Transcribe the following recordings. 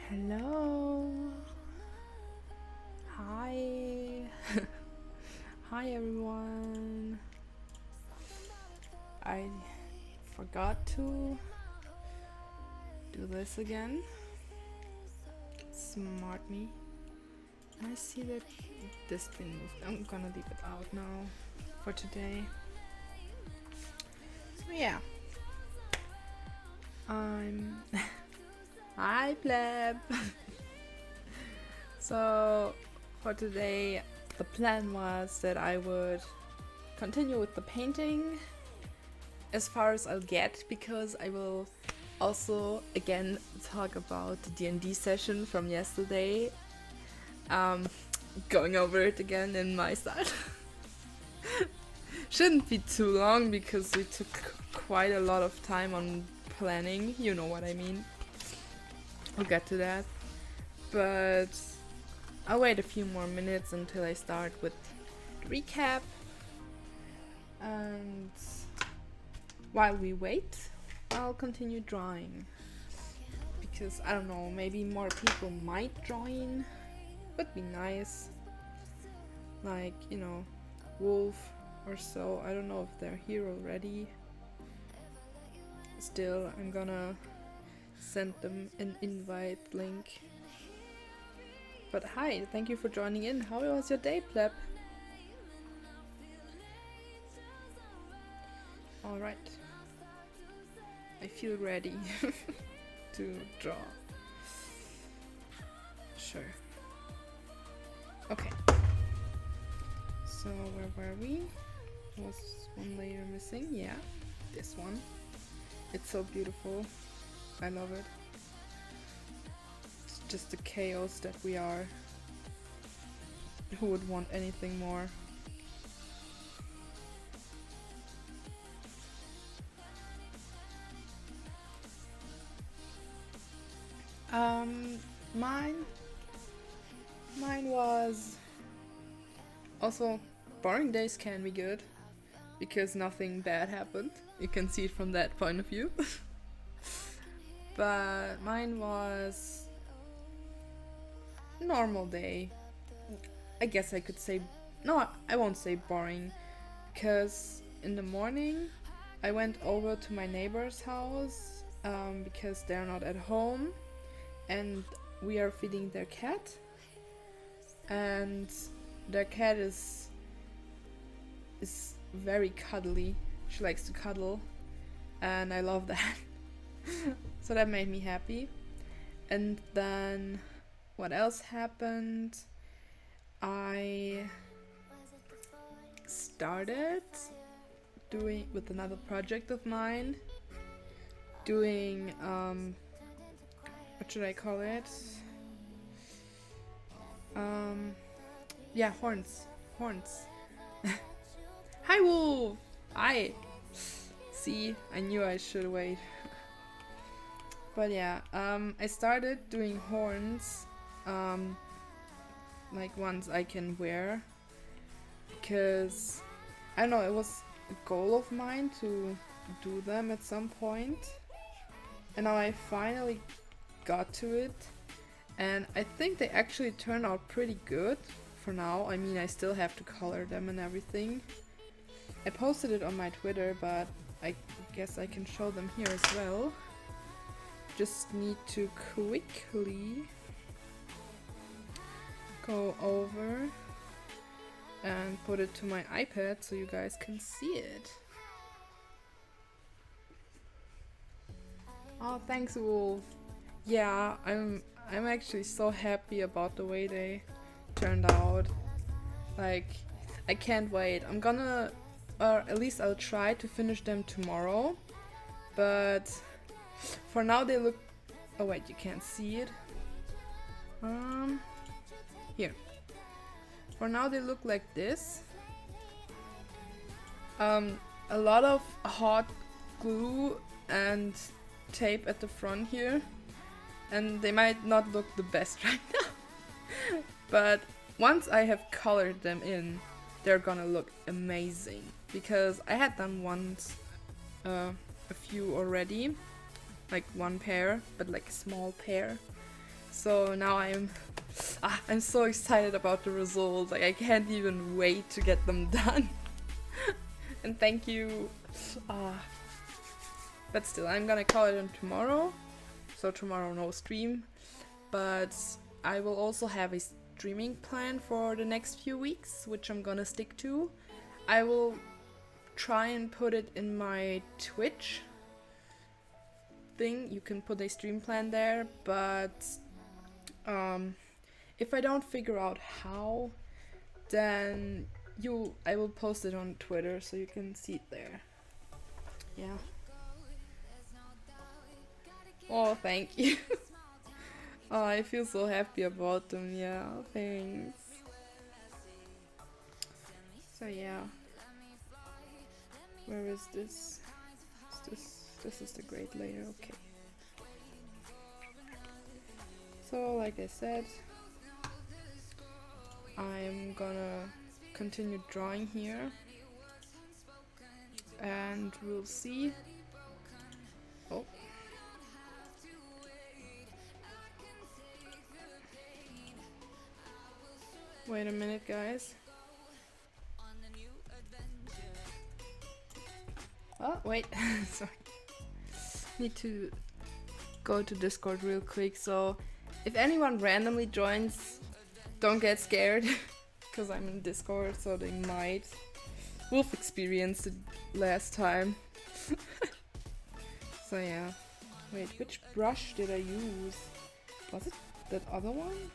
Hello. Hi. Hi everyone. I forgot to do this again. Smart me. I see that this thing moved. I'm gonna leave it out now for today. So yeah. I'm Hi pleb. So for today the plan was that I would continue with the painting as far as I'll get, because I will also again talk about the DnD session from yesterday, going over it again in my style. Shouldn't be too long because we took quite a lot of time on planning, you know what I mean. We'll get to that, but I'll wait a few more minutes until I start with the recap, and while we wait I'll continue drawing, because I don't know, maybe more people might join. Would be nice, like, you know, Wolf or so. I don't know if they're here already. Still, I'm gonna send them an invite link. But hi, thank you for joining in. How was your day, pleb? Alright. I feel ready to draw. Sure. Okay. So where were we? Was one layer missing? Yeah, this one. It's so beautiful. I love it. It's just the chaos that we are. Who would want anything more? Mine was also, boring days can be good because nothing bad happened. You can see it from that point of view. But mine was normal day. I guess I could say, no, I won't say boring, because in the morning I went over to my neighbor's house because they're not at home and we are feeding their cat, and their cat is very cuddly. She likes to cuddle and I love that. So that made me happy. And then what else happened? I started doing with another project of mine, doing what should I call it? Yeah, horns. Hi Wolf! Hi! See, I knew I should wait. But yeah, I started doing horns, like ones I can wear, because I don't know, it was a goal of mine to do them at some point, and now I finally got to it, and I think they actually turned out pretty good for now. I mean, I still have to color them and everything. I posted it on my Twitter, but I guess I can show them here as well. Just need to quickly go over and put it to my iPad so you guys can see it. Oh, thanks, Wolf. Yeah, I'm actually so happy about the way they turned out. Like, I can't wait. I'm gonna, or at least I'll try to finish them tomorrow. But for now they look, oh wait, you can't see it. Here. For now they look like this. A lot of hot glue and tape at the front here, and they might not look the best right now. But once I have colored them in, they're gonna look amazing, because I had done once a few already, like one pair, but like a small pair. So now I'm so excited about the results. Like I can't even wait to get them done. And thank you. But still, I'm gonna call it on tomorrow. So tomorrow no stream. But I will also have a streaming plan for the next few weeks, which I'm gonna stick to. I will try and put it in my Twitch thing. You can put a stream plan there, but if I don't figure out how, then I will post it on Twitter so you can see it there. Yeah. Oh, thank you. Oh, I feel so happy about them. Yeah, thanks. So yeah. Where is this? This is the great layer. Okay. So like I said, I'm gonna continue drawing here and we'll see. Oh. Wait a minute, guys. Oh, wait. Sorry. Need to go to Discord real quick. So if anyone randomly joins, don't get scared. Because I'm in Discord, so they might. Wolf experienced it last time. So yeah. Wait, which brush did I use? Was it that other one?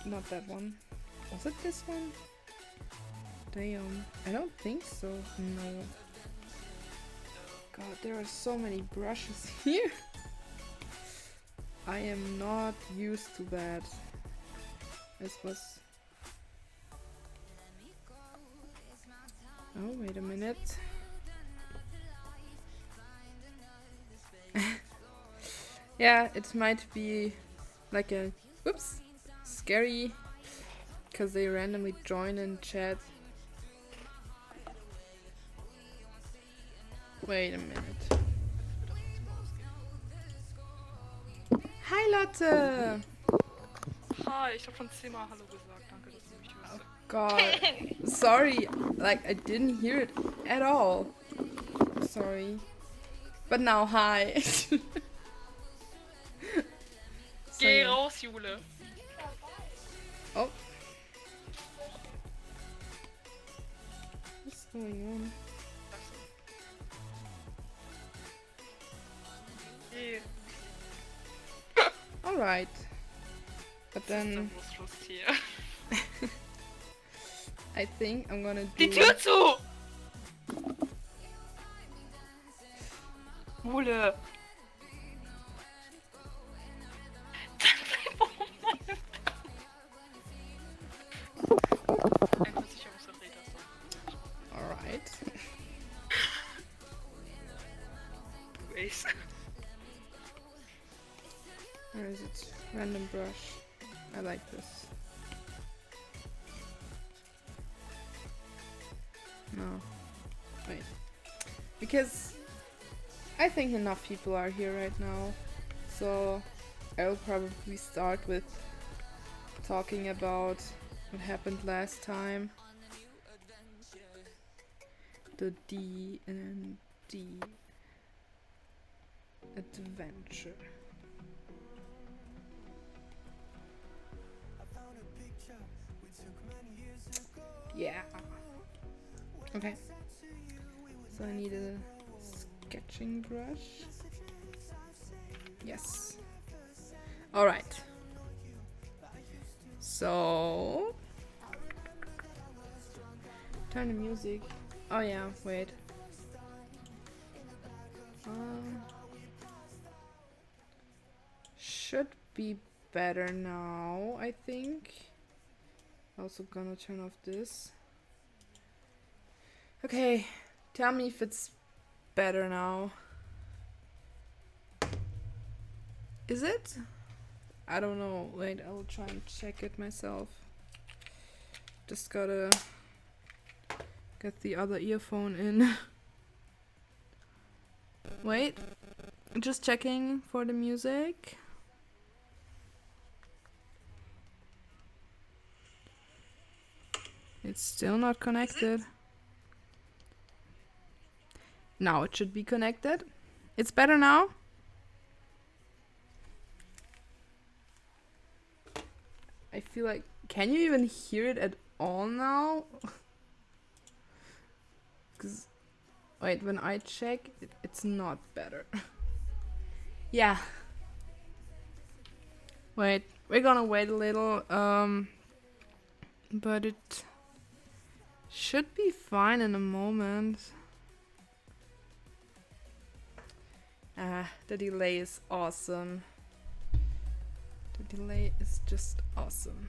Not that one. Was it this one? Damn. I don't think so. No. God, there are so many brushes here. I am not used to that. This was... Oh, wait a minute. Yeah, it might be like a... Oops! Scary. Because they randomly join in chat. Wait a minute. Hi Lotte! Hi, ich hab schon 10-mal Hallo gesagt. Danke, dass du mich hörst. God, sorry. Like, I didn't hear it at all. Sorry. But now, hi. Geh raus, Jule. Oh. What's going on? Geh. Alright. But then... I think I'm gonna do... Die Tür zu! Jule. Alright. Where is it? Random brush. I like this. No. Wait. Because I think enough people are here right now. So I'll probably start with talking about what happened last time. The DnD adventure. Yeah. Okay. So I need a sketching brush. Yes. Alright. So... Turn the music. Oh yeah, wait. Should be better now, I think. Also gonna turn off this. Okay, tell me if it's better now. Is it? I don't know. Wait, I will try and check it myself. Just gotta get the other earphone in. Wait, just checking for the music. It's still not connected. Now it should be connected. It's better now? I feel like... Can you even hear it at all now? Cause... Wait, when I check, it's not better. Yeah. Wait, we're gonna wait a little. But it should be fine in a moment. The delay is awesome. The delay is just awesome.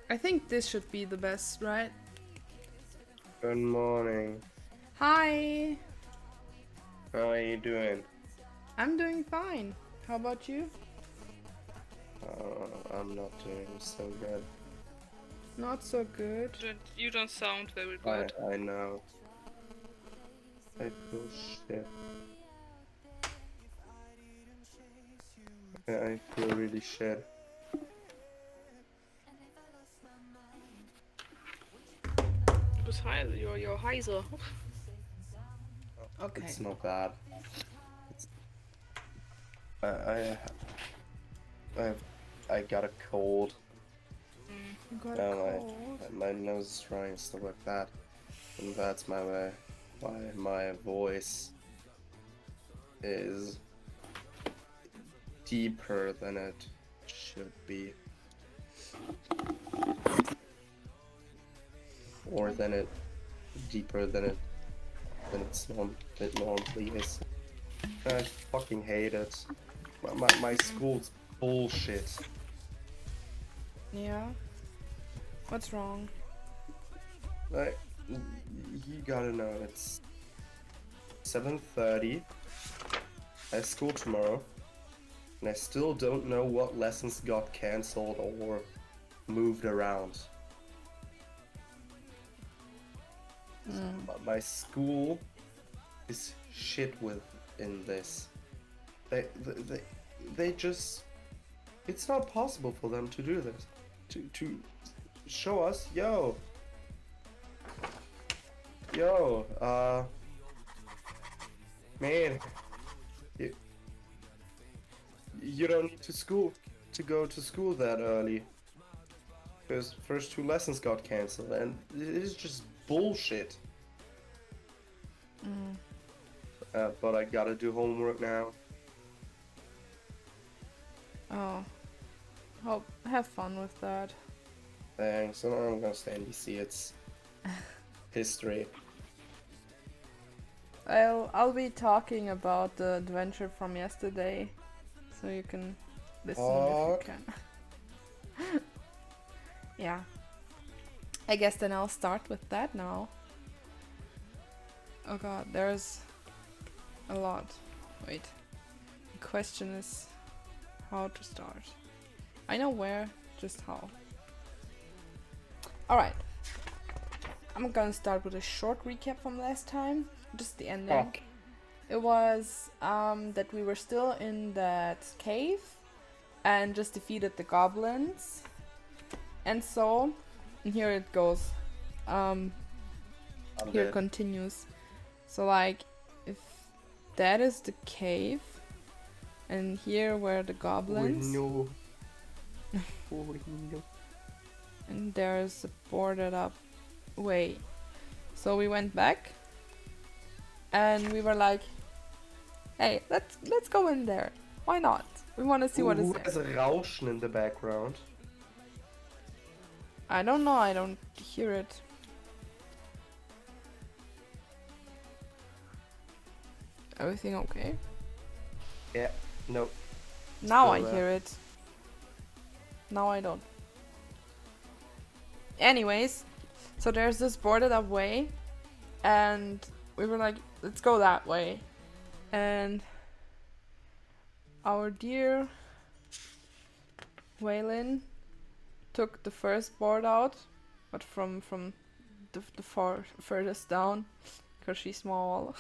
I think this should be the best, right? Good morning. Hi! How are you doing? I'm doing fine. How about you? I'm not doing so good. Not so good. You don't sound very good. I know. I feel shit. I feel really shit. You're heiser. Okay. It's not bad. I got a cold. You got a cold. My nose is dry and stuff like that, and that's why my voice is deeper than it should be, or deeper than it normally is. I fucking hate it. My school's bullshit. Yeah? What's wrong? Like, you gotta know, it's 7:30. I have school tomorrow, and I still don't know what lessons got cancelled or moved around. My school is shit in this. They just... It's not possible for them to do this. To show us, yo, man, you don't need to go to school that early, because first 2 lessons got cancelled, and it is just bullshit. But I gotta do homework now. Oh. Have fun with that. Thanks. So I'm gonna stay in DC. It's history. I'll be talking about the adventure from yesterday, so you can listen if you can. Yeah. I guess then I'll start with that now. Oh god, there's a lot. Wait. The question is how to start. I know where, just how. Alright. I'm gonna start with a short recap from last time. Just the ending. Okay. It was that we were still in that cave and just defeated the goblins. And so, and here it goes. Here it continues. So like, if that is the cave, and here were the goblins. Oh, no. Oh, no. And there's a boarded up way. So we went back, and we were like, "Hey, let's go in there. Why not? We want to see what is there." There's a Rauschen in the background. I don't know. I don't hear it. Everything okay? Yeah. No. Now I Still hear it. Now I don't. Anyways, so there's this boarded up way, and we were like, let's go that way. And our dear Waylin took the first board out, but from the furthest down, because she's small.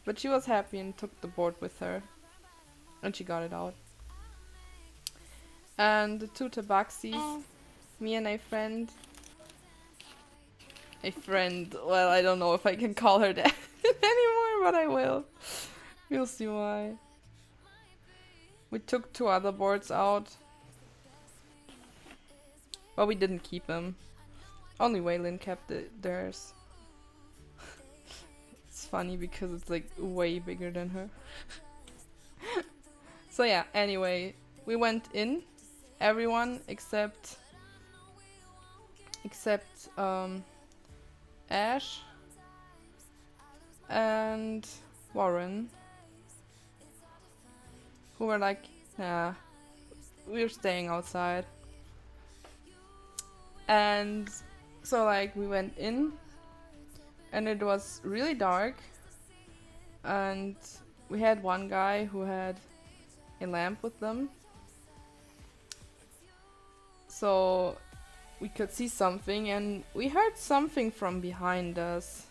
But she was happy and took the board with her. And she got it out. And the two tabaxis, Oh. me and a friend. Well, I don't know if I can call her that anymore, but I will. You'll see why. We took 2 other boards out. But we didn't keep them. Only Waylon kept theirs. It's funny because it's like way bigger than her. So yeah, anyway, we went in. Everyone except Ash and Warren, who were like, nah, we're staying outside. And so like we went in and it was really dark, and we had one guy who had a lamp with them, so we could see something, and we heard something from behind us,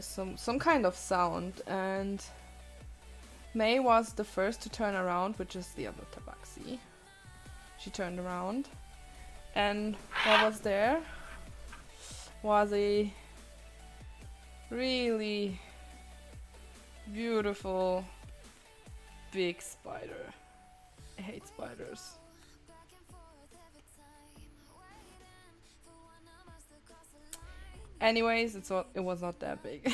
some kind of sound, and May was the first to turn around, which is the other tabaxi. She turned around, and what was there was a really beautiful big spider. I hate spiders. Anyways, it was not that big.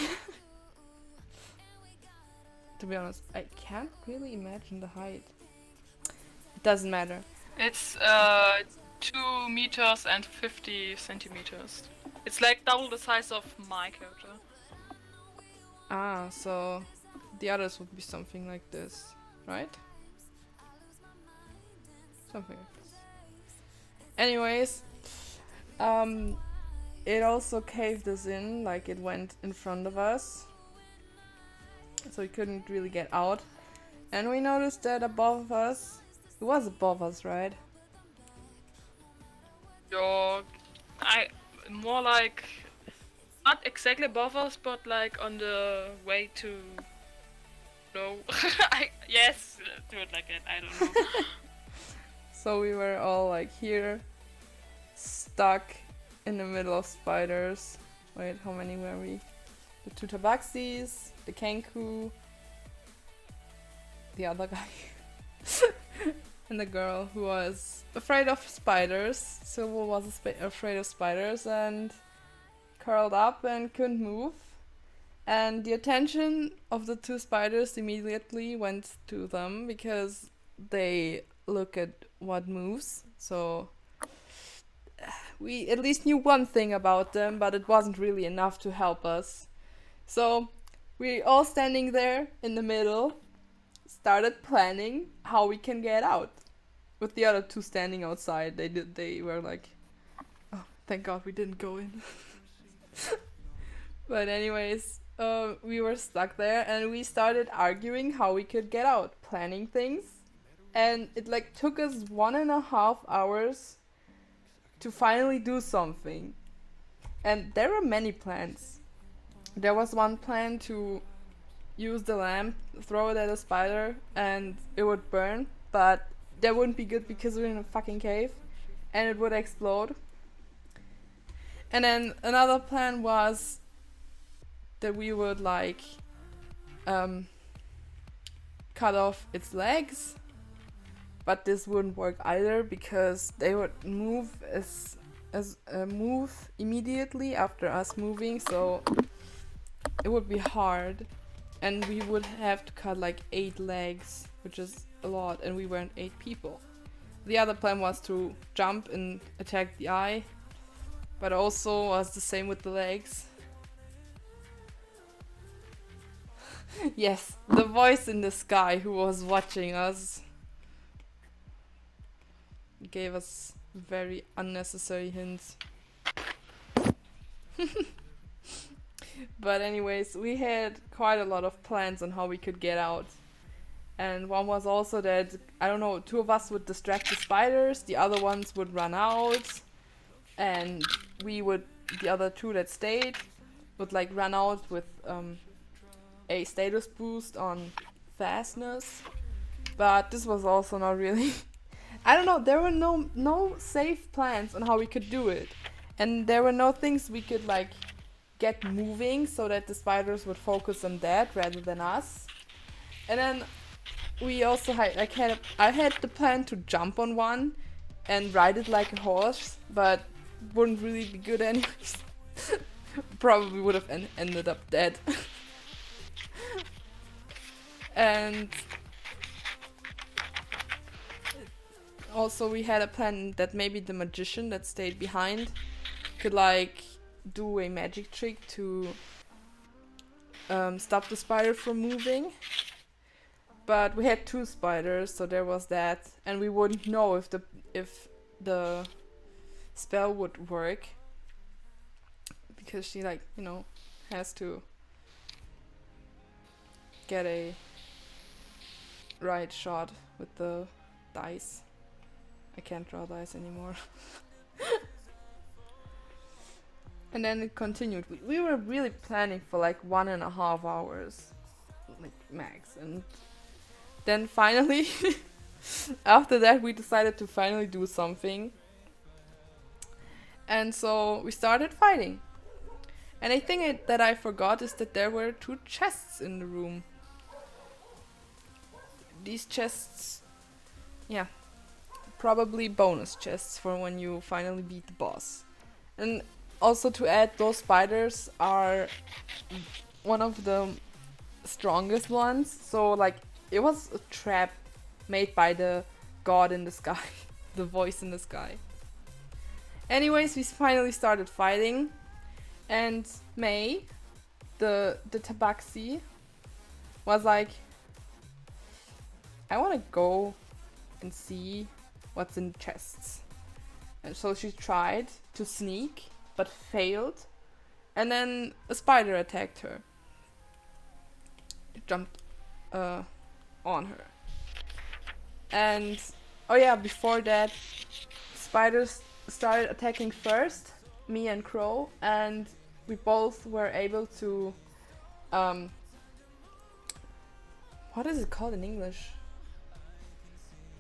To be honest, I can't really imagine the height. It doesn't matter. It's 2 meters and 50 centimeters. It's like double the size of my character. Ah, so the others would be something like this, right? Something like this. Anyways, it also caved us in, like it went in front of us. So we couldn't really get out. And we noticed that above us, it was above us, right? More like, not exactly above us, but like on the way to, no, yes, do it like that, I don't know. So we were all like here, stuck in the middle of spiders. Wait, how many were we? The 2 tabaxis, the Kenku, the other guy, and the girl who was afraid of spiders. Silver was afraid of spiders and curled up and couldn't move. And the attention of the 2 spiders immediately went to them because they look at what moves. So we at least knew one thing about them, but it wasn't really enough to help us. So we all standing there in the middle started planning how we can get out. With the other 2 standing outside, they were like, oh, thank God we didn't go in. But anyways, we were stuck there and we started arguing how we could get out, planning things. And it like took us 1.5 hours to finally do something. And there were many plans. There was one plan to use the lamp, throw it at a spider, and it would burn, but that wouldn't be good because we're in a fucking cave, and it would explode. And then another plan was that we would like cut off its legs, but this wouldn't work either because they would move move immediately after us moving, so it would be hard, and we would have to cut like 8 legs, which is a lot, and we weren't 8 people. The other plan was to jump and attack the eye, but also was the same with the legs. Yes, the voice in the sky who was watching us gave us very unnecessary hints. But anyways, we had quite a lot of plans on how we could get out. And one was also that, I don't know, 2 of us would distract the spiders, the other ones would run out, and the other 2 that stayed, would like run out with a status boost on fastness, but this was also not really. I don't know. There were no safe plans on how we could do it, and there were no things we could like get moving so that the spiders would focus on that rather than us. And then we also had I had the plan to jump on one and ride it like a horse, but wouldn't really be good anyways. Probably would have ended up dead. And also we had a plan that maybe the magician that stayed behind could like do a magic trick to stop the spider from moving. But we had 2 spiders, so there was that, and we wouldn't know if the spell would work, because she like, you know, has to get a right shot with the dice. I can't draw dice anymore. And then it continued. We were really planning for like 1.5 hours, like max, and then finally, after that, we decided to finally do something. And so we started fighting. And I think that I forgot is that there were 2 chests in the room. These chests, yeah, probably bonus chests for when you finally beat the boss. And also to add, those spiders are one of the strongest ones. So like, it was a trap made by the god in the sky, the voice in the sky. Anyways, we finally started fighting, and May, the tabaxi, was like, I want to go and see what's in chests. And so she tried to sneak, but failed, and then a spider attacked her. It jumped on her. And oh yeah, before that, spiders started attacking first, me and Crow, and we both were able to what is it called in English?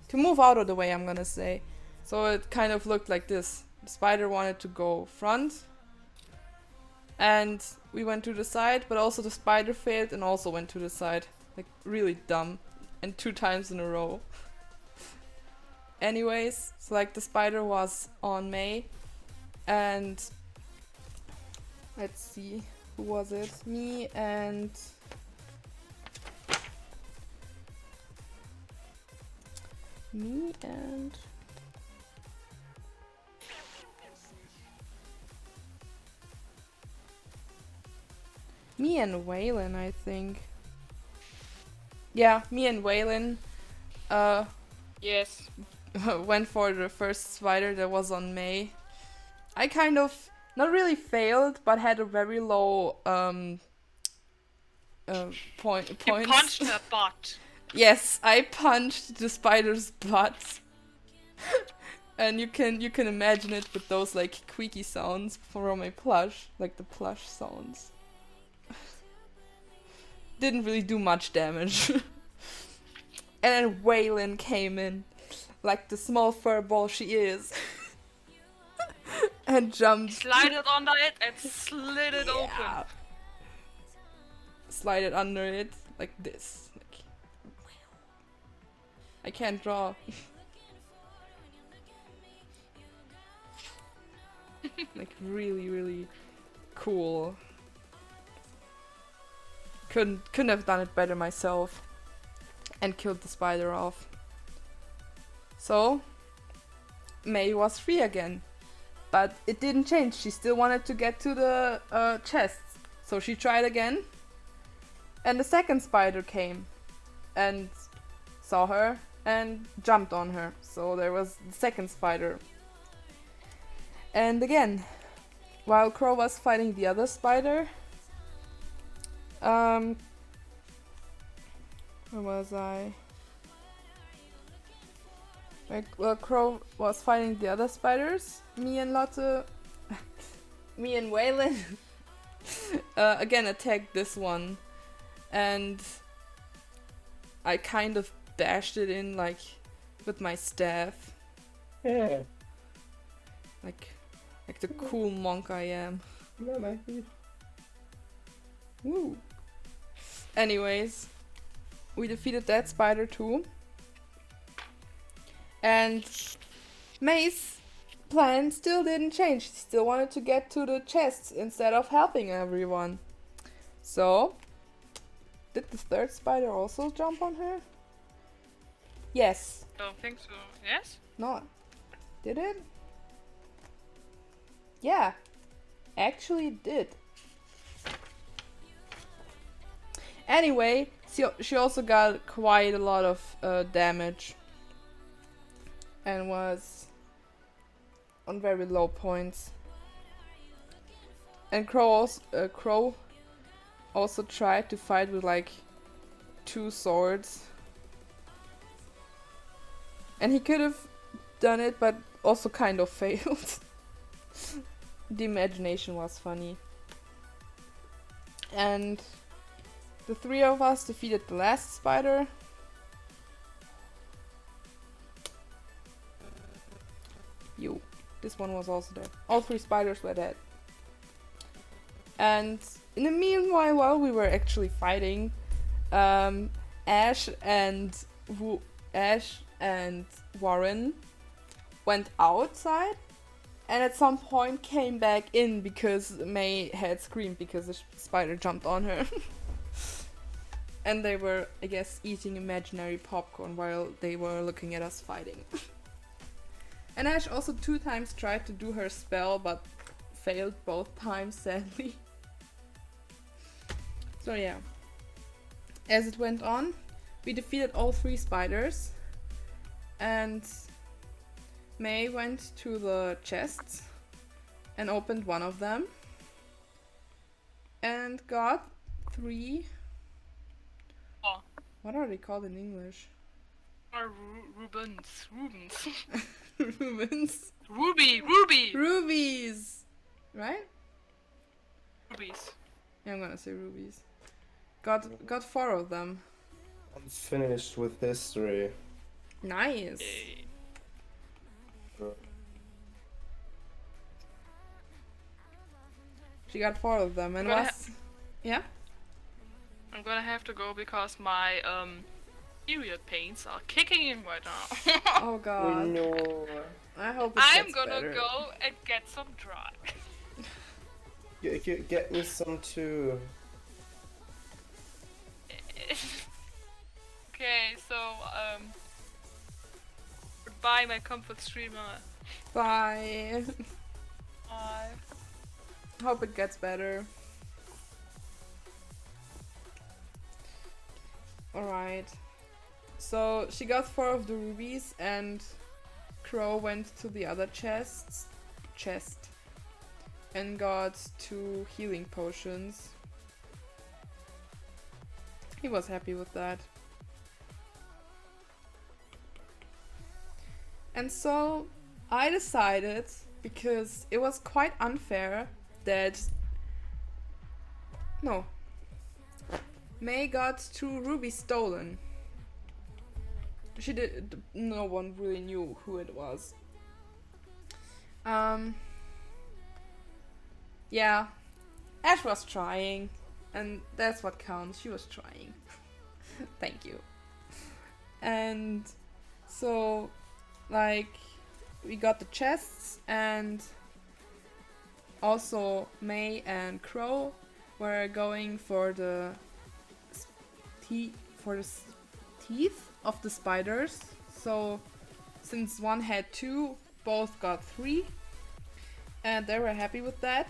To move out of the way, I'm gonna say. So it kind of looked like this. The spider wanted to go front, and we went to the side, but also the spider failed and also went to the side. Like, really dumb. And 2 times in a row. Anyways, so like the spider was on May, and let's see, who was it? Me and Waylon, I think. Yeah, me and Waylon Yes. went for the first spider that was on May. I kind of not really failed, but had a very low points. You punched her butt. Yes, I punched the spider's butt. And you can imagine it with those like squeaky sounds from a plush, like the plush sounds. Didn't really do much damage. And then Waylon came in, like the small fur ball she is, and jumped. Slide it under it and slid it open. Slide it under it like this. Like, I can't draw. Like really, really cool. Couldn't have done it better myself. And killed the spider off. So May was free again, but it didn't change. She still wanted to get to the chests, so she tried again, and the second spider came and saw her and jumped on her. So there was the second spider. And again, while Crow was fighting the other spider, where was I? Well, Crow was fighting the other spiders. Me and Lotte, me and Waylon, again attacked this one, and I kind of bashed it in like with my staff. Yeah. Like the cool monk I am. No, like it. Woo. Anyways, we defeated that spider too. And May's plan still didn't change. She still wanted to get to the chests instead of helping everyone. So, did the third spider also jump on her? Yes. Don't think so. Yes? No. Did it? Yeah. Actually did. Anyway, she also got quite a lot of damage. And was on very low points. And Crow also tried to fight with like 2 swords. And he could have done it, but also kind of failed. The imagination was funny. And the 3 of us defeated the last spider. This one was also dead. All 3 spiders were dead. And in the meanwhile, while we were actually fighting, Ash and Warren went outside and at some point came back in because May had screamed because the spider jumped on her. And they were, I guess, eating imaginary popcorn while they were looking at us fighting. And Ash also 2 times tried to do her spell, but failed both times, sadly. So yeah. As it went on, we defeated all 3 spiders. And May went to the chests and opened one of them. And got 3... Oh. What are they called in English? Rubens. Rubens. Ruby! Rubies! Right? Rubies. Yeah, I'm gonna say rubies. Got 4 of them. I'm finished with history. Nice. Yay. She got 4 of them and Gonna was... Yeah? I'm gonna have to go because my period pains are kicking in right now. Oh god. No. I hope it I'm gets gonna better. go and get some dry. Get me some too. Okay, so goodbye my comfort streamer. Bye. Bye. Hope it gets better. Alright. So she got 4 of the rubies and Crow went to the other chest and got 2 healing potions. He was happy with that. And so I decided, because it was quite unfair that... No. May got 2 rubies stolen. She did. No one really knew who it was. Yeah. Ash was trying. And that's what counts. She was trying. Thank you. And so, like, we got the chests, and also May and Crow were going for the teeth of the spiders. So since one had 2, both got 3, and they were happy with that.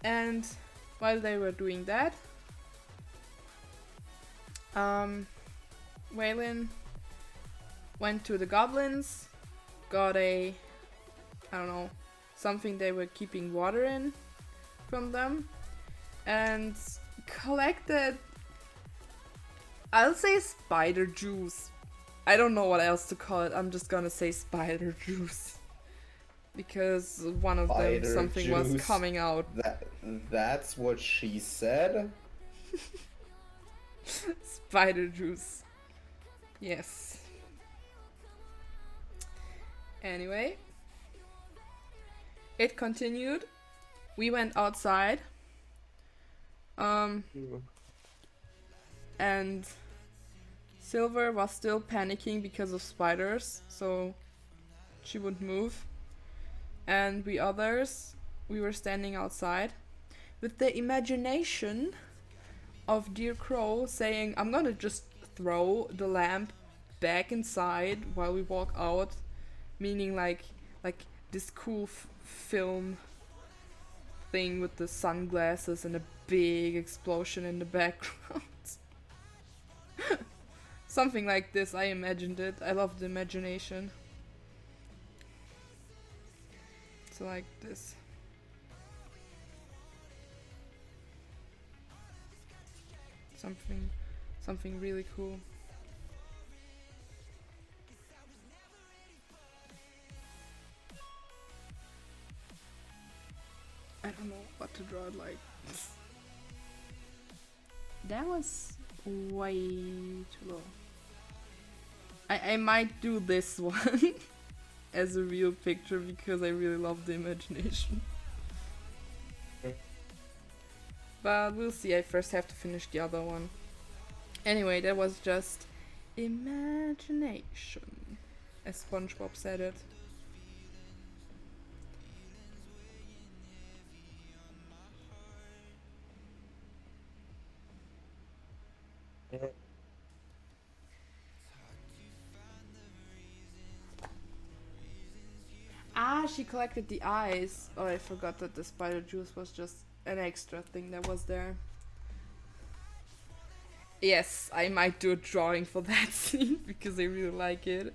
And while they were doing that, Waylon went to the goblins, got I don't know, something they were keeping water in from them, and collected, I'll say spider juice. I don't know what else to call it. I'm just gonna say spider juice. Because one of them, Spider something was juice. coming out. That's what she said? Spider juice. Yes. Anyway, it continued. We went outside. And Silver was still panicking because of spiders, so she wouldn't move. And we others, we were standing outside with the imagination of Dear Crow saying, I'm gonna just throw the lamp back inside while we walk out, meaning like this cool film thing with the sunglasses and a big explosion in the background. Something like this, I imagined it. I love the imagination. So like this. Something really cool. I don't know what to draw it like. That was way too low. I might do this one as a real picture because I really love the imagination. But we'll see, I first have to finish the other one. Anyway, that was just imagination, as SpongeBob said it. Ah, she collected the eyes. Oh, I forgot that the spider juice was just an extra thing that was there. Yes, I might do a drawing for that scene because I really like it.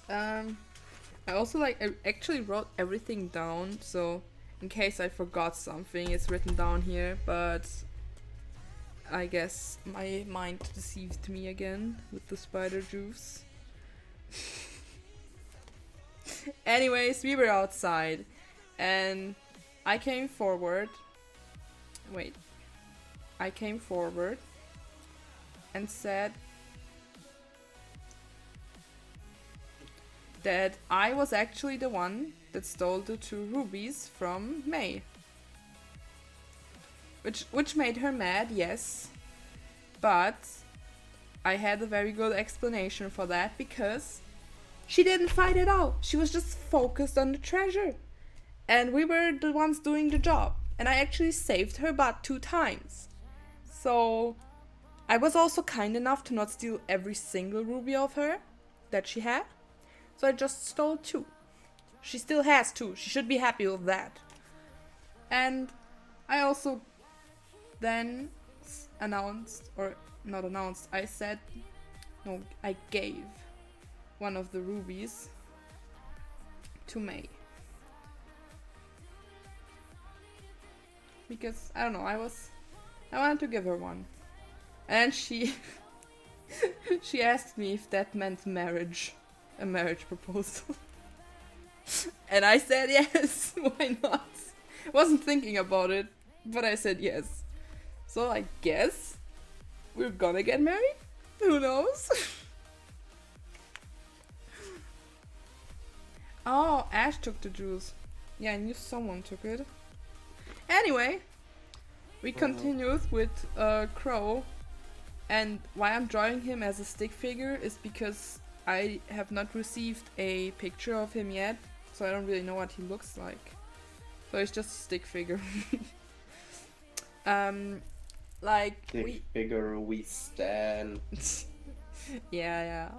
I also I actually wrote everything down, so in case I forgot something, it's written down here, but I guess my mind deceived me again with the spider juice. Anyways, we were outside and I came forward and said that I was actually the one that stole the 2 rubies from May. Which made her mad, yes. But I had a very good explanation for that because she didn't fight at all. She was just focused on the treasure. And we were the ones doing the job. And I actually saved her butt 2 times. So I was also kind enough to not steal every single ruby of her that she had. So I just stole 2. She still has 2. She should be happy with that. And I also then announced, or not announced, I said, no, I gave one of the rubies to May. Because, I don't know, I wanted to give her one. And she she asked me if that meant marriage. A marriage proposal. And I said yes, why not? Wasn't thinking about it, but I said yes. So I guess we're gonna get married? Who knows? Oh, Ash took the juice. Yeah, I knew someone took it. Anyway, we continued with Crow, and why I'm drawing him as a stick figure is because I have not received a picture of him yet, so I don't really know what he looks like. So it's just a stick figure. Stick figure we stand. Yeah.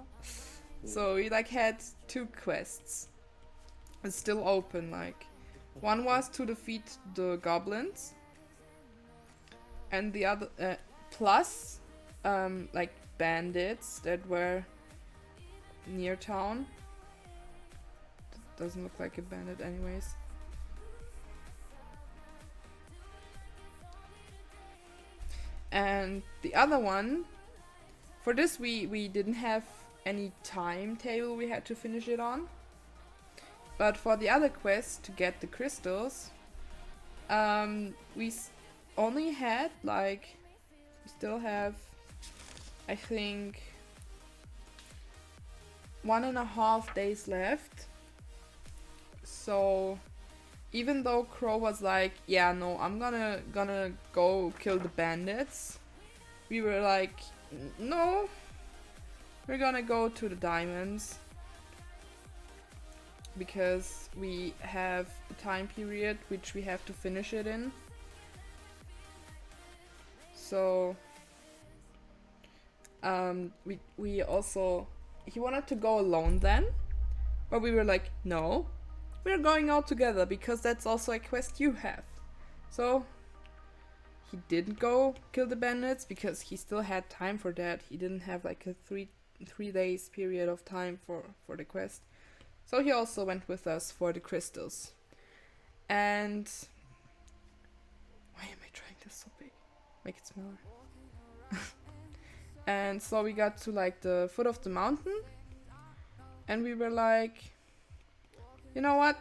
So we had 2 quests. It's still open, one was to defeat the goblins, and the other plus bandits that were near town. Doesn't look like a bandit anyways. And the other one, for this we didn't have any timetable we had to finish it on. But for the other quest to get the crystals, we only had we still have I think 1.5 days left. So even though Crow was like, yeah, no, I'm gonna go kill the bandits, we were like, no, we're gonna go to the diamonds, because we have a time period which we have to finish it in. So we also, he wanted to go alone then, but we were like, no, we're going out together because that's also a quest you have. So he didn't go kill the bandits because he still had time for that. He didn't have like a three days period of time for the quest. So he also went with us for the crystals. And why am I trying this so big? Make it smaller. And so we got to like the foot of the mountain, and we were like, you know what?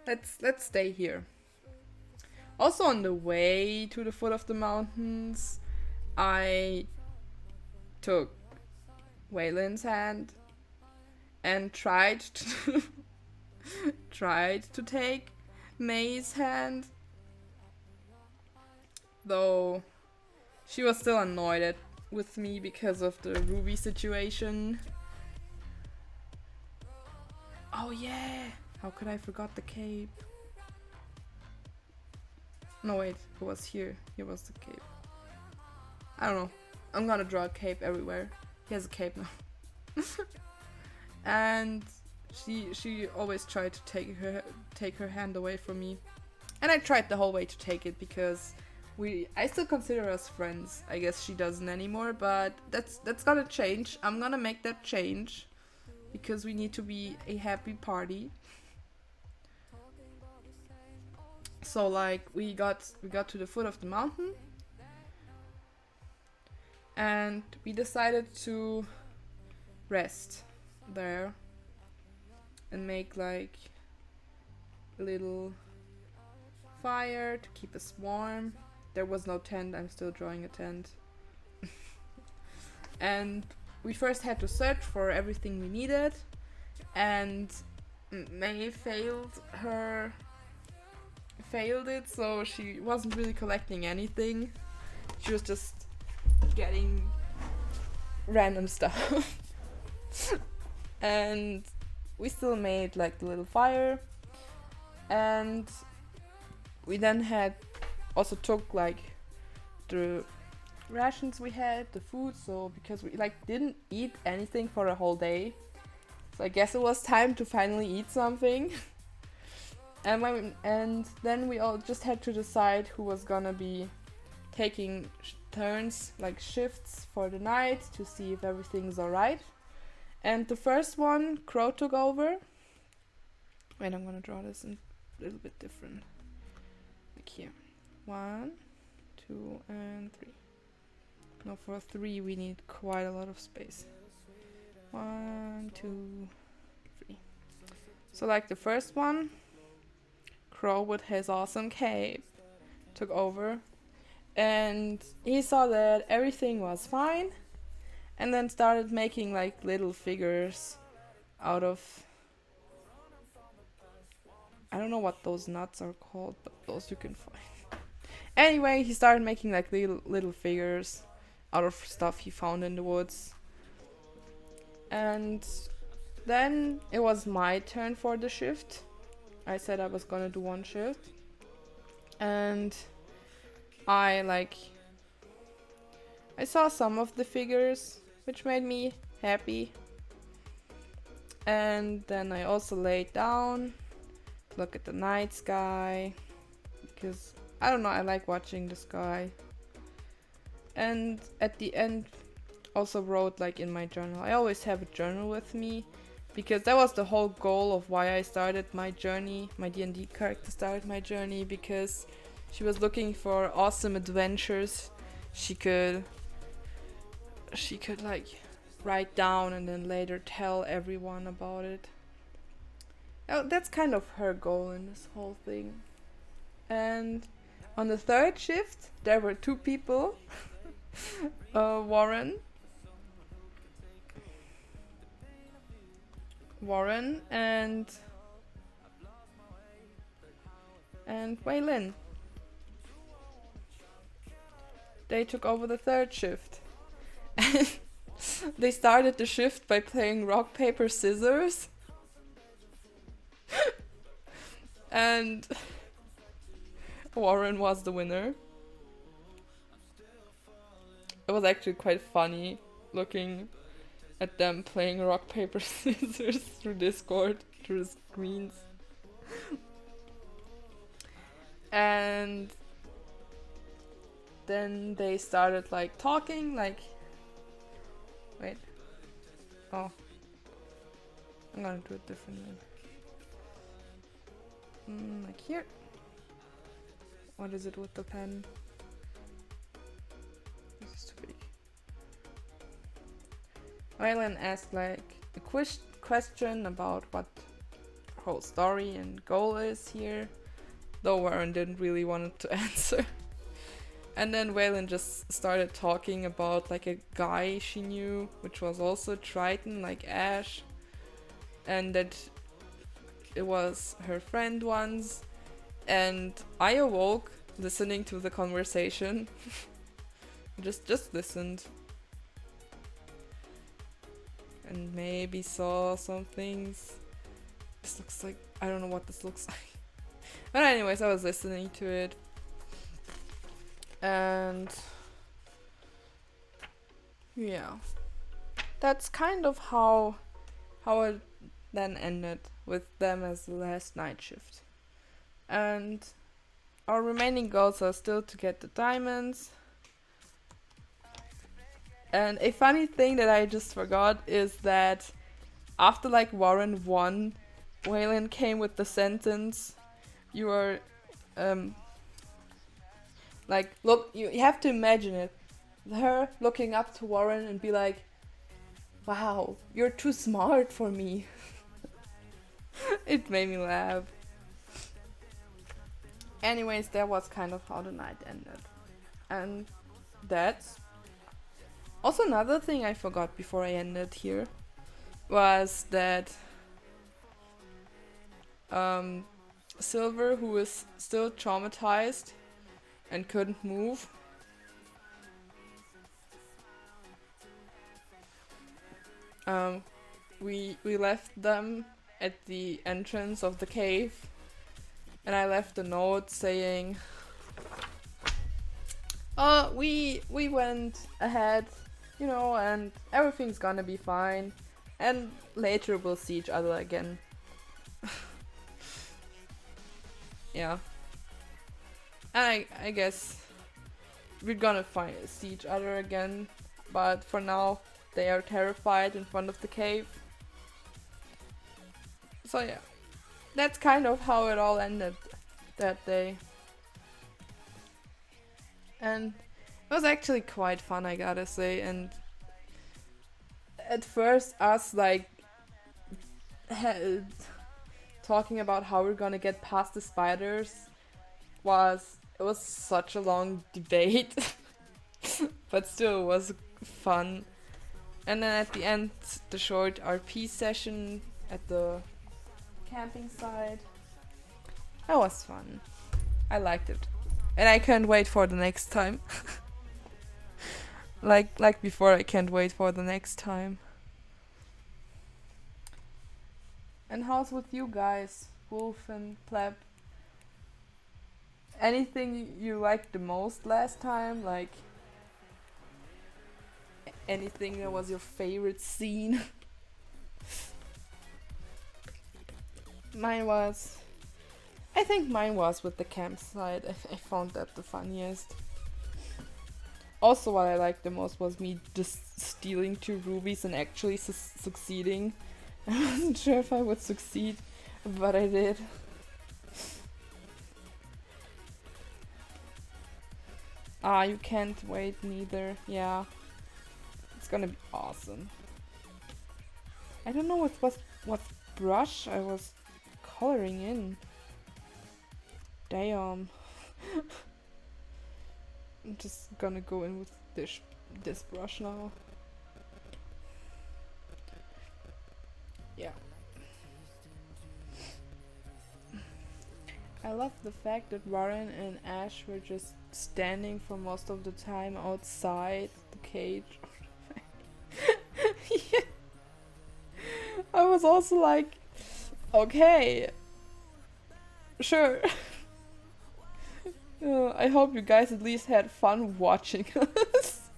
Let's stay here. Also on the way to the foot of the mountains, I took Wayland's hand and tried to take May's hand, though she was still annoyed with me because of the Ruby situation. Oh yeah! How could I forgot the cape? No wait, it was here. Here was the cape. I don't know. I'm gonna draw a cape everywhere. He has a cape now. And she always tried to take her hand away from me. And I tried the whole way to take it because I still consider us friends. I guess she doesn't anymore, but that's gonna change. I'm gonna make that change because we need to be a happy party. So like we got to the foot of the mountain, and we decided to rest there and make like a little fire to keep us warm. There was no tent. I'm still drawing a tent. And we first had to search for everything we needed, and May failed it, so she wasn't really collecting anything. She was just getting random stuff. And we still made like the little fire, and we then also took like the rations we had, the food, so because we like didn't eat anything for a whole day, so I guess it was time to finally eat something. And then we all just had to decide who was gonna be taking turns, like shifts for the night, to see if everything's alright. And the first one, Crow took over. Wait, I'm gonna draw this in a little bit different. Like here. 1, 2, and 3. No, for 3 we need quite a lot of space. 1, 2, 3. So like the first one, Crow with his awesome cape took over, and he saw that everything was fine, and then started making like little figures out of, I don't know what those nuts are called, but those you can find. Anyway, he started making like little figures out of stuff he found in the woods. And then it was my turn for the shift. I said I was gonna do one shift, and I saw some of the figures, which made me happy. And then I also laid down, look at the night sky, because I don't know, I like watching the sky. And at the end also wrote like in my journal. I always have a journal with me, because that was the whole goal of why I started my journey. My D&D character started my journey because she was looking for awesome adventures she could like write down and then later tell everyone about it. Oh, that's kind of her goal in this whole thing. And on the third shift there were 2 people Warren. Warren and Waylin. They took over the third shift. And they started the shift by playing rock, paper, scissors. And Warren was the winner. It was actually quite funny looking at them playing rock, paper, scissors through Discord, through the screens. And then they started like talking, like, wait, oh, I'm gonna do it differently. Like here. What is it with the pen? This is too big. Rylan asked like a question about what the whole story and goal is here, though Warren didn't really want to answer. And then Waylon just started talking about like a guy she knew, which was also Triton, like Ash, and that it was her friend once. And I awoke listening to the conversation. just listened. And maybe saw some things. This looks like, I don't know what this looks like. But anyways, I was listening to it. And yeah, that's kind of how it then ended, with them as the last night shift. And our remaining goals are still to get the diamonds. And a funny thing that I just forgot is that after like Warren won, Waylon came with the sentence, you are like, look, you have to imagine it. Her looking up to Warren and be like, wow, you're too smart for me. It made me laugh. Anyways, that was kind of how the night ended. And that's also another thing I forgot before I ended here, was that Silver, who is still traumatized and couldn't move, we left them at the entrance of the cave, and I left a note saying, we went ahead, you know, and everything's gonna be fine, and later we'll see each other again. Yeah. And I guess we're gonna see each other again, but for now they are terrified in front of the cave. So yeah, that's kind of how it all ended that day. And it was actually quite fun, I gotta say. And at first us like talking about how we're gonna get past the spiders it was such a long debate. But still, it was fun. And then at the end, the short RP session at the camping site. That was fun. I liked it. And I can't wait for the next time. like before, I can't wait for the next time. And how's with you guys, Wolf and Pleb? Anything you liked the most last time? Like anything that was your favorite scene? I think mine was with the campsite. I found that the funniest. Also, what I liked the most was me just stealing 2 rubies and actually succeeding. I wasn't sure if I would succeed, but I did. You can't wait neither. Yeah. It's gonna be awesome. I don't know what brush I was coloring in. Damn. I'm just gonna go in with this brush now. Yeah. I love the fact that Warren and Ash were just standing for most of the time outside the cage. Yeah. I was also like, okay, sure. I hope you guys at least had fun watching us.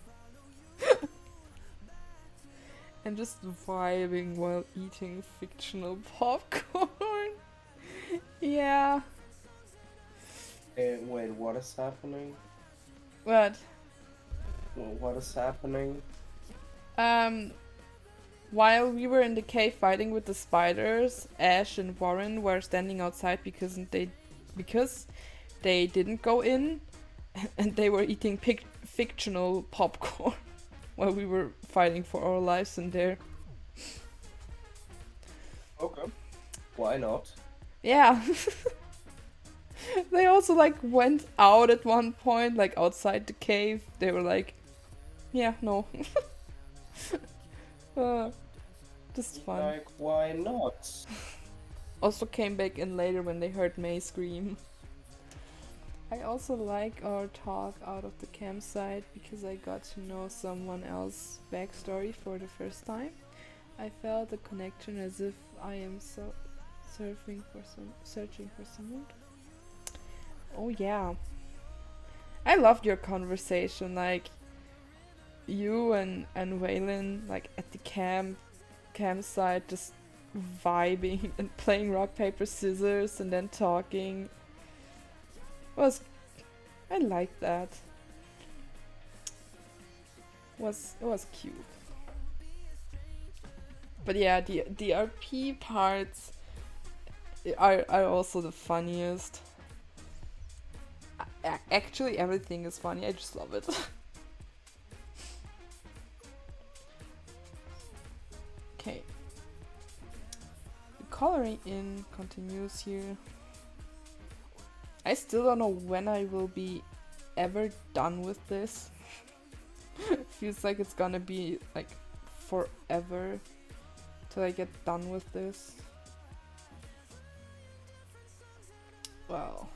And just vibing while eating fictional popcorn. Yeah. Wait, what is happening? What? Well, what is happening? While we were in the cave fighting with the spiders, Ash and Warren were standing outside because they didn't go in, and they were eating fictional popcorn while we were fighting for our lives in there. Okay. Why not? Yeah. They also like went out at one point, like outside the cave. They were like, yeah, no. Just fun. Like, why not? Also came back in later when they heard May scream. I also like our talk out of the campsite because I got to know someone else's backstory for the first time. I felt a connection as if I am searching for someone. Oh yeah. I loved your conversation, like you and Waylon like at the campsite just vibing and playing rock paper scissors and then talking. I liked that. It was cute. But yeah, the RP parts are also the funniest. Actually, everything is funny. I just love it. Okay. The coloring in continues here. I still don't know when I will be ever done with this. Feels like it's gonna be like forever till I get done with this. Wow.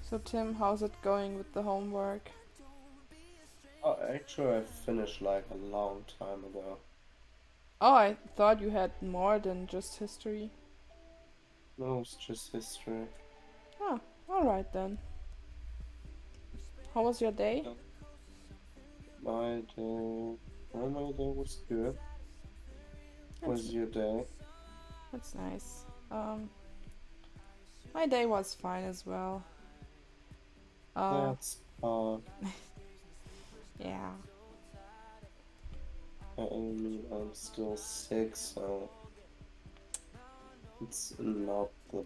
So Tim, how's it going with the homework? Oh, actually, I finished like a long time ago. Oh, I thought you had more than just history. No, it's just history. Oh, alright then. How was your day? My day was good. Was your day? That's nice. My day was fine as well. That's Yeah. I mean, I'm still sick, so it's not the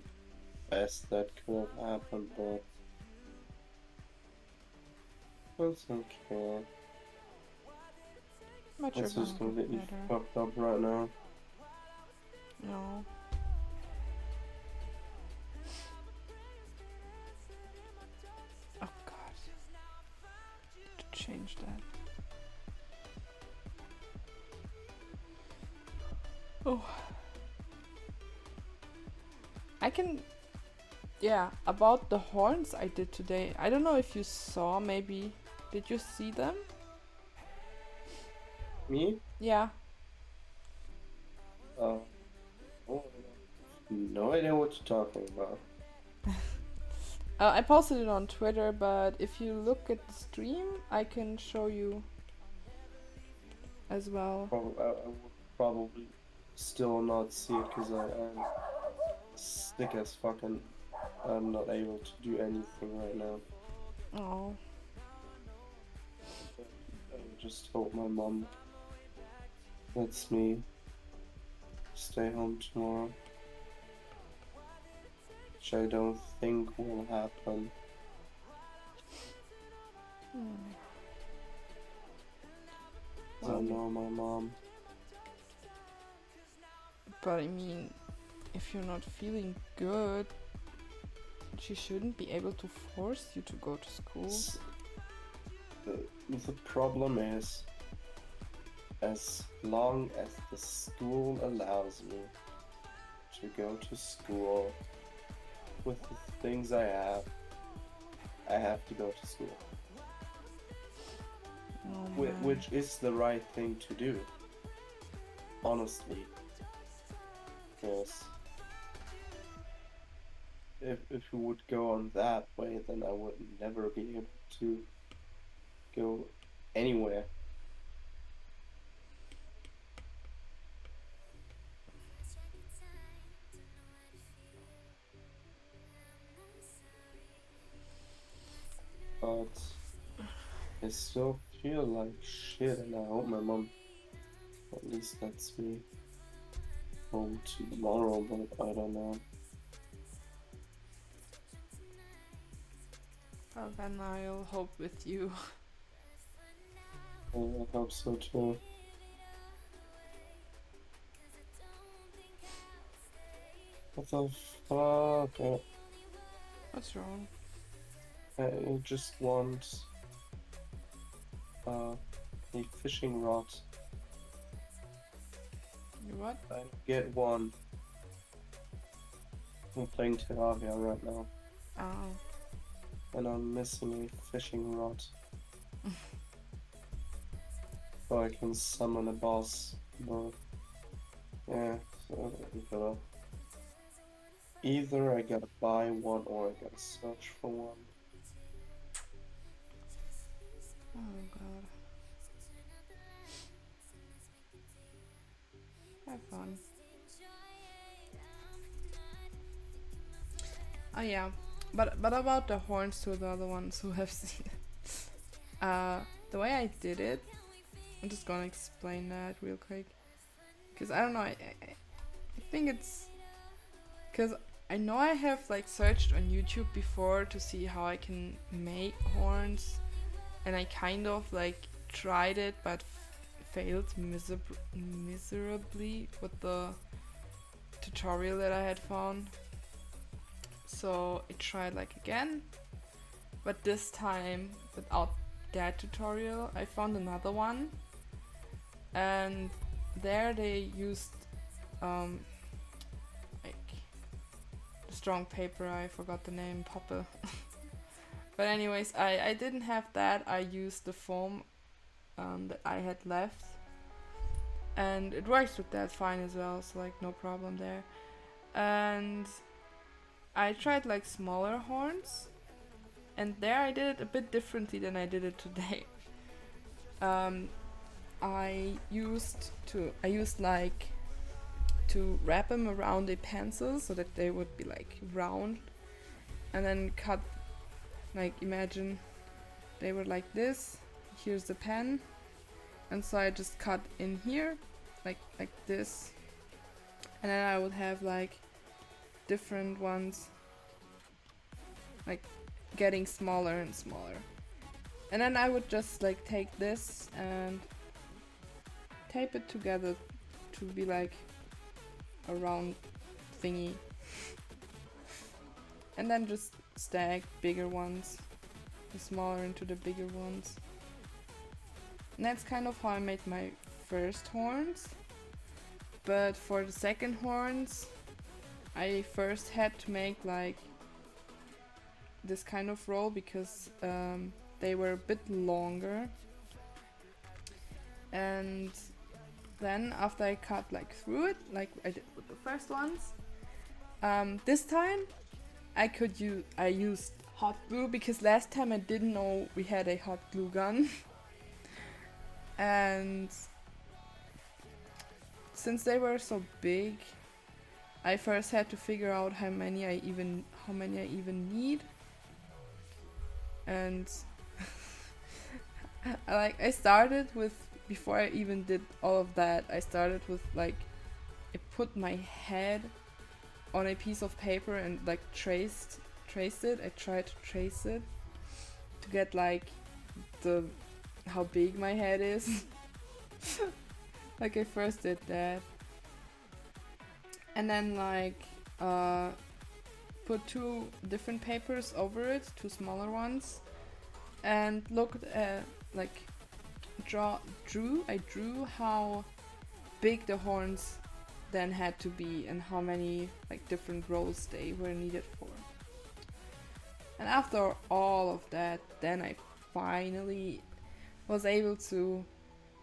best that could have happened, but it's okay. Much It's just completely better. fucked up right now. No. Oh god. Need to change that. Oh. Yeah, about the horns I did today. I don't know if you saw, maybe. Did you see them? Me? Yeah. Oh, no idea what you're talking about. I posted it on Twitter, but if you look at the stream, I can show you as well. I would probably still not see it because I'm sick as fucking. I'm not able to do anything right now. Oh. I just hope my mom lets me stay home tomorrow. Which I don't think will happen. I know my mom. But I mean, if you're not feeling good, she shouldn't be able to force you to go to school. The problem is, as long as the school allows me to go to school with the things I have to go to school. Oh, Which is the right thing to do, honestly. Because if we would go on that way, then I would never be able to go anywhere. But I still feel like shit, and I hope my mom at least lets me home tomorrow, but I don't know. Well, then I'll hope with you. I hope so too. What the fuck? What's wrong? I just want a fishing rod. You what? I get one. I'm playing Terraria right now, Oh. and I'm missing a fishing rod. So I can summon a boss, but yeah, so I gotta, either I gotta buy one or I gotta search for one. Oh god. Have fun. Oh yeah. But about the horns to the other ones who have seen it. The way I did it, I'm just gonna explain that real quick. Cause I don't know, I think it's... Cause I know I have like searched on YouTube before to see how I can make horns. And I kind of like tried it but failed miserably with the tutorial that I had found. So I tried like again, but this time without that tutorial. I found another one, and there they used like the strong paper, I forgot the name, Poppe. But anyways, I didn't have that. I used the foam that I had left, and it works with that fine as well, so like no problem there. And I tried like smaller horns, and there I did it a bit differently than I did it today. I used like to wrap them around a pencil so that they would be like round, and then cut, like imagine they were like this. Here's the pen, and so I just cut in here like this, and then I would have like different ones like getting smaller and smaller, and then I would just like take this and tape it together to be like a round thingy, and then just stack bigger ones, the smaller into the bigger ones. And that's kind of how I made my first horns. But for the second horns, I first had to make like this kind of roll because they were a bit longer. And then after I cut like through it, like I did with the first ones, this time I used hot glue because last time I didn't know we had a hot glue gun. And since they were so big, I first had to figure out how many I even need. And I started with, before I even did all of that, I started with like, I put my head on a piece of paper and like traced it. I tried to trace it to get like how big my head is. Like I first did that, and then like put 2 different papers over it, 2 smaller ones, and looked at like I drew how big the horns then had to be and how many like different rows they were needed for. And after all of that, then I finally was able to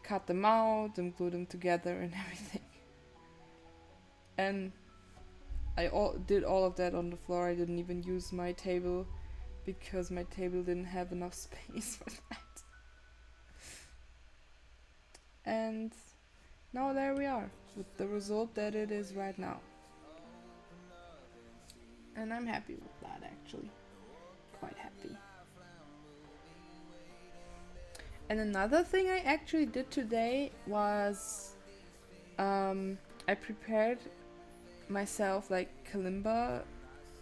cut them out and glue them together and everything. And I did all of that on the floor. I didn't even use my table because my table didn't have enough space for that. And now there we are, with the result that it is right now. And I'm happy with that, actually. Quite happy. And another thing I actually did today was I prepared myself like kalimba,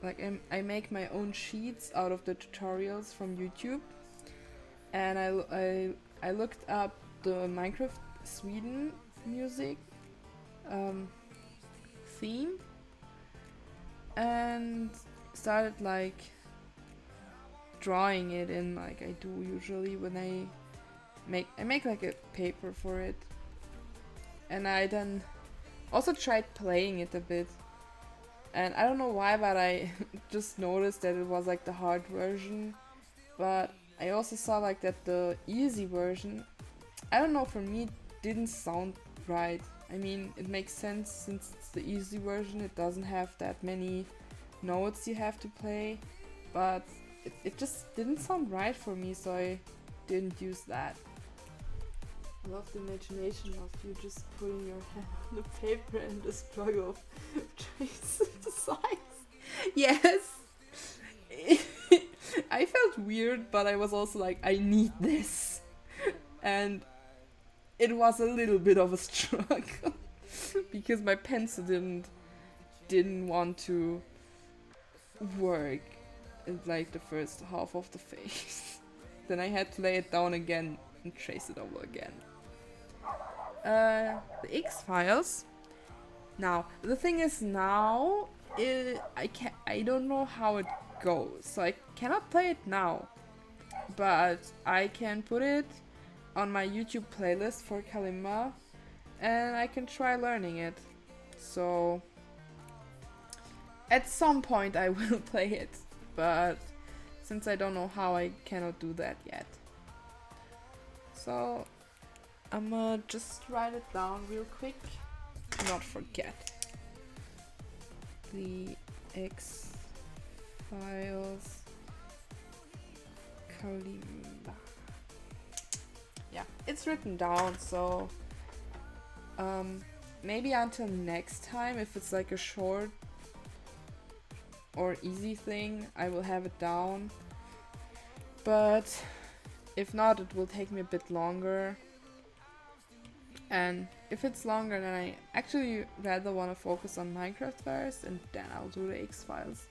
like I make my own sheets out of the tutorials from YouTube, and I looked up the Minecraft Sweden music theme and started like drawing it in like I do usually when I make like a paper for it. And I then also tried playing it a bit, and I don't know why, but I just noticed that it was like the hard version, but I also saw like that the easy version, I don't know, for me didn't sound right. I mean, it makes sense since it's the easy version, it doesn't have that many notes you have to play, but it just didn't sound right for me, so I didn't use that. I love the imagination of you just putting your hand on the paper and the struggle of tracing the size. Yes! I felt weird, but I was also like, I need this. And it was a little bit of a struggle because my pencil didn't want to work in like the first half of the face. Then I had to lay it down again and trace it over again. The X-Files. Now, the thing is now, I don't know how it goes, so I cannot play it now. But I can put it on my YouTube playlist for Kalimba, and I can try learning it. So, at some point I will play it, but since I don't know how, I cannot do that yet. So, I'ma just write it down real quick to not forget. The X-Files Kalimba. Yeah, it's written down, so maybe until next time, if it's like a short or easy thing, I will have it down. But if not, it will take me a bit longer. And if it's longer, then I actually rather want to focus on Minecraft first, and then I'll do the X-Files.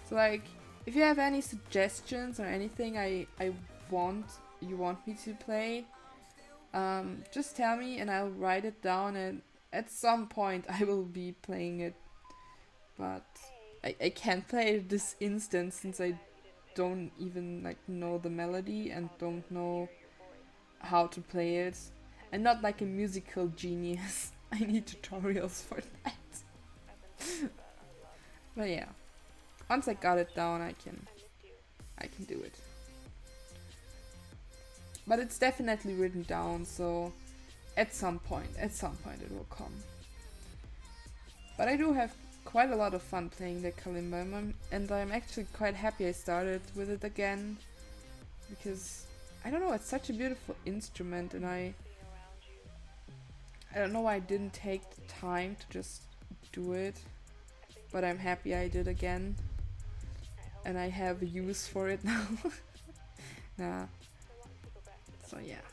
So like, if you have any suggestions or anything you want me to play, just tell me and I'll write it down, and at some point I will be playing it. But I can't play it this instant since I don't even like know the melody and don't know how to play it. I'm not like a musical genius. I need tutorials for that. But yeah, once I got it down, I can do it. But it's definitely written down, so at some point it will come. But I do have quite a lot of fun playing the kalimba, and I'm actually quite happy I started with it again, because I don't know, it's such a beautiful instrument, and I don't know why I didn't take the time to just do it, but I'm happy I did again, and I have a use for it now. Nah. So yeah,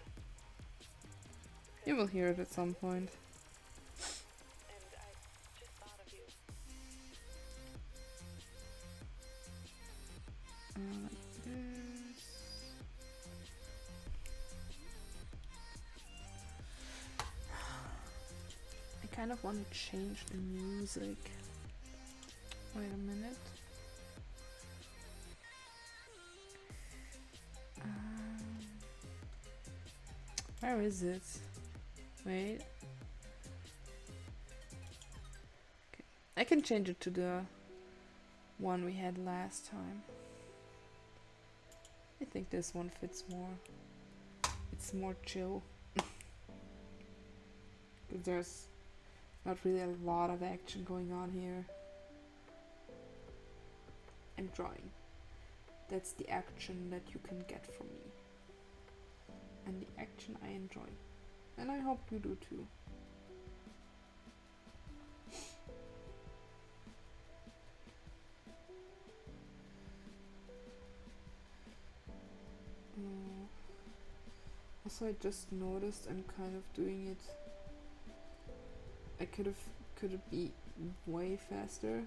you will hear it at some point. Like this. I kind of want to change the music. Wait a minute. Where is it? Wait. Okay. I can change it to the one we had last time. I think this one fits more. It's more chill. Because there's not really a lot of action going on here. I'm drawing. That's the action that you can get from me. And the action I enjoy. And I hope you do too. Also, I just noticed I'm kind of doing it. I could it be way faster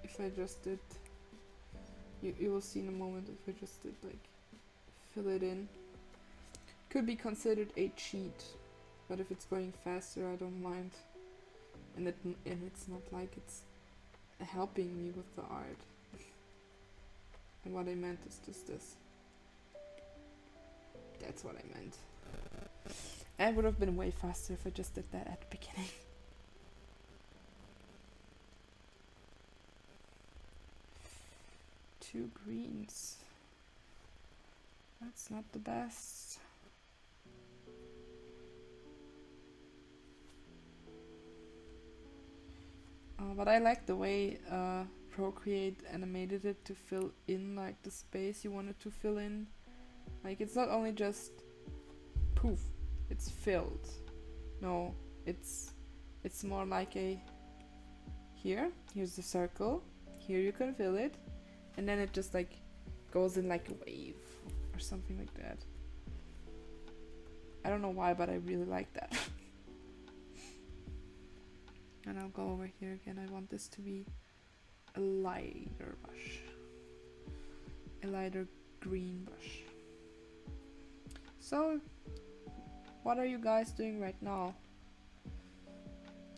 if I just did. You will see in a moment if I just did like fill it in. Could be considered a cheat, but if it's going faster, I don't mind. And it's not like it's helping me with the art. And what I meant is just this. That's what I meant. I would have been way faster if I just did that at the beginning. Two greens. That's not the best. But I like the way Procreate animated it to fill in like the space you wanted to fill in. Like it's not only just poof, it's filled. No, it's more like a here's the circle, here you can fill it, and then it just like goes in like a wave or something like that. I don't know why, but I really like that. And I'll go over here again. I want this to be a lighter brush. A lighter green brush. So, what are you guys doing right now?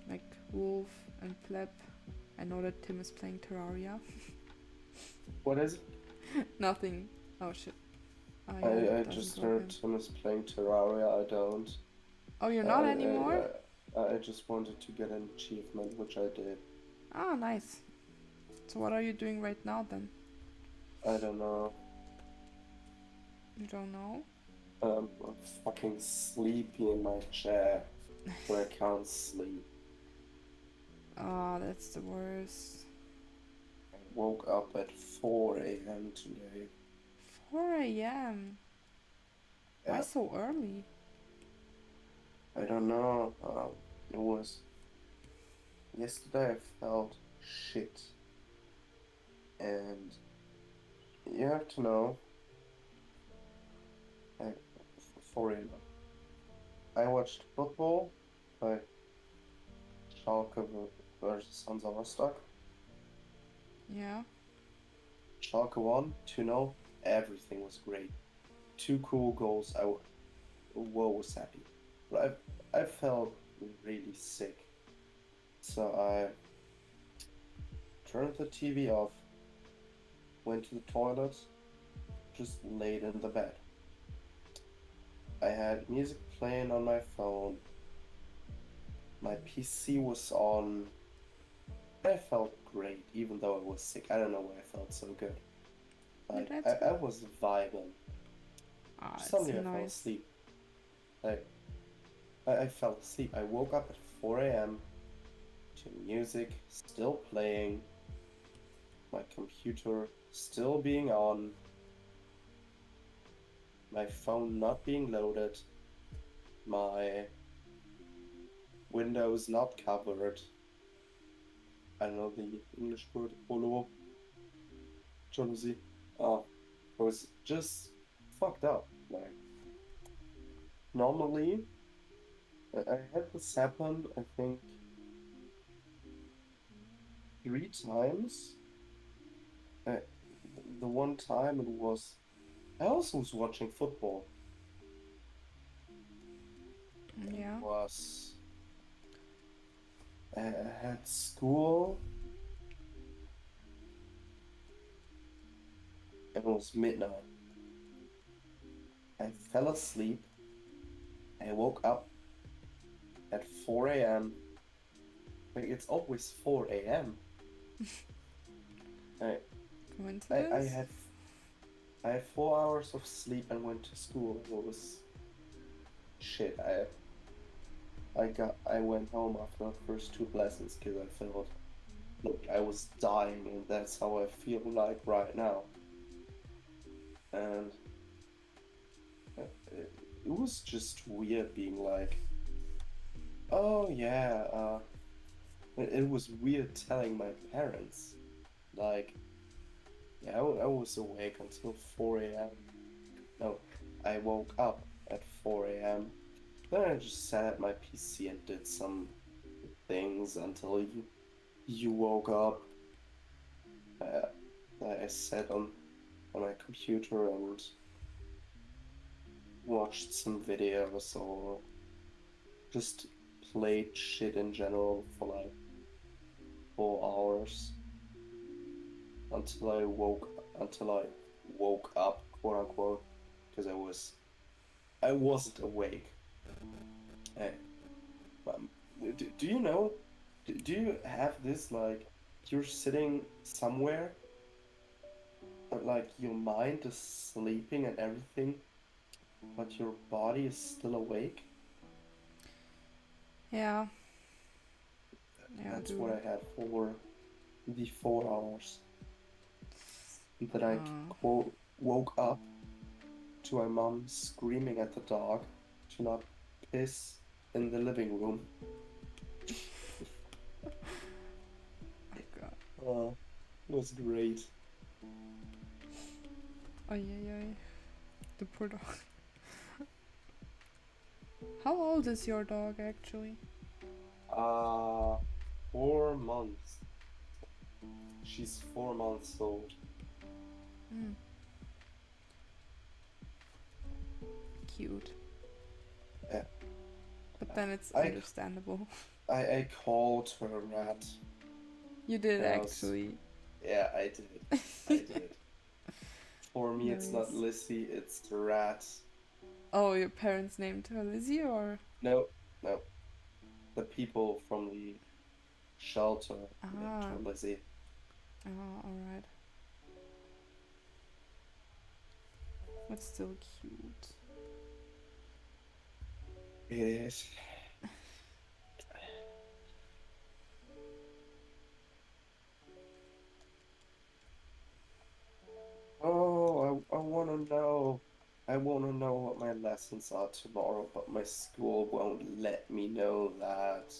Like Wolf and Pleb. I know that Tim is playing Terraria. What is it? Nothing. Oh shit. I just heard Tim is playing Terraria. I don't. Oh, you're not anymore? I just wanted to get an achievement, which I did. Ah, nice. So what are you doing right now then? I don't know. You don't know? I'm fucking sleepy in my chair when I can't sleep. Oh, that's the worst. I woke up at 4 a.m. today. 4 a.m. Yeah. Why so early? I don't know. It was... Yesterday I felt shit. And you have to know... For real. I watched football by Schalke versus Hansa Rostock. Yeah. Schalke won 2-0. Everything was great. 2 cool goals. I was happy. But I felt really sick. So I turned the TV off, went to the toilet, just laid in the bed. I had music playing on my phone. My PC was on. I felt great, even though I was sick. I don't know why I felt so good. Like, I was vibing. Suddenly I fell asleep. I fell asleep. I woke up at 4 a.m. to music still playing. My computer still being on. My phone not being loaded. My windows not covered. I don't know the English word, polo, jalousie. I was just fucked up. Like, normally, I had this happen, I think, 3 times. The one time it was, I also was watching football. Yeah. It was, I had school, It was midnight. I fell asleep. I woke up at 4 a.m. Like, it's always 4 a.m. I Coincidence? I had 4 hours of sleep and went to school. It was shit. I went home after the first 2 lessons because I felt like I was dying, and that's how I feel like right now. And it was just weird being like, oh yeah, it was weird telling my parents, like, yeah, I was awake until 4 a.m. No, I woke up at 4 a.m. Then I just sat at my PC and did some things until you woke up. I sat on my computer and watched some videos or just played shit in general for like 4 hours until I woke up, quote unquote, because I wasn't awake. Hey, do you know? Do you have this, like, you're sitting somewhere, but like your mind is sleeping and everything, but your body is still awake? Yeah. Yeah, That's dude. what I had for the 4 hours. And then I Uh, quote woke up to my mom screaming at the dog to not piss in the living room. oh god. It was great. Ay, ay, ay. The poor dog. How old is your dog actually? 4 months. She's 4 months old. Mm, cute. Yeah. But then it's I understandable. I called her Rat. You did Because, actually. yeah, I did. I did. For me, it's not Nice. Lissy, it's Rat. Oh, your parents named her Lizzie or? No, no. The people from the shelter named Ah, her Lizzie. ah, alright. That's still cute. Yes. Oh, I want to know. I want to know what my lessons are tomorrow, but my school won't let me know that.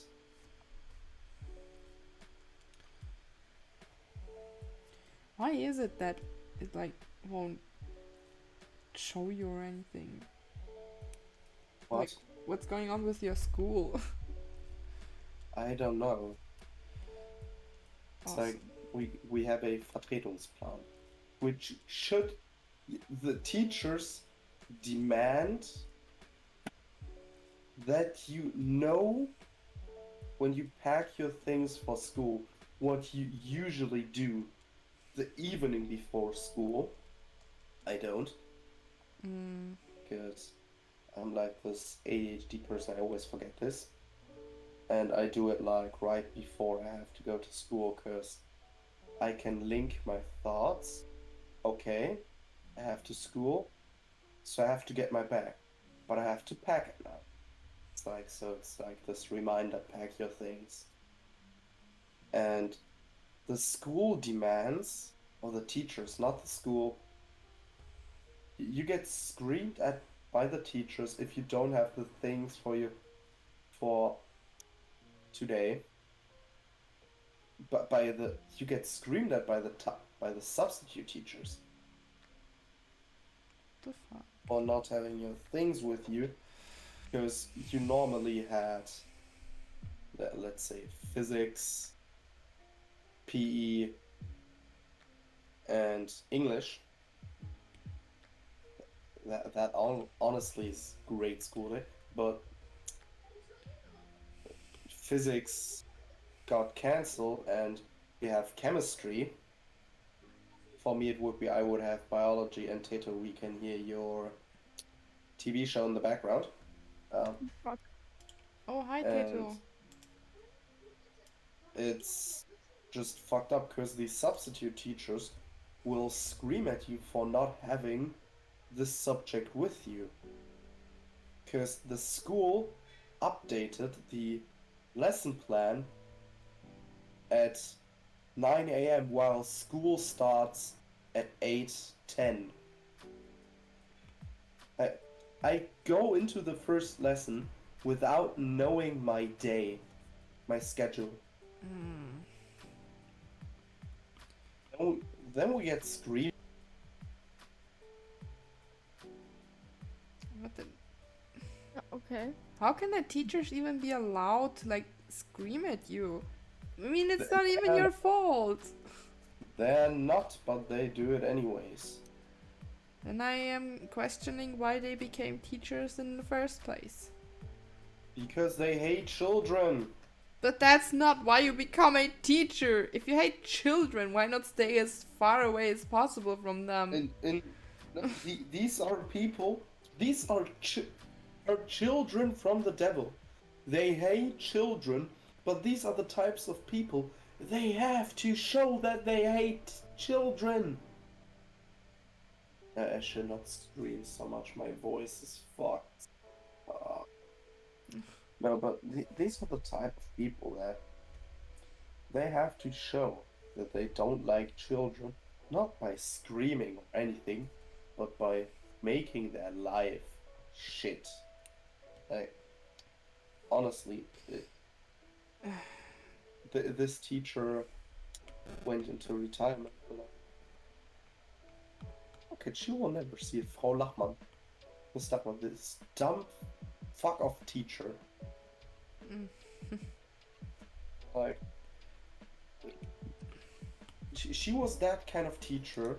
Why is it that it like won't show you or anything? Like, What? what's going on with your school? I don't know. It's like Awesome. we have a Vertretungsplan, which should the teachers demand that you know when you pack your things for school what you usually do the evening before school. I don't, Mm, because I'm like this ADHD person, I always forget this. And I do it like right before I have to go to school because I can link my thoughts. Okay, I have to school, so I have to get my bag, but I have to pack it now. It's like this reminder, pack your things. And the school demands, or the teachers, not the school, you get screamed at by the teachers if you don't have the things for today. But you get screamed at by the substitute teachers the fuck? for not having your things with you, because you normally had, let's say, physics, PE, and English. That honestly is great schooling, but physics got cancelled and we have chemistry. For me, it would be I would have biology, and Tato, we can hear your TV show in the background. Fuck. Oh, hi, And Tato. it's just fucked up because these substitute teachers will scream at you for not having this subject with you. Because the school updated the lesson plan at 9 a.m. while school starts at 8:10. I go into the first lesson without knowing my day, my schedule. Then we get screamed. What the... Okay. How can the teachers even be allowed to, like, scream at you? I mean, it's not even your fault. They're not, but they do it anyways. And I am questioning why they became teachers in the first place. Because they hate children. But that's not why you become a teacher. If you hate children, why not stay as far away as possible from them? These are people. These are children from the devil. They hate children, but these are the types of people. They have to show that they hate children. I should not scream so much. My voice is fucked. No, but these are the type of people that they have to show that they don't like children, not by screaming or anything, but by making their life shit. Like, honestly, this teacher went into retirement. Okay, she will never see it, Frau Lachmann. This dumb fuck off teacher. Like, she was that kind of teacher.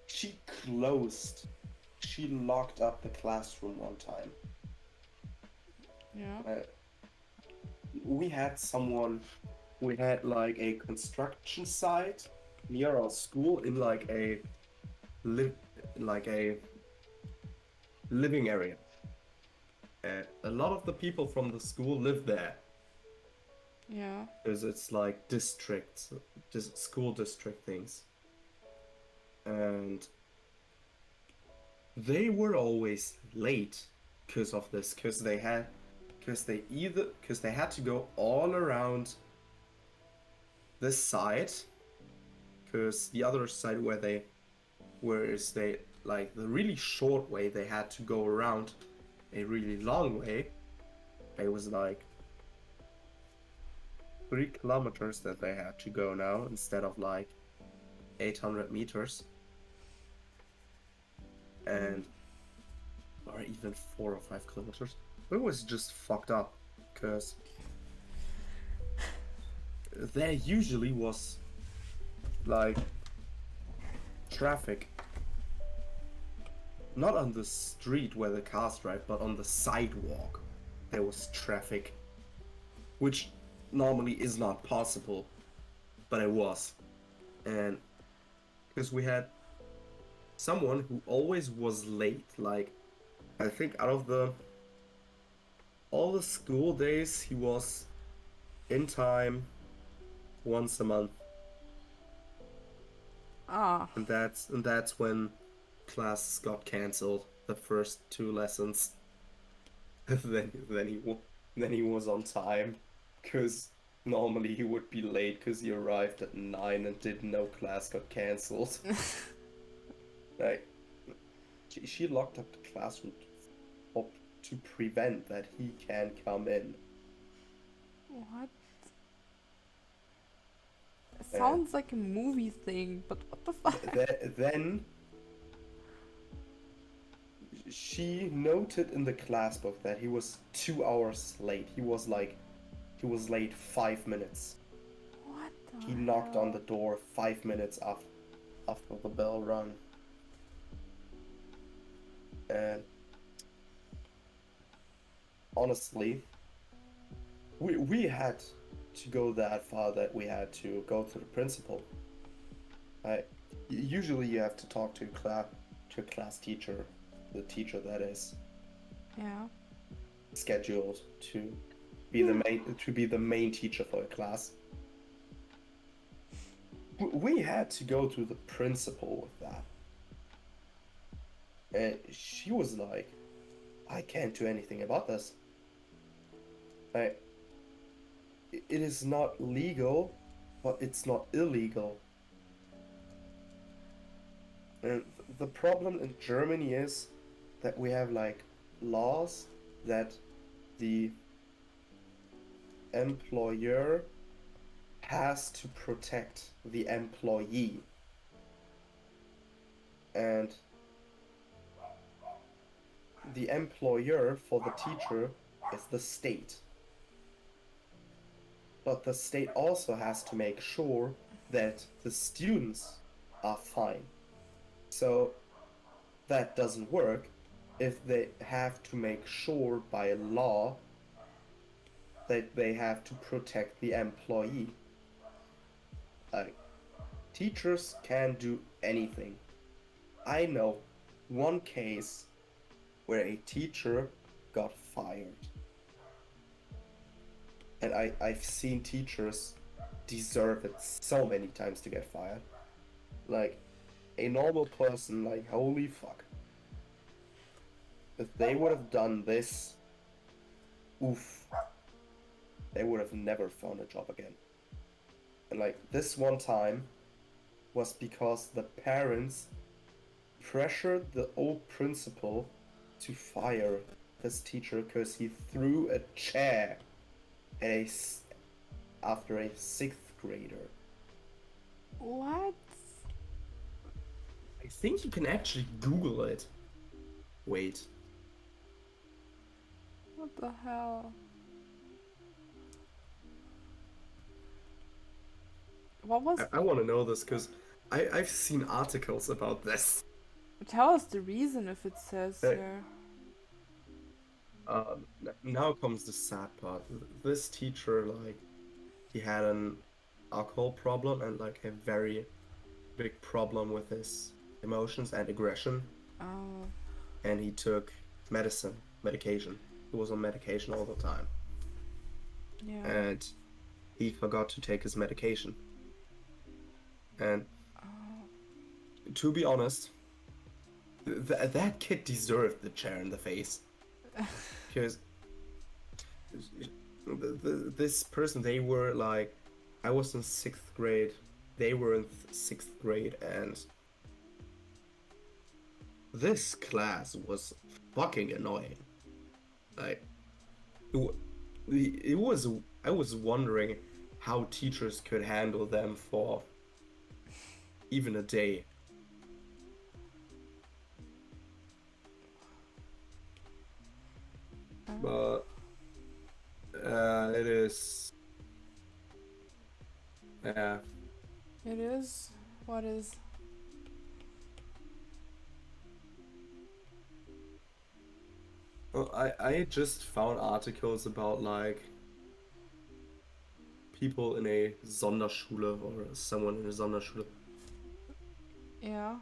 She locked up the classroom one time. Yeah. We had like a construction site near our school in like a living area. A lot of the people from the school live there. Yeah. Because it's like districts, just school district things. And they were always late because of this, because they had to go all around this side, because the other side like the really short way, they had to go around a really long way. It was like 3 kilometers that they had to go now instead of like 800 meters. And or even 4 or 5 kilometers. It was just fucked up because there usually was like traffic, not on the street where the cars drive, but on the sidewalk there was traffic, which normally is not possible, but it was. And because we had someone who always was late, like I think out of all the school days he was in time once a month. And that's when classes got cancelled, the first 2 lessons. then he was on time, because normally he would be late because he arrived at 9 and didn't know class got cancelled. Like, she locked up the classroom to prevent that he can come in. What? It sounds like a movie thing, but what the fuck? Then she noted in the class book that he was 2 hours late. He was late 5 minutes. What the He knocked on the door 5 minutes after the bell rang. And honestly, we had to go that far that we had to go to the principal Usually you have to talk to a class teacher, the teacher that is Yeah. scheduled to be the main teacher for a class. We had to go to the principal with that. And she was like, I can't do anything about this. It is not legal, but it's not illegal. And the problem in Germany is that we have like laws that the employer has to protect the employee. And the employer for the teacher is the state. But the state also has to make sure that the students are fine. So that doesn't work if they have to make sure by law that they have to protect the employee. Like, teachers can do anything. I know one case where a teacher got fired. And I've seen teachers deserve it so many times to get fired. Like, a normal person, like, holy fuck. If they would have done this, oof, they would have never found a job again. And like, this one time was because the parents pressured the old principal to fire this teacher because he threw a chair at after a 6th grader. What? I think you can actually Google it. Wait. What the hell? What was... I want to know this because I've seen articles about this. Tell us the reason if it says Hey. there. Now comes the sad part. This teacher, like, he had an alcohol problem and like a very big problem with his emotions and aggression. Oh. And he took medication. He was on medication all the time. Yeah. And he forgot to take his medication. And to be honest, that kid deserved the chair in the face. Because this person, they were like, I was in 6th grade, they were in 6th grade, and this class was fucking annoying. Like, it was, I was wondering how teachers could handle them for even a day. But it is, yeah. It is? What is? Well, I just found articles about like people in a Sonderschule or someone in a Sonderschule Yeah.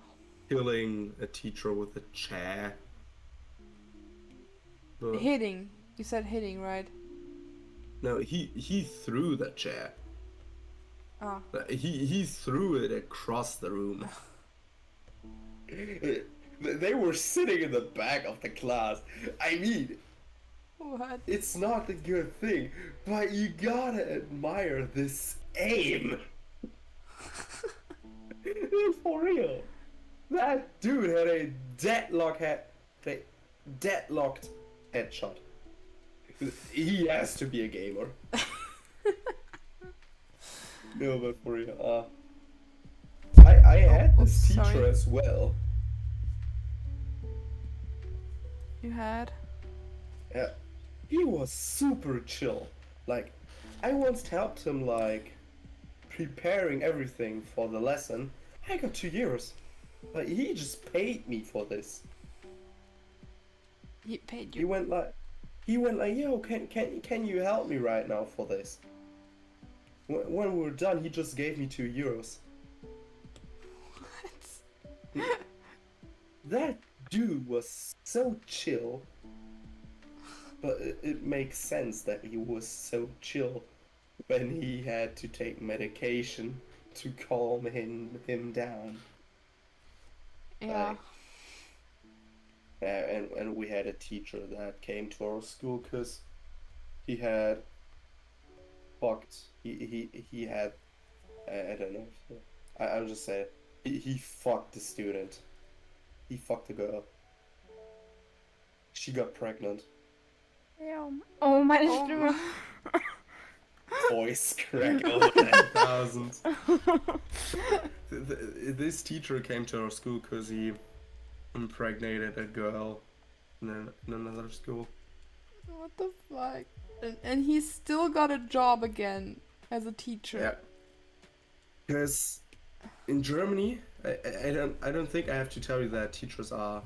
killing a teacher with a chair. But Hitting. You said hitting, right? no, he threw the chair. Ah. He threw it across the room. They were sitting in the back of the class. I mean, What? it's not a good thing, but you gotta admire this aim. For real. That dude had a deadlocked headshot. He has to be a gamer. No, but for real. I had this teacher sorry. as well. You had? Yeah, he was super chill. Like, I once helped him like preparing everything for the lesson. I got 2 years. Like, he just paid me for this. He paid He you. went like, yo, can you help me right now for this? When we were done, he just gave me 2 euros. That dude was so chill, but it makes sense that he was so chill when he had to take medication to calm him down. Yeah. Like, and we had a teacher that came to our school because he had fucked. He had. I don't know. I'll just say it. He fucked the student. He fucked the girl. She got pregnant. Ja. Oh, meine Oh. Stimme. Voice crack over 10,000. This teacher came to our school because he impregnated a girl in another school. What the fuck? And he still got a job again as a teacher. Yeah. Because in Germany, I don't think I have to tell you that teachers are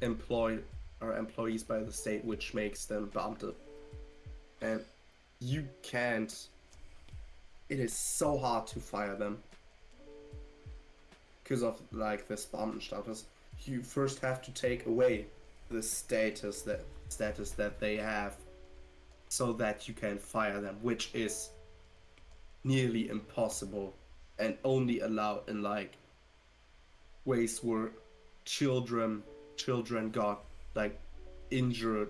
employees by the state, which makes them Beamte. And you can't. It is so hard to fire them because of like this Beamtenstatus. You first have to take away the status that they have, so that you can fire them, which is nearly impossible, and only allowed in like ways where children got like injured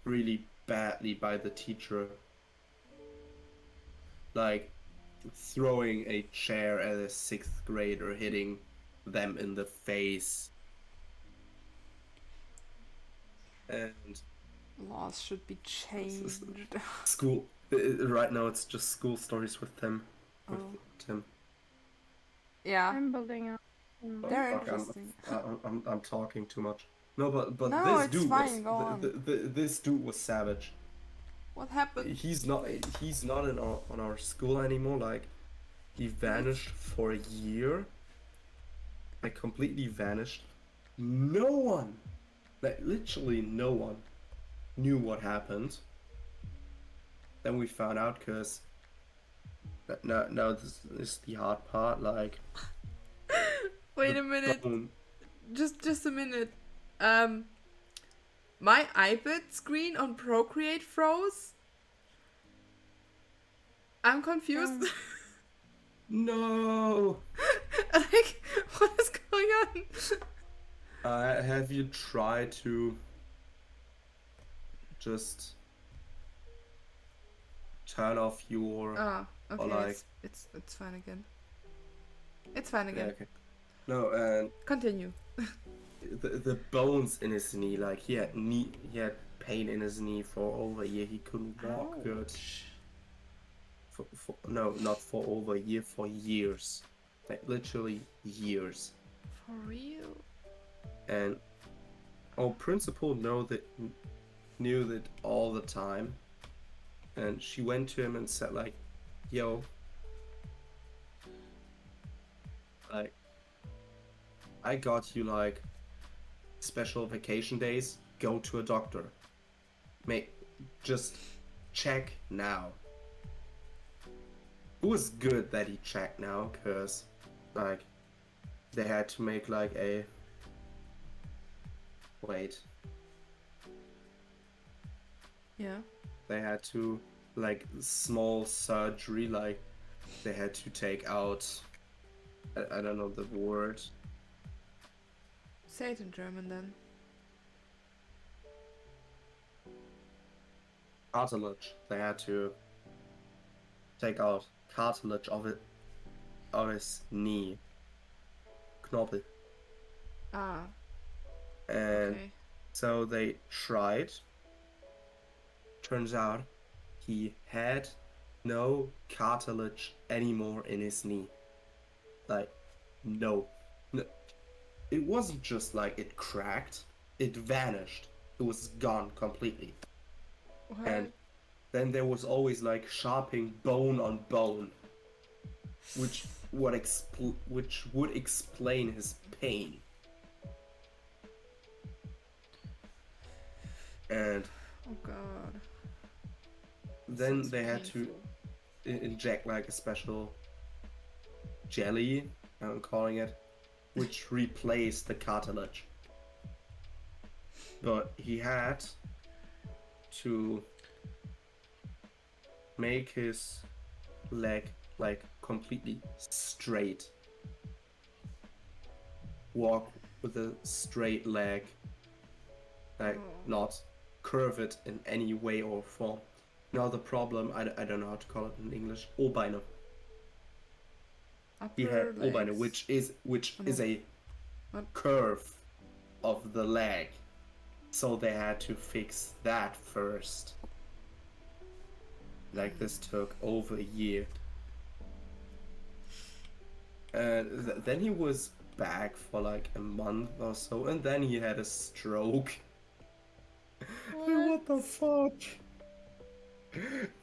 really badly by the teacher, like throwing a chair at a 6th grader, hitting them in the face. And Laws should be changed. school right now it's just school stories with Tim. With Oh. Tim. Yeah, I'm building up. they're Fuck, interesting. I'm talking too much. No, but No, this it's dude fine, go on. this dude was savage. What happened? He's not in on our school anymore. Like, he vanished for a year. Like, completely vanished. No one, like literally no one, knew what happened. Then we found out because now this is the hard part. Like, Wait a minute. phone- Just a minute. My iPad screen on Procreate froze. I'm confused. No. Like, what is going on? Have you tried to just turn off your? Ah, okay. like- It's fine again. It's fine Yeah, again. okay. No, and Continue. the bones in his knee, like he had pain in his knee for over a year. He couldn't walk good. No, not for over a year, for years, like literally years. For real? And our principal knew that all the time, and she went to him and said like, "Yo, like, I got you like special vacation days. Go to a doctor. Just check now." It was good that he checked now, cause like they had to make like a Yeah. they had to like small surgery, like they had to take out I don't know the word. Say it in German then. Cartilage. They had to take out cartilage of his knee. Knorpel. Ah, And okay. so they tried. Turns out he had no cartilage anymore in his knee. Like, no. It wasn't just like it cracked, it vanished. It was gone completely. What? And then there was always like sharping bone on bone, which would explain his pain. And Oh god. then Sounds they had painful. to inject like a special jelly, I'm calling it, which replaced the cartilage. But he had to make his leg like completely straight. Walk with a straight leg, like not curve it in any way or form. Now the problem, I don't know how to call it in English, albino. He had Upper albino, legs. which Oh, is no. a What? curve of the leg. So they had to fix that first. Like this took over a year. And then he was back for like a month or so, and then he had a stroke. What the fuck?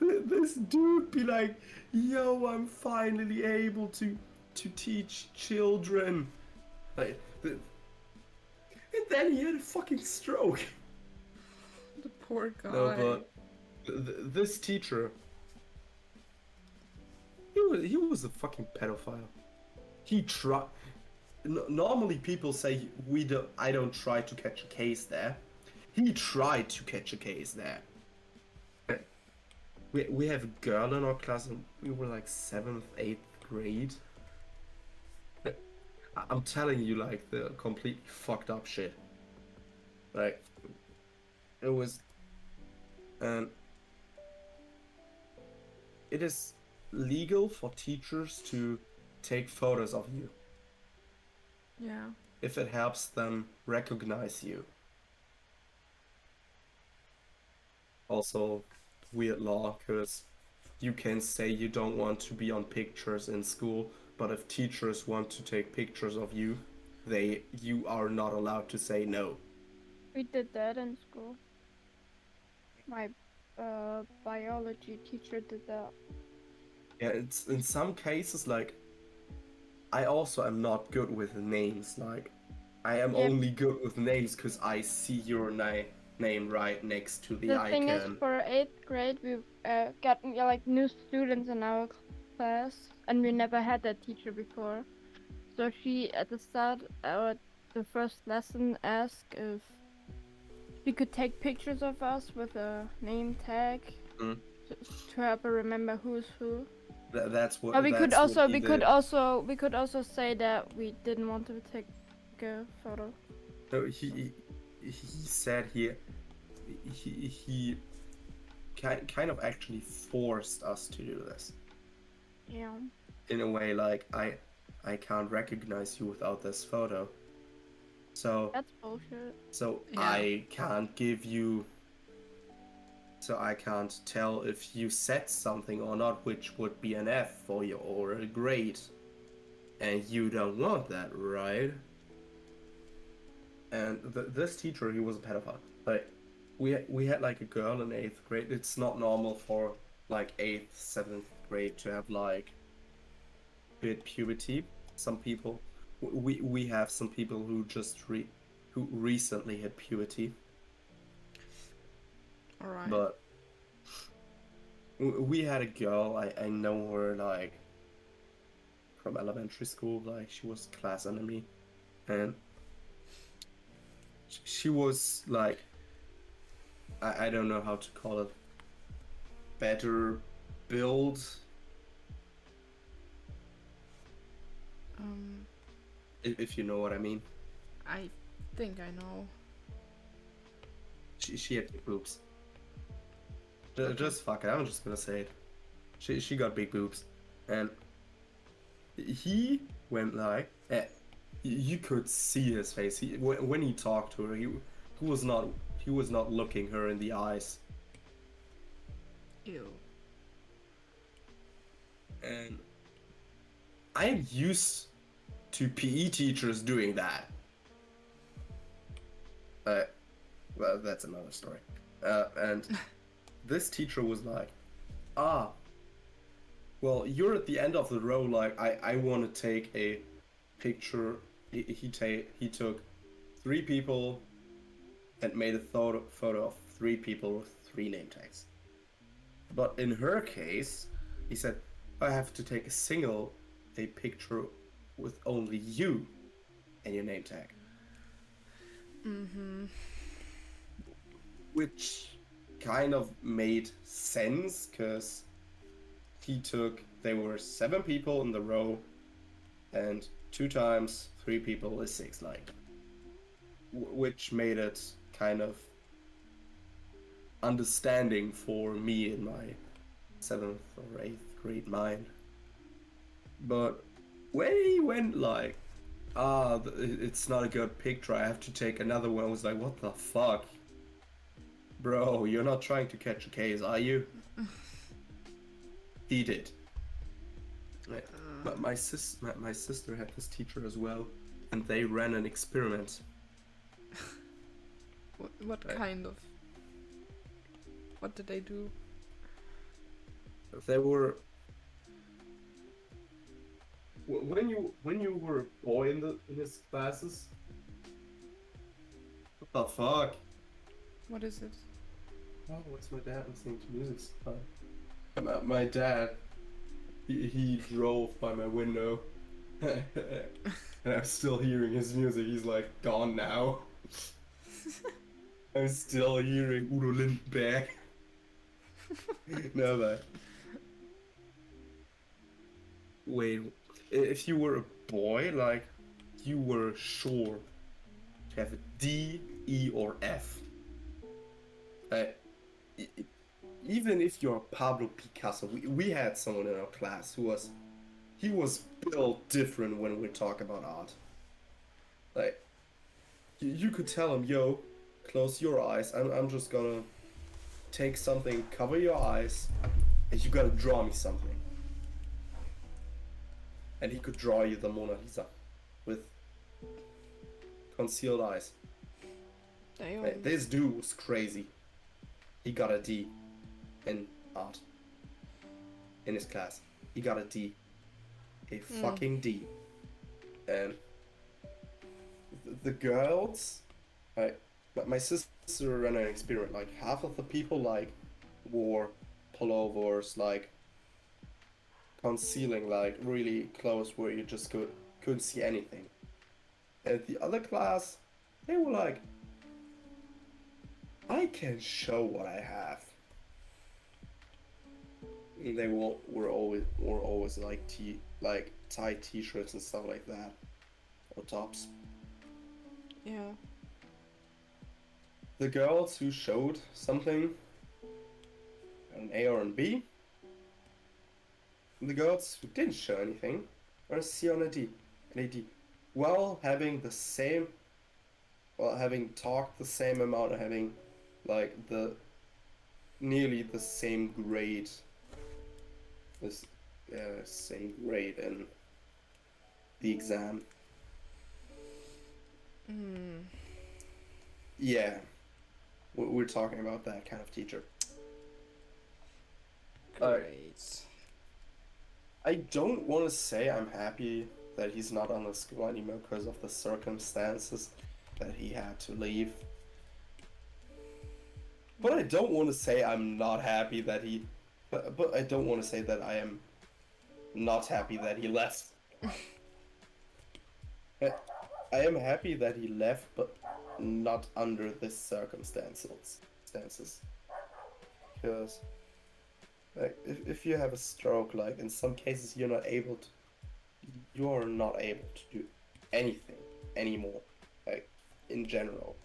This dude be like, yo, I'm finally able to teach children. Like, and then he had a fucking stroke. The poor guy. No, but this teacher, he was a fucking pedophile. He tried. Normally people say I don't try to catch a case there. He tried to catch a case there. We have a girl in our class, and we were like 7th, 8th grade. I'm telling you, like, the completely fucked up shit. Like, it was, and it is legal for teachers to take photos of you Yeah. if it helps them recognize you. Also, weird law, because you can say you don't want to be on pictures in school, but if teachers want to take pictures of you, you are not allowed to say no. We did that in school. My biology teacher did that. Yeah, it's in some cases, like, I also am not good with names. Like, I am Yeah. only good with names because I see your name right next to the The icon. thing is, for 8th grade, we got like new students in our class, and we never had that teacher before. So she, at the start, the first lesson, asked if we could take pictures of us with a name tag Mm. to help her remember who's who. That's what. But we could that's also what he did. we could also say that we didn't want to take a photo. No, he said he kind of actually forced us to do this. Yeah. In a way, like, I can't recognize you without this photo. So That's bullshit. so Yeah. I can't give you. So I can't tell if you said something or not, which would be an F for you or a grade. And you don't want that, right? And this teacher, he was a pedophile. Like, we had like a girl in 8th grade. It's not normal for like 8th, 7th grade to have like bit puberty. Some people, we have some people who just who recently hit puberty. Alright. But we had a girl, I know her like from elementary school, like she was class enemy, and she was like, I don't know how to call it, better build. If you know what I mean. I think I know. She had big boobs. Just fuck it, I'm just gonna say it. She got big boobs, and he went like, you could see his face. When he talked to her, he was not looking her in the eyes. Ew. And I'm used to PE teachers doing that. Well, that's another story. And this teacher was like, well, you're at the end of the row, like, I want to take a picture. He took 3 people and made a photo of 3 people with 3 name tags. But in her case, he said, I have to take a picture with only you. and your name tag. Mm-hmm. Which kind of made sense, because there were 7 people in the row, and 2 times 3 people is 6, like, which made it kind of understanding for me in my 7th or 8th grade mind. But when he went like, it's not a good picture, I have to take another one, I was like, what the fuck? Bro, you're not trying to catch a case, are you? He did. But my sister had this teacher as well, and they ran an experiment. What kind of? What did they do? They were when you were a boy in his classes. What the fuck? What is it? Oh, what's my dad listening to music? My dad, he drove by my window, and I'm still hearing his music. He's like gone now. I'm still hearing Udo Lindenberg. No, but wait, if you were a boy, like, you were sure to have a D, E, or F. Even if you're Pablo Picasso, we had someone in our class who was built different when we talk about art. Like, you could tell him, yo, close your eyes. I'm just gonna take something, cover your eyes, and you gotta draw me something. And he could draw you the Mona Lisa with concealed eyes. Damn. Like, this dude was crazy. He got a D in art in his class. He got a D. A fucking D. And the girls, like, my sister ran an experiment. Like, half of the people, like, wore pullovers, like, concealing, like, really close where you just couldn't see anything. And the other class, they were like, I can show what I have. And they were always like tight t-shirts and stuff like that, or tops. Yeah. The girls who showed something, an A or an B, and the girls who didn't show anything, were a C or a D, an AD, while having talked the same amount, and having like nearly the same grade. Same grade in the exam. Yeah, we're talking about that kind of teacher. Great. I don't want to say I'm happy that he's not on the school anymore because of the circumstances that he had to leave. But I don't want to say I'm not happy that he... But I don't want to say that I am not happy that he left. I am happy that he left, but not under this circumstances. Because, like, if you have a stroke, like, in some cases you're not able to do anything anymore, like, in general.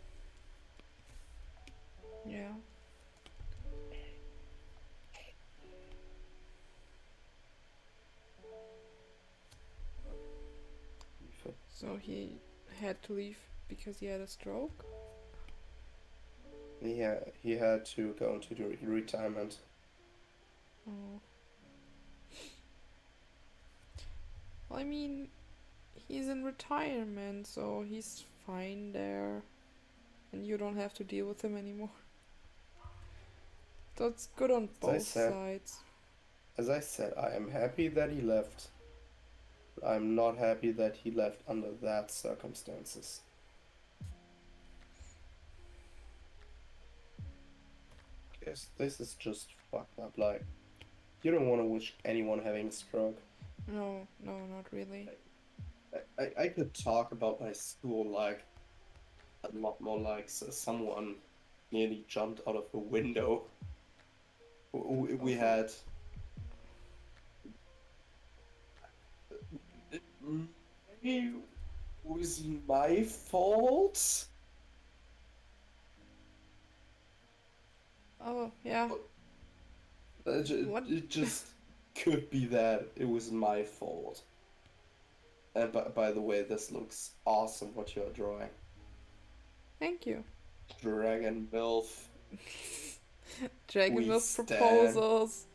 Yeah. So he had to leave because he had a stroke? Yeah, he had to go into the retirement. Oh. Well, I mean, he's in retirement, so he's fine there. And you don't have to deal with him anymore. So it's good on both sides. As I said, I am happy that he left. I'm not happy that he left under that circumstances. Yes, this is just fucked up. Like, you don't want to wish anyone having a stroke. No, not really. I could talk about my school like a lot more like someone nearly jumped out of a window. We had it was my fault. Oh, yeah. What? It just could be that it was my fault. And by the way, this looks awesome what you're drawing. Thank you. Dragon MILF. Dragon We Milk stand. proposals.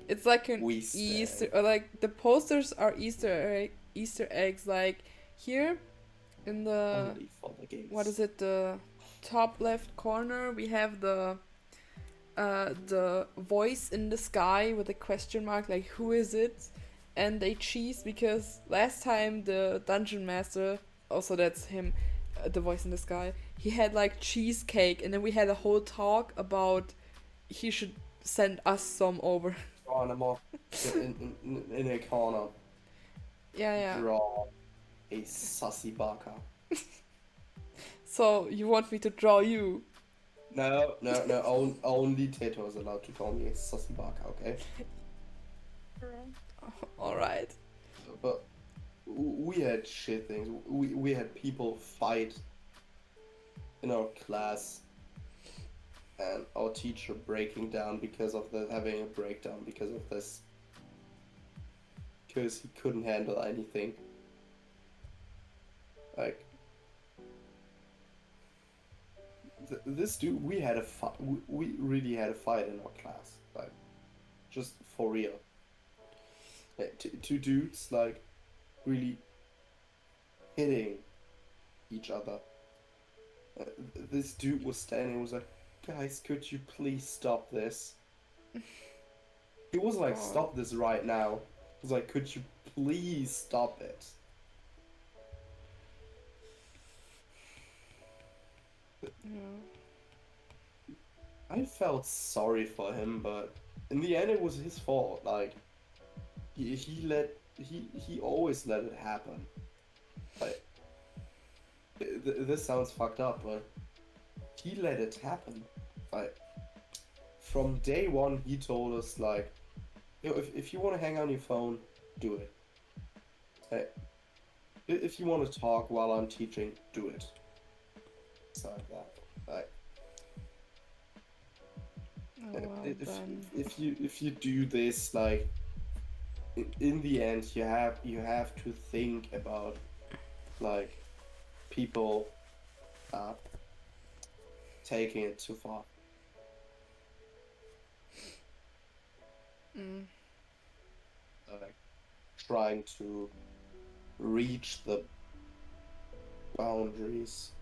It's like an We Easter, stand. or like the posters are Easter eggs. Like here in the Only for the games. what is it? The top left corner we have the voice in the sky with a question mark, like who is it? And they cheese because last time the dungeon master, also that's him, the voice in the sky, he had like cheesecake, and then we had a whole talk about he should send us some over. Draw them off in a corner. Yeah. Draw a sussy baka. So you want me to draw you? No. Only Tato is allowed to call me a sussy baka, okay? All right. But we had shit things. We had people fight in our class, and our teacher breaking down because of the having a breakdown because of this. Because he couldn't handle anything. Like this dude, we had a fight. We really had a fight in our class, like just for real. Two dudes like really hitting each other. This dude was standing and was like, guys, could you please stop this? He wasn't like, stop this right now. He was like, could you please stop it? Yeah. I felt sorry for him, but in the end it was his fault. Like he always let it happen. Like this sounds fucked up, but he let it happen. Like from day one, he told us like, you know, if you want to hang on your phone, do it. Like, if you want to talk while I'm teaching, do it. It's like that. Like, if you do this, like, in the end, you have to think about like people taking it too far. Like trying to reach the boundaries.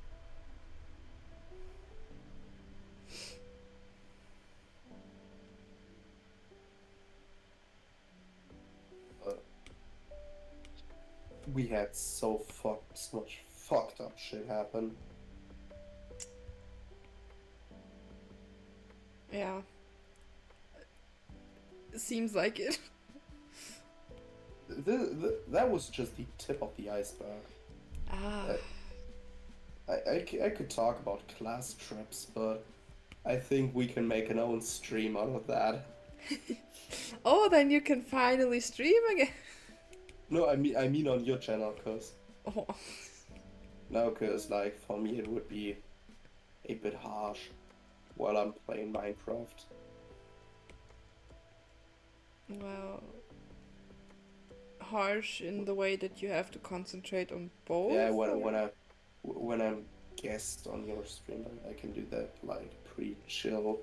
We had so much fucked up shit happen. Yeah. Seems like it. That was just the tip of the iceberg. I could talk about class trips, but I think we can make an own stream out of that. Oh, then you can finally stream again. No, I mean on your channel, cause. Oh. No, cause like for me it would be a bit harsh while I'm playing Minecraft. Well, harsh in the way that you have to concentrate on both. Yeah, when I'm guest on your stream, I can do that like pretty chill.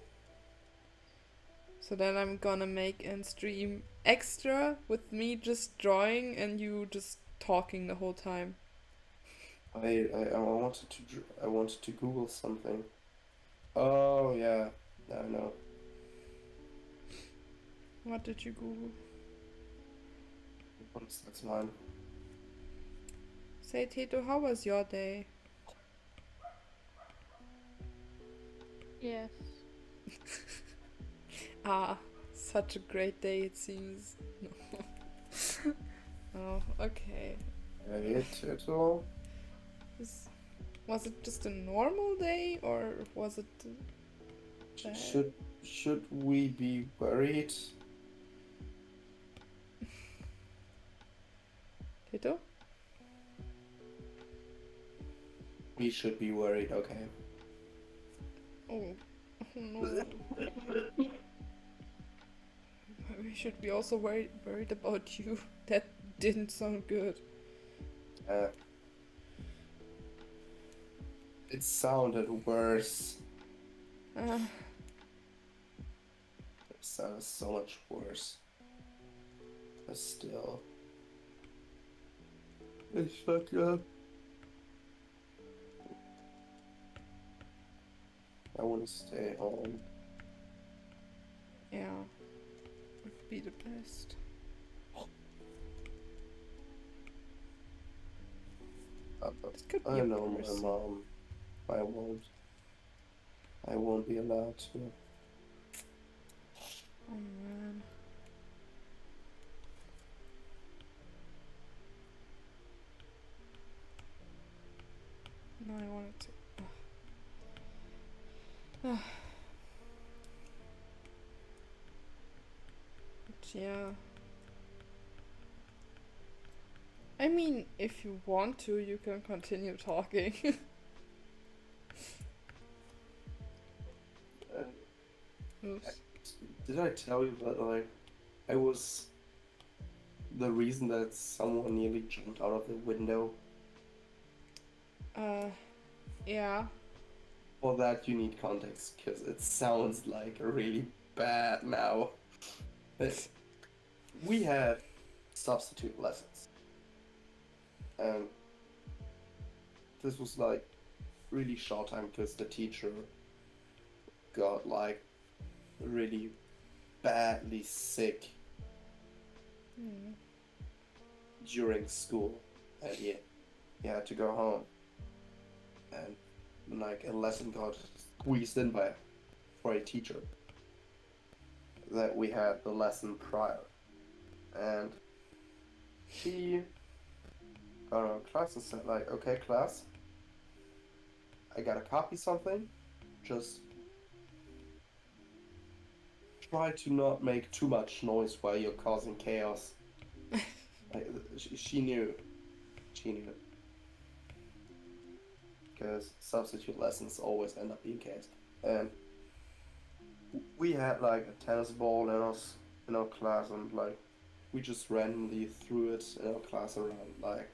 So then I'm gonna make a stream extra with me just drawing and you just talking the whole time. I wanted to Google something. Oh yeah, I know. What did you Google? That's mine. Say, Tito, how was your day? Yes. Ah, such a great day it seems. No. Oh, okay. Hey, Tito. Was it just a normal day or was it bad? Should we be worried? Tito? We should be worried, okay. Oh, no. We should be also worried about you. That didn't sound good. It sounded worse. Uh, It sounded so much worse. But still. It's fucked up. I want to stay home. yeah. Would be the best. This could be I a know my person. mom. I won't be allowed to. Oh man. No, I wanted to. But yeah. I mean, if you want to, you can continue talking. Oops. Did I tell you that I was the reason that someone nearly jumped out of the window? Yeah. For that you need context, because it sounds like really bad now. But we had substitute lessons. And this was like really short time because the teacher got like really badly sick during school, and he had to go home, and like a lesson got squeezed in for a teacher that we had the lesson prior, and she got our class and said like, okay class, I gotta copy something, just try to not make too much noise while you're causing chaos. Like, she knew. Because substitute lessons always end up being chaos. And we had like a tennis ball in our class, and like we just randomly threw it in our class around, like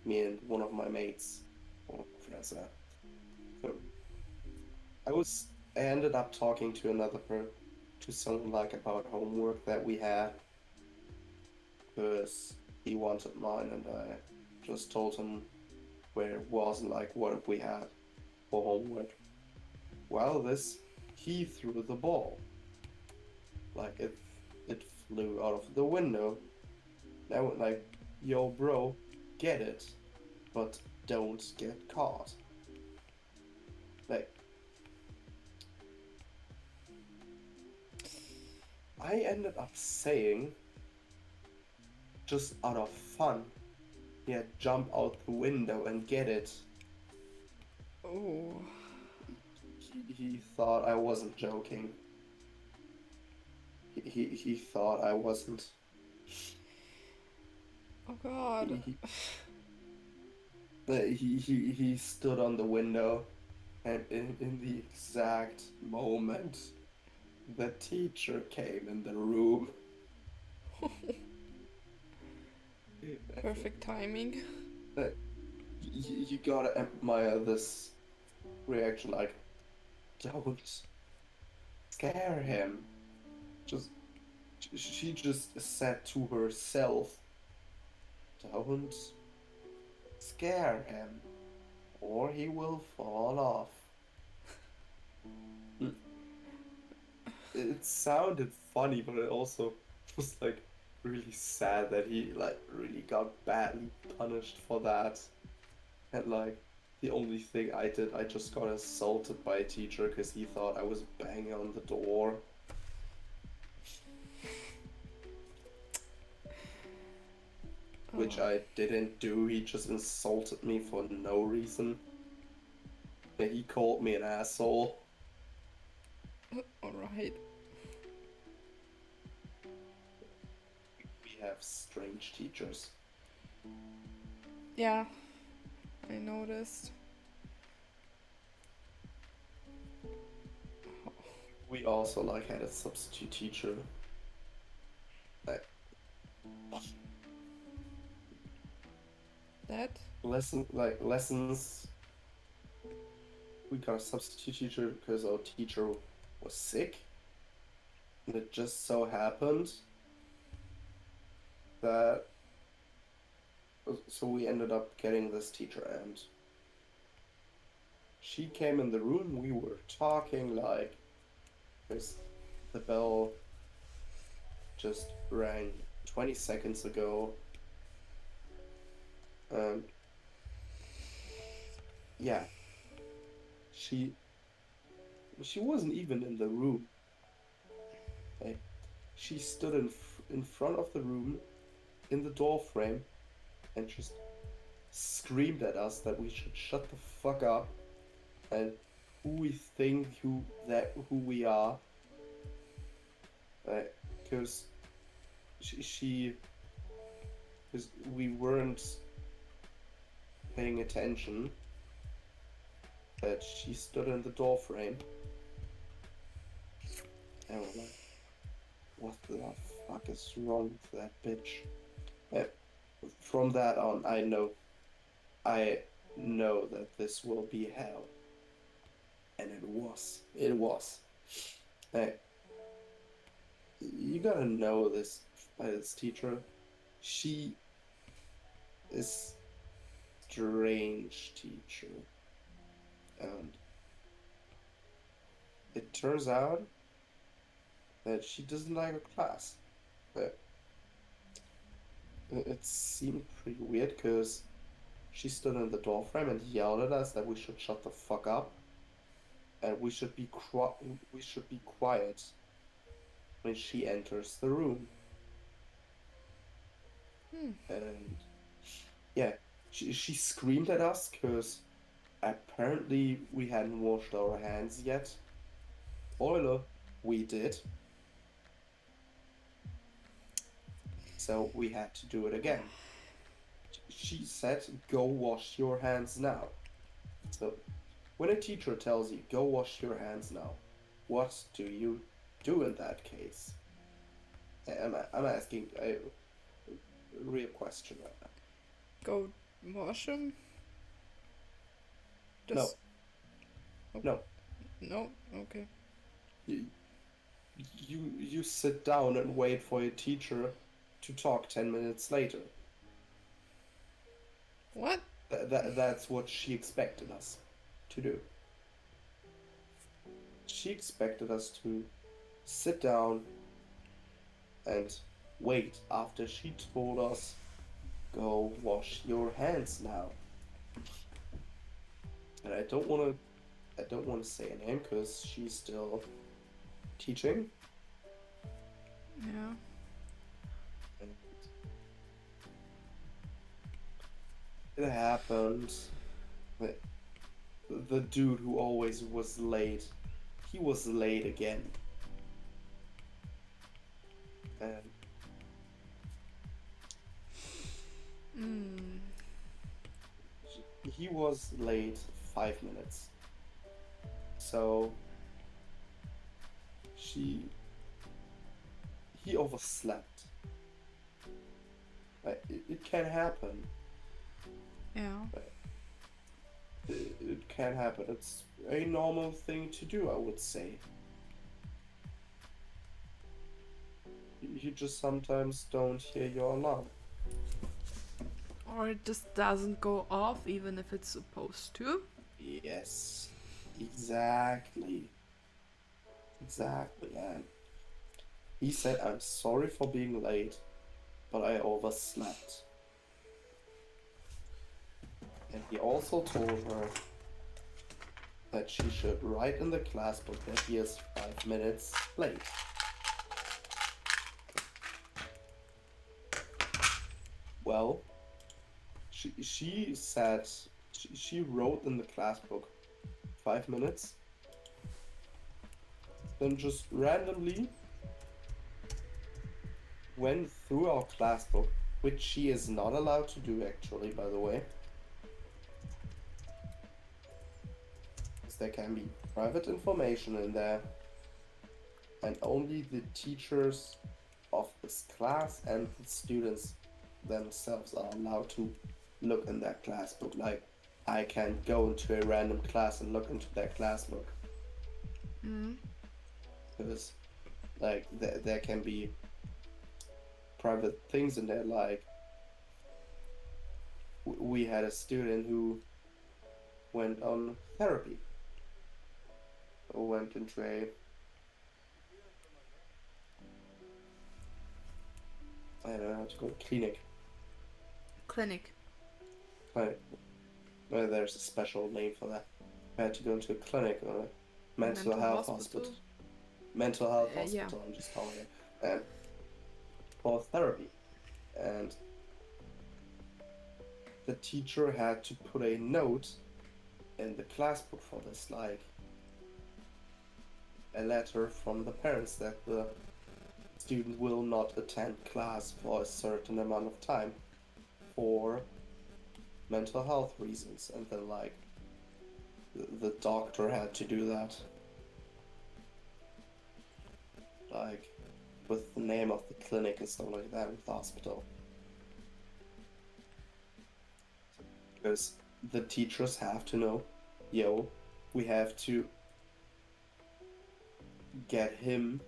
me and one of my mates, one of my friends there. So I ended up talking to to someone like about homework that we had, because he wanted mine, and I just told him where it was and like what we had for homework. Well, he threw the ball. Like it flew out of the window. I went like, yo bro, get it, but don't get caught. Like, I ended up saying, just out of fun, yeah, jump out the window and get it. Oh. He thought I wasn't joking. He thought I wasn't. Oh god. He stood on the window, and in the exact moment the teacher came in the room. Perfect timing. You gotta admire this reaction, like, don't scare him. She just said to herself, don't scare him, or he will fall off. It sounded funny, but it also was like really sad that he like really got badly punished for that. And like the only thing I did, I just got assaulted by a teacher because he thought I was banging on the door. which I didn't do. He just insulted me for no reason. And he called me an asshole. Alright. We have strange teachers. Yeah, I noticed. We also like had a substitute teacher. That? Lessons. We got a substitute teacher because our teacher was sick. And it just so happened that so we ended up getting this teacher, and she came in the room. We were talking like because the bell just rang 20 seconds ago, and yeah, she wasn't even in the room. Okay? She stood in front of the room in the door frame and just screamed at us that we should shut the fuck up and who we think who we are, because because we weren't paying attention, that she stood in the door frame and we're like, what the fuck is wrong with that bitch? From that on, I know that this will be hell. And it was. You gotta know this by this teacher. She is strange teacher. And it turns out that she doesn't like her class. But it seemed pretty weird because she stood in the doorframe and yelled at us that we should shut the fuck up and we should be quiet when she enters the room. And yeah, she screamed at us because apparently we hadn't washed our hands yet. Spoiler, we did. So we had to do it again. She said, go wash your hands now. So when a teacher tells you, go wash your hands now, what do you do in that case? I'm asking a real question right now. Go wash them? No. No. No? Okay. You sit down and wait for your teacher to talk 10 minutes later. What? That's what she expected us to do. She expected us to sit down and wait after she told us, go wash your hands now. And I don't want to say a name because she's still teaching. Yeah. And it happened. The dude who always was late, he was late again. And he was late 5 minutes. So he overslept. It can happen. Yeah. It can happen. It's a normal thing to do, I would say. You just sometimes don't hear your alarm. Or it just doesn't go off even if it's supposed to. Yes, exactly. And he said, I'm sorry for being late, but I overslept. And he also told her that she should write in the class book that he is 5 minutes late. Well, well, she said she wrote in the class book 5 minutes, then just randomly went through our class book, which she is not allowed to do actually, by the way. Because there can be private information in there, and only the teachers of this class and the students themselves are allowed to look in that class book. Like, I can't go into a random class and look into their class book. Because, like, there can be private things in there, like, we had a student who went on therapy, or went into a, I don't know how to call it, clinic. Right. Well, there's a special name for that. I had to go into a clinic or a mental health hospital. Mental health hospital, yeah. I'm just calling it. And for therapy. And the teacher had to put a note in the class book for this, like a letter from the parents that the student will not attend class for a certain amount of time for mental health reasons, and then like the doctor had to do that, like with the name of the clinic and stuff like that with the hospital, because the teachers have to know, yo, we have to get him,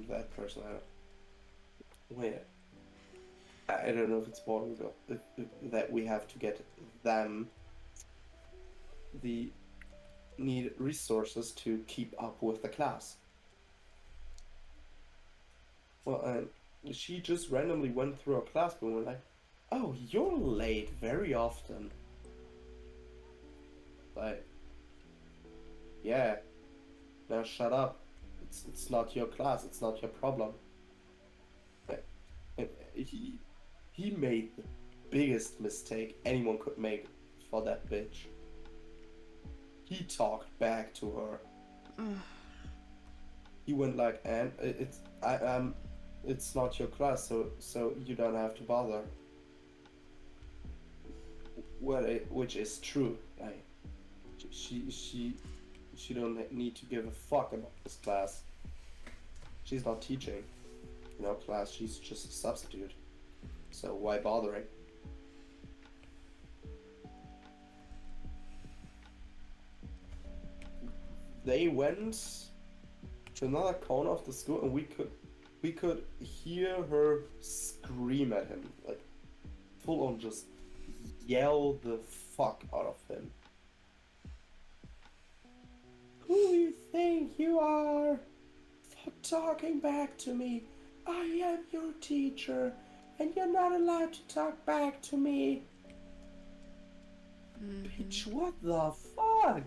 that person, I don't know if it's more that we have to get them the needed resources to keep up with the class. Well, and she just randomly went through our class book and was like, oh, you're late very often. Like, yeah, now shut up. It's not your class, it's not your problem. And he made the biggest mistake anyone could make for that bitch. He talked back to her. He went like, and it's not your class, so you don't have to bother. Well, which is true. Like, she don't need to give a fuck about this class. She's not teaching, class. She's just a substitute. So why bothering? They went to another corner of the school, and we could hear her scream at him, like full on just yell the fuck out of him. Who do you think you are? For talking back to me. I am your teacher, and you're not allowed to talk back to me. Bitch, what the fuck?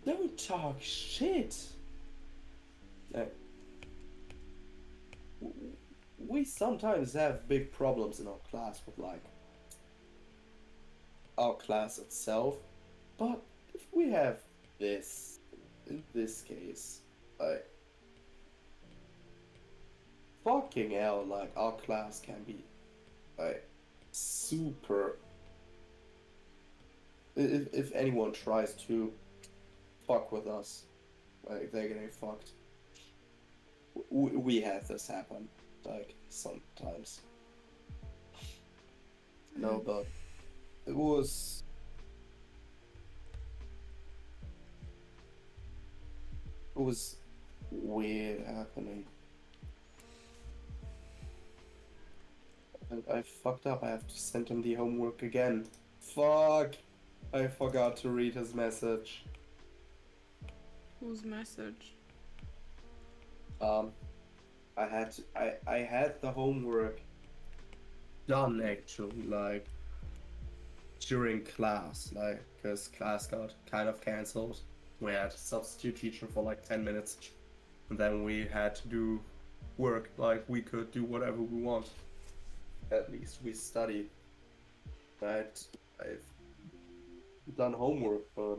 Don't talk shit. We sometimes have big problems in our class with, like, our class itself, but if we have this, in this case, like, fucking hell, like, our class can be, like, super, if anyone tries to fuck with us, like, they're getting fucked. We had this happen, like, sometimes. No, but it was weird happening. And I fucked up. I have to send him the homework again. Fuck! I forgot to read his message. Whose message? I had the homework done actually, like, during class, like, because class got kind of cancelled. We had a substitute teacher for like 10 minutes, and then we had to do work. Like, we could do whatever we want. At least we study. Right? I've done homework, but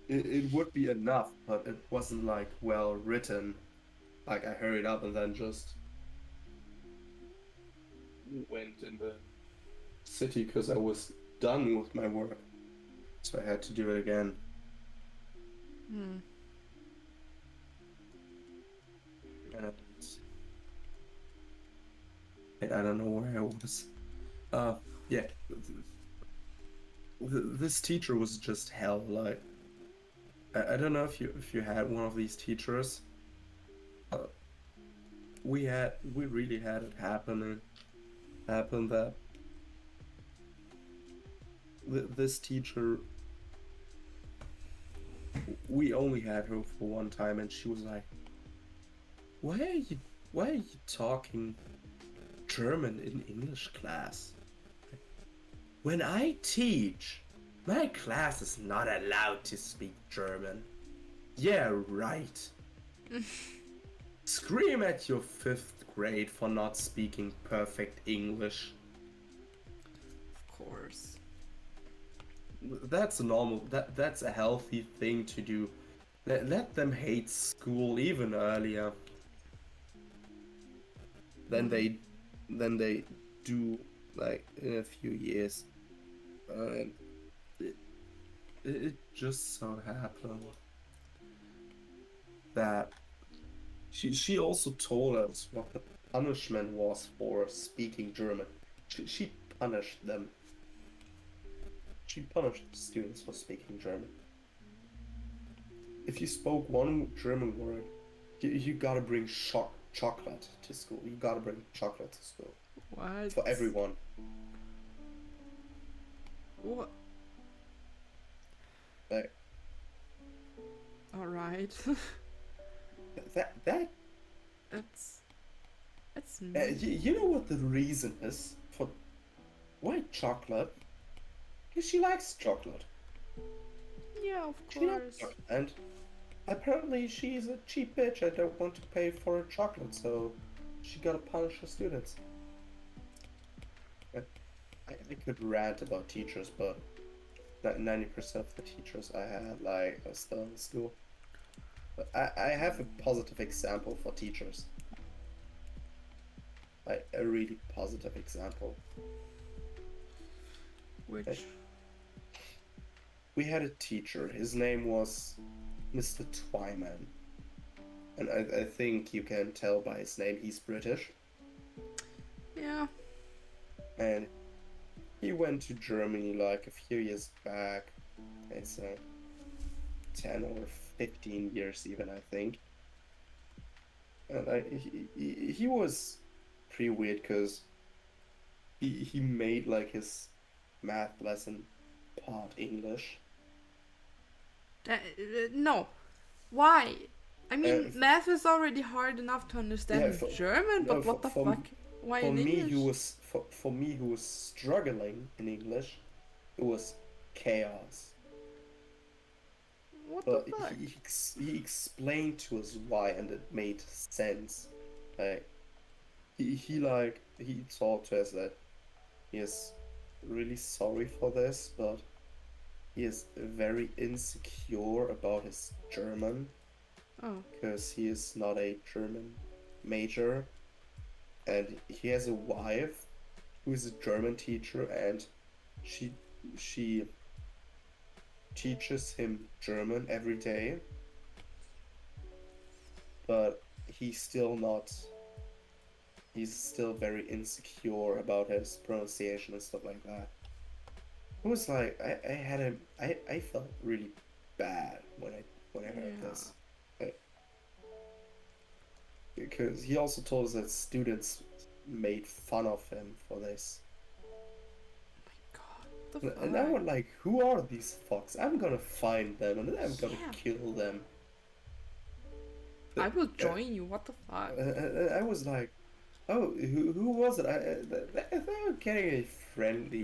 it would be enough, but it wasn't like well written. Like, I hurried up and then just went in the city because I was done with my work. So I had to do it again. Hmm. And I don't know where I was. Yeah. This teacher was just hell. Like, I don't know if you had one of these teachers. We really had it happen that this teacher, we only had her for one time, and she was like, why are you talking German in English class? When I teach, my class is not allowed to speak German. Yeah, right. Scream at your 5th grade for not speaking perfect English. Of course. That's normal. That's a healthy thing to do. Let them hate school even earlier. Than they do, like, in a few years. And it just so happened that she also told us what the punishment was for speaking German. She punished them. She punished the students for speaking German. If you spoke one German word, you gotta bring chocolate to school. You gotta bring chocolate to school. What? For everyone. What? Like, Alright. that That's mean. you know what the reason is for why chocolate? Because she likes chocolate. Yeah, of She likes course. chocolate. And apparently she's a cheap bitch. I don't want to pay for her chocolate, so she gotta punish her students. I could rant about teachers, but 90% of the teachers I had, like, are still in school. But I have a positive example for teachers. Like, a really positive example. Which? We had a teacher. His name was Mr. Twyman. And I think you can tell by his name he's British. Yeah. And he went to Germany like a few years back. It's 10 or 15 years even, I think. And he was pretty weird because he made like his math lesson part English. No. Why? I mean, Uh, math is already hard enough to understand Yeah, in German, no, but what the fuck? Why for in me English? for me who was struggling in English, it was chaos. What But the fuck? he explained to us why, and it made sense. Like, he told to us that he is really sorry for this, but he is very insecure about his German Oh. because he is not a German major, and he has a wife who is a German teacher, and she teaches him German every day, but he's still very insecure about his pronunciation and stuff like that. It was like I felt really bad when I heard Yeah. this. Because he also told us that students made fun of him for this. God, the fuck? And I was like, who are these fucks? I'm gonna find them and I'm gonna Yeah. kill them. I will join you. What the fuck? I was like, oh, who was it? They were getting a friendly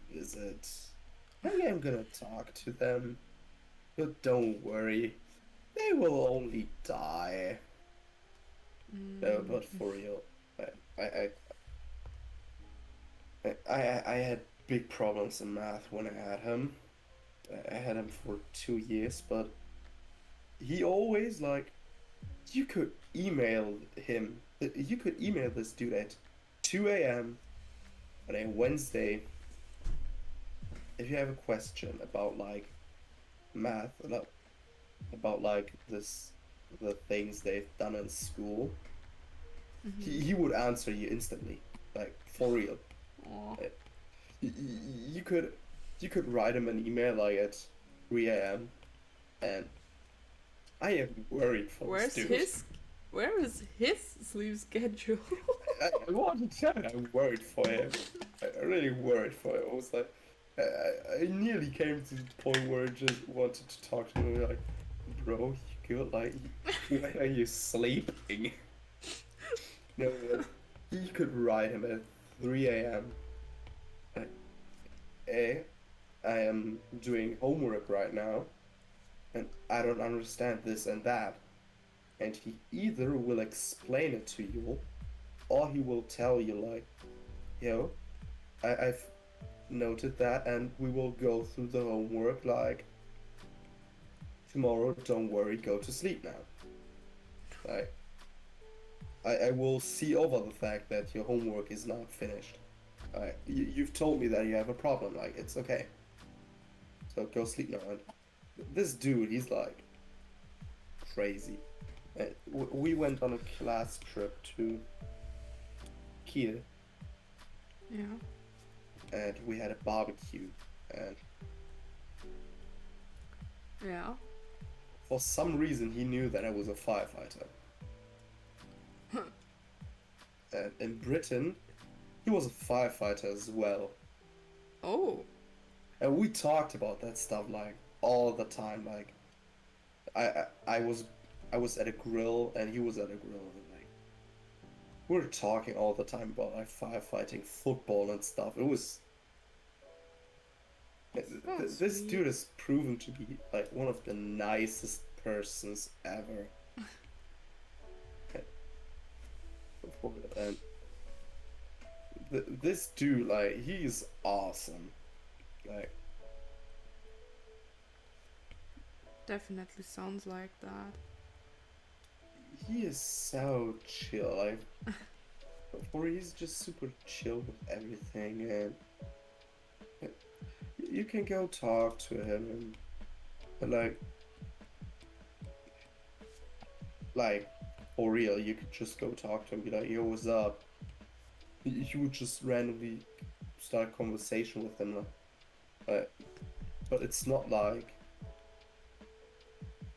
visit. Maybe I'm gonna talk to them. But don't worry, they will only die. No, but for real, I, I, I had big problems in math when I had him. I had him for 2 years, but he always like, you could email him. You could email this dude at 2 a.m. on a Wednesday if you have a question about like math, about like the things they've done in school. He would answer you instantly, like for real. Aw. You could write him an email like at 3 a.m. and I am worried for Where's this dude. where is his sleep schedule? I want to tell you, I'm worried for him. I really worried for him. I was like, I nearly came to the point where I just wanted to talk to him like, bro, you good? Like, why are you sleeping? No, he could write him at 3 a.m. Like, I am doing homework right now, and I don't understand this and that. And he either will explain it to you, or he will tell you like, yo, I've noted that, and we will go through the homework like tomorrow. Don't worry, go to sleep now. Like, I will see over the fact that your homework is not finished. You've told me that you have a problem. Like, it's okay. So go sleep now. And this dude, he's like crazy. We went on a class trip to Kiel, Yeah. and we had a barbecue. And Yeah. for some reason, he knew that I was a firefighter. And in Britain, he was a firefighter as well. Oh. And we talked about that stuff like all the time. Like, I was at a grill and he was at a grill, and like we were talking all the time about like firefighting, football and stuff. It was Sounds this sweet. dude has proven to be like one of the nicest persons ever. And this dude, like, he's awesome. Like, Definitely sounds like that. he is so chill. Like, or he's just super chill with everything, and you can go talk to him, and like for real, you could just go talk to him, be like, yo, what's up? You would just randomly start a conversation with him, but it's not like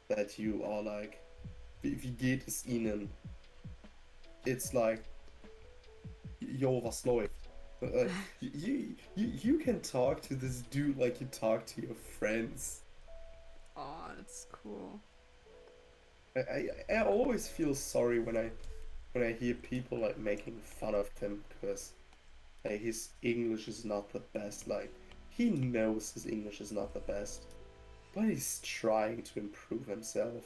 that you are like, wie geht es Ihnen? It's like, yo, was läuft? You can talk to this dude like you talk to your friends. Oh, that's cool. I always feel sorry when I hear people like making fun of him because like, his English is not the best. Like, he knows his English is not the best, but he's trying to improve himself.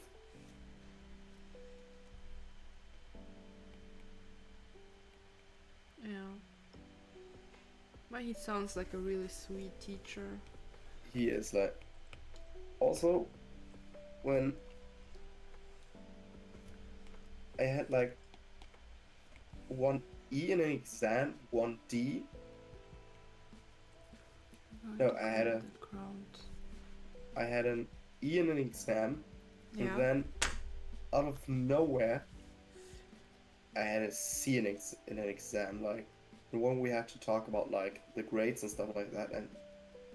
Yeah. But he sounds like a really sweet teacher. He is like, also when I had like 1E in an exam, 1D. No, I had an E in an exam, Yeah. and then out of nowhere, I had a C in an exam. Like, when we had to talk about like the grades and stuff like that, and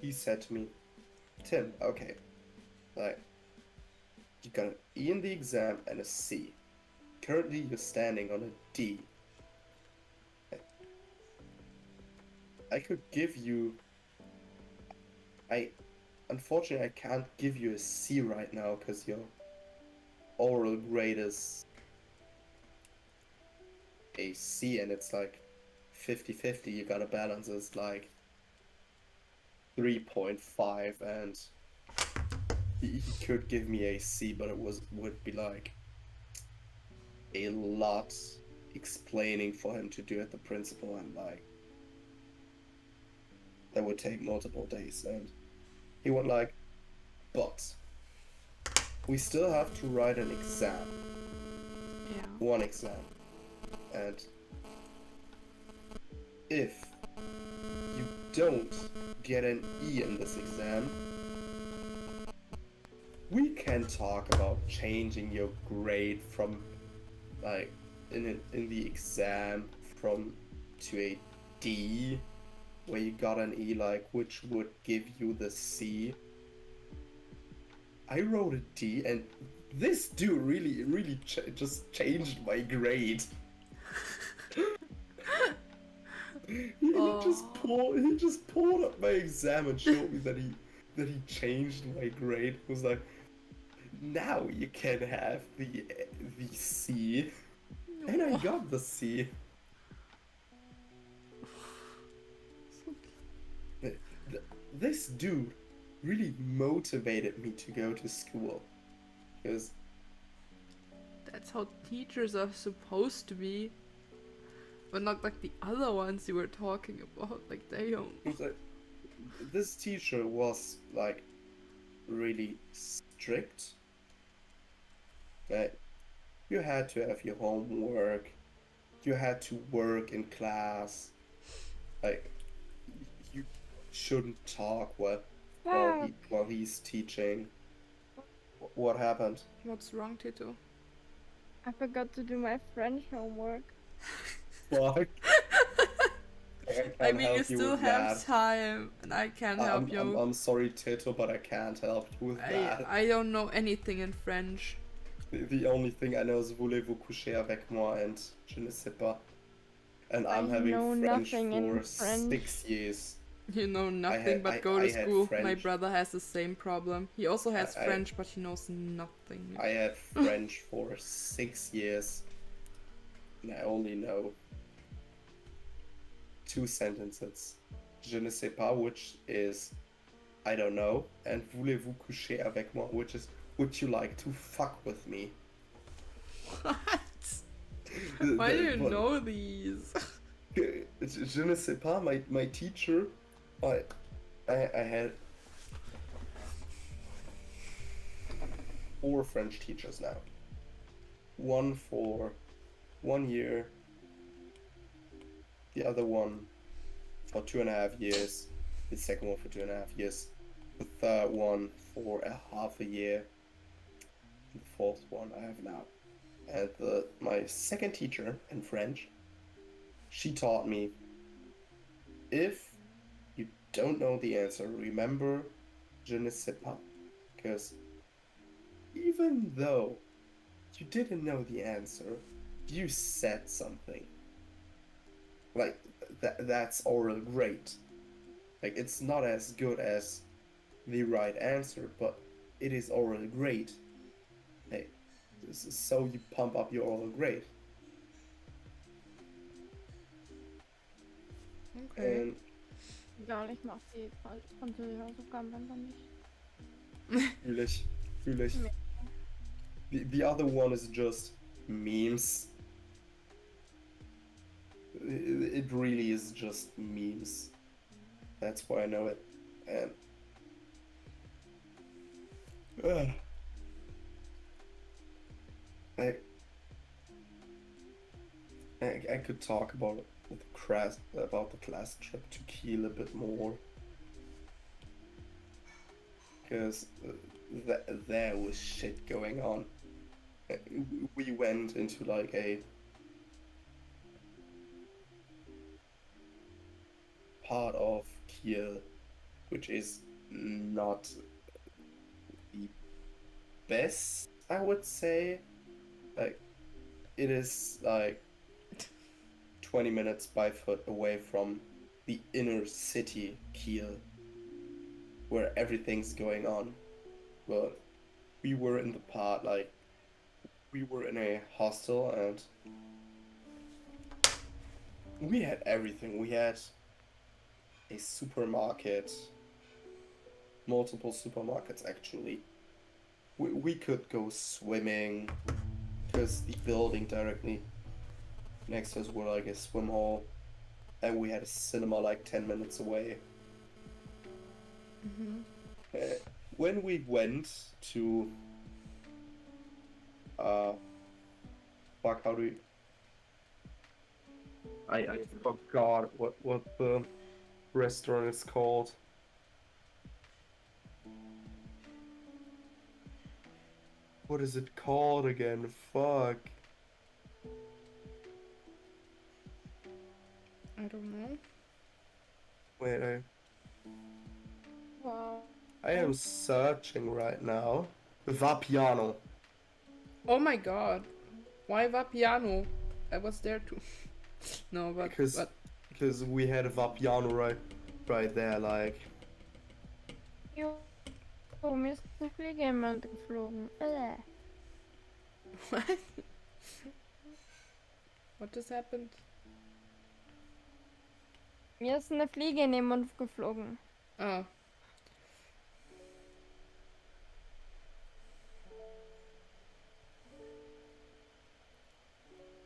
he said to me, Tim, okay, like, you got an E in the exam and a C. Currently, you're standing on a D. I could give you. Unfortunately, I can't give you a C right now because your oral grade is a C, and it's like 50-50. You gotta balance. It's like 3.5, and he could give me a C, but it would be like a lot explaining for him to do at the principal, and like that would take multiple days, and he went like, but we still have to write an exam, Yeah. one exam, and if you don't get an E in this exam, we can talk about changing your grade from like in the exam from to a D, where you got an E, like, which would give you the C. I wrote a D, and this dude really just changed my grade. He just pulled up my exam and showed me that he changed my grade. It was like, now you can have the C, and I got the C. This dude really motivated me to go to school, because That's how teachers are supposed to be. But not like the other ones you were talking about, like damn. like, this teacher was like really strict. Like, you had to have your homework, you had to work in class, like you shouldn't talk while he's teaching. What happened? What's wrong, Tito? I forgot to do my French homework. Fuck. I mean, you still have time, and I can't help you. I'm sorry, Tito, but I can't help you with that. I don't know anything in French. The only thing I know is voulez-vous coucher avec moi and je ne sais pas. And I'm having French for 6 years. You know nothing but go to school. My brother has the same problem. He also has French, but he knows nothing. I had French for 6 years, and I only know 2 sentences. Je ne sais pas, which is I don't know, and voulez-vous coucher avec moi, which is would you like to fuck with me? What? Why do you know these? Je ne sais pas, my teacher, I had 4 French teachers now. One for 1 year, the other one for 2.5 years, the second one for 2.5 years, the third one for a half a year, and the fourth one I have now. And my second teacher in French, she taught me, if you don't know the answer, remember je ne sais pas, because even though you didn't know the answer, you said something. Like, that's already great. Like, it's not as good as the right answer, but it is already great. Hey, so you pump up your oral grade. Okay. And Ja, ich mach die französische Hausaufgaben einfach nicht. Fühl ich. The other one is just memes. It really is just memes. That's why I know it. And I could talk about the class trip to Kiel a bit more, because there was shit going on. We went into like a part of Kiel which is not the best, I would say. Like, it is like 20 minutes by foot away from the inner city Kiel, where everything's going on. But we were in the part, like, we were in a hostel, and we had everything. We had a supermarket, multiple supermarkets actually. We could go swimming, because the building directly next to us were like a swim hole, and we had a cinema like 10 minutes away. Mm-hmm. When we went to fuck, how do you... I forgot what the restaurant is called. What is it called again? Fuck. I don't know. Wait, Wow. I am searching right now. Vapiano. Oh my god. Why Vapiano? I was there too. No, but Because we had a Vapiano right there, like... Jo, mir ist eine Fliege im Mund geflogen. what? What just happened? Mir ist eine Fliege in den Mund geflogen. Oh.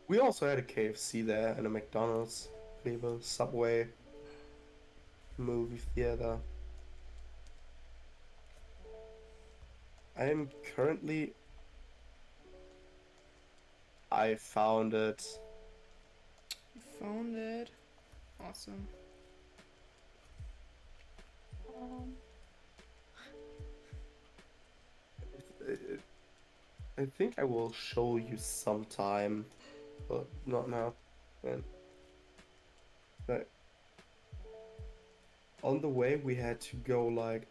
We also had a KFC there and a McDonald's, we have a Subway, movie theater. I am currently... I found it. You found it. Awesome. I think I will show you sometime, but not now. And but on the way we had to go like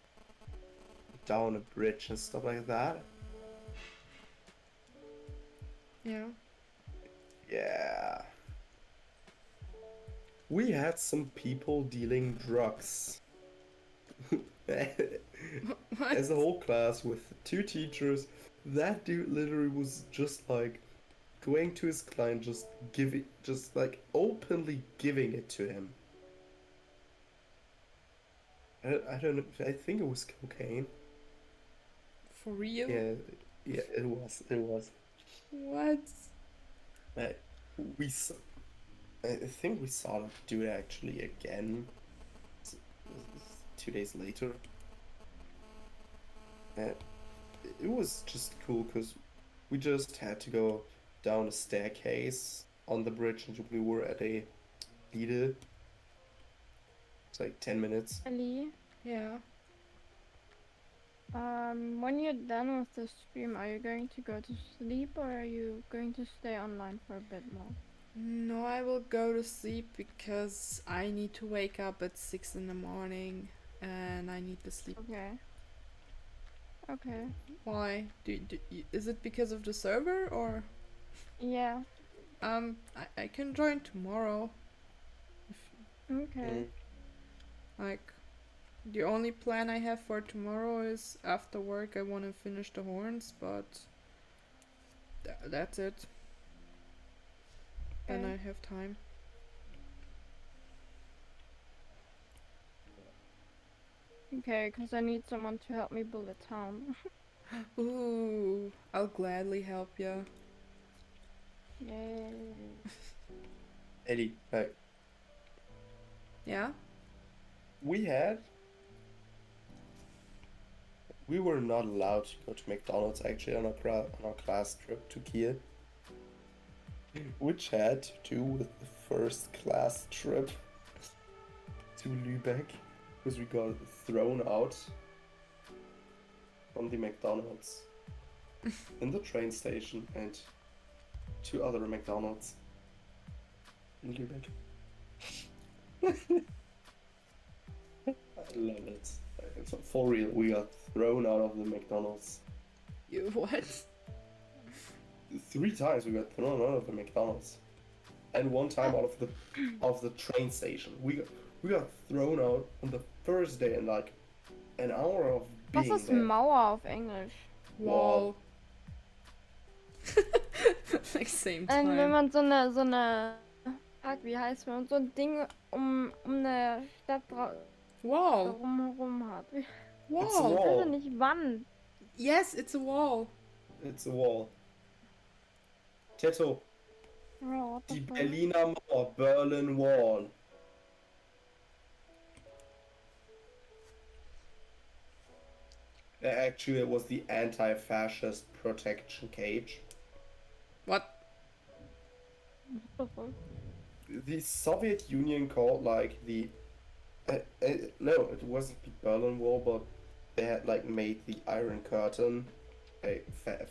down a bridge and stuff like that. Yeah. Yeah. We had some people dealing drugs. What? As a whole class with 2 teachers, that dude literally was just like going to his client, just like openly giving it to him. I don't know. I think it was cocaine. For real? Yeah, it was. What? Uh, I think we saw the dude actually again 2 days later. It was just cool because we just had to go down a staircase on the bridge and we were at a Lidl. It's like 10 minutes. Ellie, Yeah. when you're done with the stream, are you going to go to sleep or are you going to stay online for a bit more? No, I will go to sleep because I need to wake up at 6 in the morning and I need to sleep. Okay. Okay. Why? Is it because of the server or? Yeah. I can join tomorrow. Okay. Like, the only plan I have for tomorrow is after work I want to finish the horns, but that's it. Then Okay. I have time. Okay, because I need someone to help me build a town. Ooh, I'll gladly help you. Yay. Eddie, like, Yeah? we were not allowed to go to McDonald's actually on our class trip to Kiel, which had to do with the first class trip to Lübeck, because we got thrown out from the McDonald's in the train station and 2 other McDonald's in Lübeck. I love it. For real, we got thrown out of the McDonald's. You what? 3 times we got thrown out of the McDonald's, and 1 time out of the train station. We got thrown out on the first day, and like an hour of being Was ist there. Mauer auf Englisch? Wall. Like same Wenn time. man so eine, fuck, wie heißt man, so ein Ding um eine Stadt Wall. drumherum hat. It's a Wall. Ich wall. weiß nicht Wand. Yes, it's a wall. It's a wall. Tito, Oh, what the die fuck? Berliner Mauer, Berlin Wall. Actually, it was the anti-fascist protection cage. What? What the fuck? The Soviet Union called like the no, it wasn't the Berlin Wall, but they had like made the Iron Curtain, like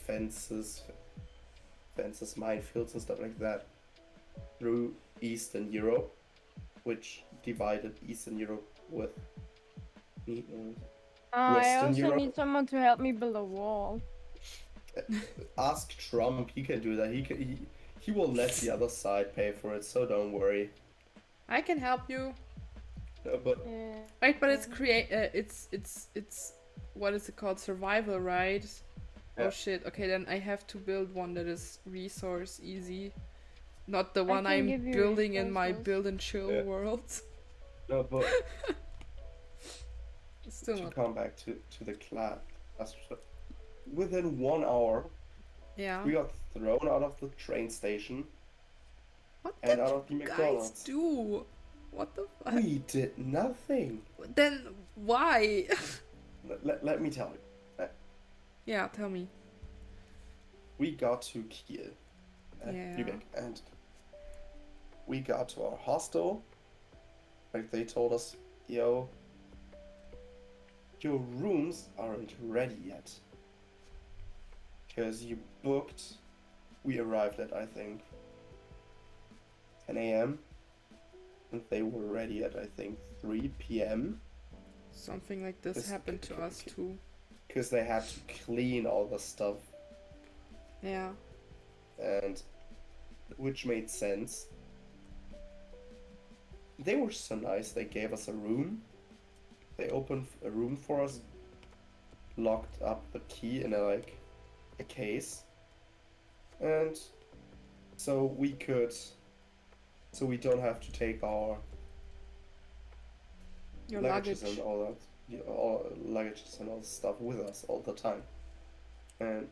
fences, minefields and stuff like that through Eastern Europe, which divided Eastern Europe with I Western also Europe. need someone to help me build a wall. Ask Trump, he can do that. He will let the other side pay for it, so don't worry. I can help you. But Yeah. Right, but it's it's what is it called? Survival, right? Yeah. Oh shit. Okay, then I have to build one that is resource easy, not the I one can I'm give you building in my resources. build and chill Yeah. world. no, but Still to not. come back to the class, within 1 hour, Yeah. we got thrown out of the train station What and did out of the you guys McDonald's. do? What the fuck? We did nothing. Then why? Let me tell you. Yeah, tell me. We got to Kiel, Yeah. Lübeck, and we got to our hostel. Like they told us, yo, your rooms aren't ready yet. Because you booked, we arrived at, I think, 10 a.m. And they were ready at, I think, 3 p.m. Something like this This- happened to us too. Because they had to clean all the stuff, Yeah. and which made sense. They were so nice, they gave us a room. They opened a room for us, locked up the key in a case, and so we don't have to take our Your luggages luggage. and all that, all luggages and all the stuff with us all the time. And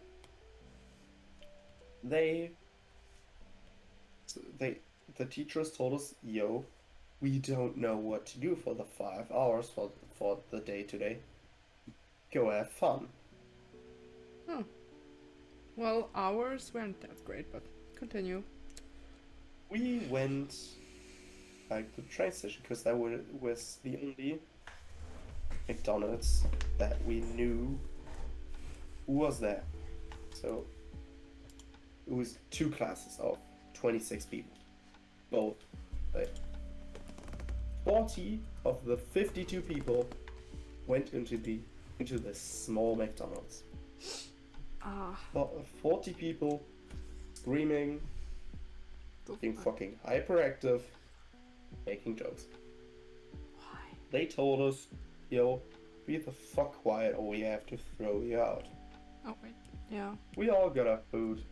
the teachers told us, yo, we don't know what to do for the 5 hours for the day today. Go have fun. Well, ours weren't that great, but continue. We went to the train station because that was the only McDonald's that we knew was there. So it was 2 classes of 26 people. Both. Like, 40 of the 52 people went into the small McDonald's. Ah. 40 people screaming, The being fuck? fucking hyperactive, making jokes. Why? They told us, yo, be the fuck quiet or we have to throw you out. Oh wait. Yeah. We all got our food.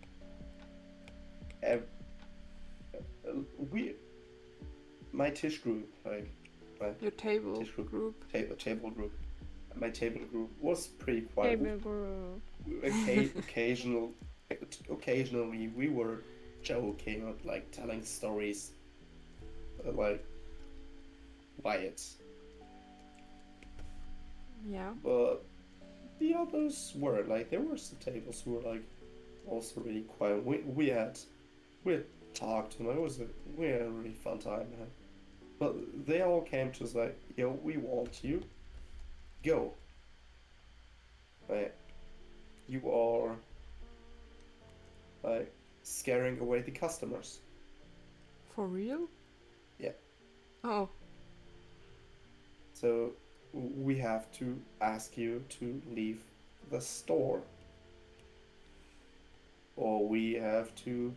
My Tisch group, Your table Tisch group. group. Table group. My table group was pretty quiet. Table group. Occasionally we were joking or like telling stories, like riots. Yeah. But the others were like, there were some tables who were like also really quiet. We had talked and we had a really fun time, man. But they all came to us like, yo, we want you. Go. Like, you are like scaring away the customers. For real? Yeah. Oh. So we have to ask you to leave the store. Or we have to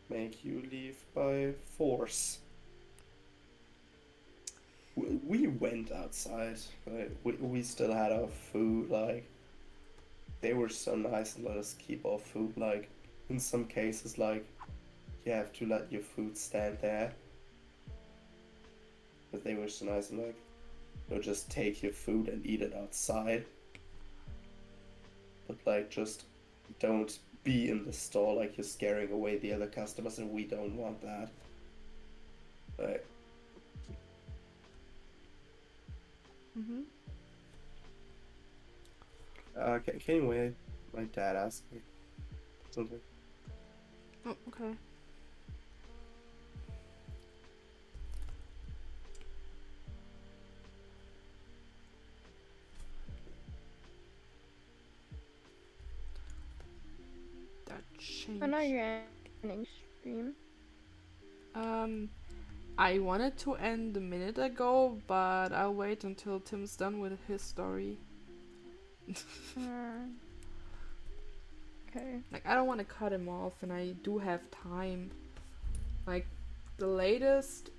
make you leave by force. We went outside. Like, we still had our food. Like, they were so nice and let us keep our food. Like, in some cases, like, you have to let your food stand there. But they were so nice and like, you'll just take your food and eat it outside. But like, just don't be in the store, like you're scaring away the other customers, and we don't want that. Like, Mm-hmm. can you wait? My dad asked me something. Oh, okay. That changed. When are you ending stream? I wanted to end a minute ago, but I'll wait until Tim's done with his story. Okay. Like, I don't want to cut him off, and I do have time. Like, the latest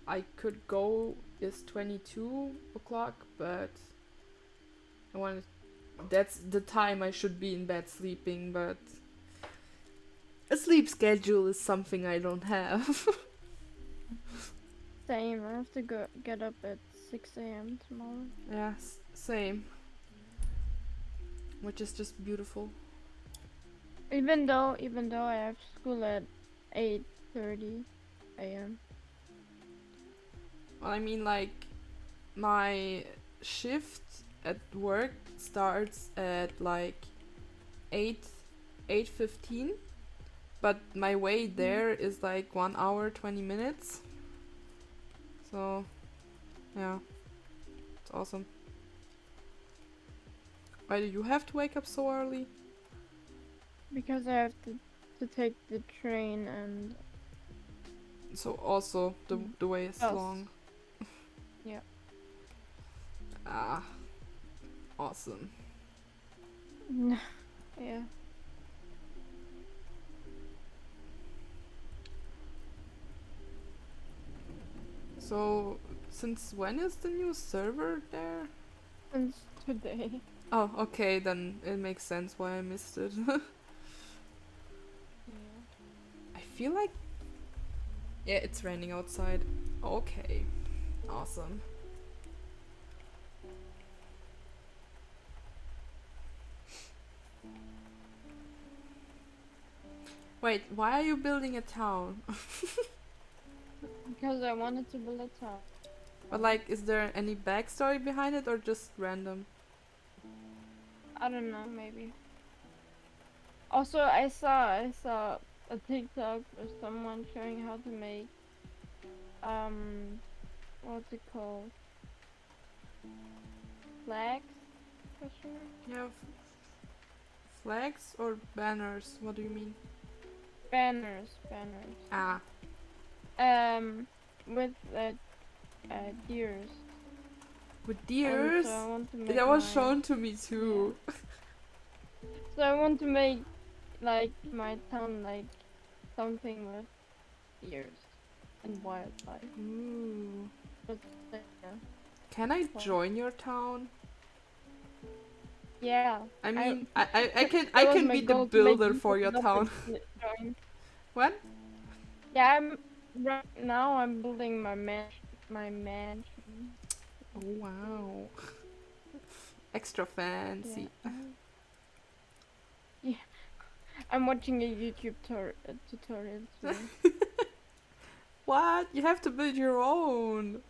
I could go is 22 o'clock, but I wanted. That's the time I should be in bed sleeping, but a sleep schedule is something I don't have. Same. I have to get up at 6 a.m. tomorrow. Yeah, same. Which is just beautiful. Even though I have school at 8:30 a.m. Well, I mean, like, my shift at work starts at like 8:15, but my way there is like 1 hour 20 minutes. So, yeah, it's awesome. Why do you have to wake up so early? Because I have to take the train and So also the way is Yes. long. Yeah. Ah, awesome. yeah. So, since when is the new server there? Since today. Oh, okay, then it makes sense why I missed it. Yeah. I feel like... Yeah, it's raining outside. Okay, awesome. Wait, why are you building a town? Because I wanted to build a town. But like, is there any backstory behind it or just random? I don't know, maybe. Also, I saw a TikTok of someone showing how to make what's it called? Flags? Question mark? Yeah, flags or banners? What do you mean? Banners. Ah, With deers. with And deers? so I want to make That was my- shown to me too. So I want to make like my town like something with deers and wildlife. Ooh. But, yeah. Can I Well. join your town? Yeah. I mean, I can That was I can my be the goal to make builder for your people town. join. What? Yeah, right now I'm building my mansion. Oh wow. Extra fancy. Yeah. I'm watching a YouTube tutorial too. What? You have to build your own.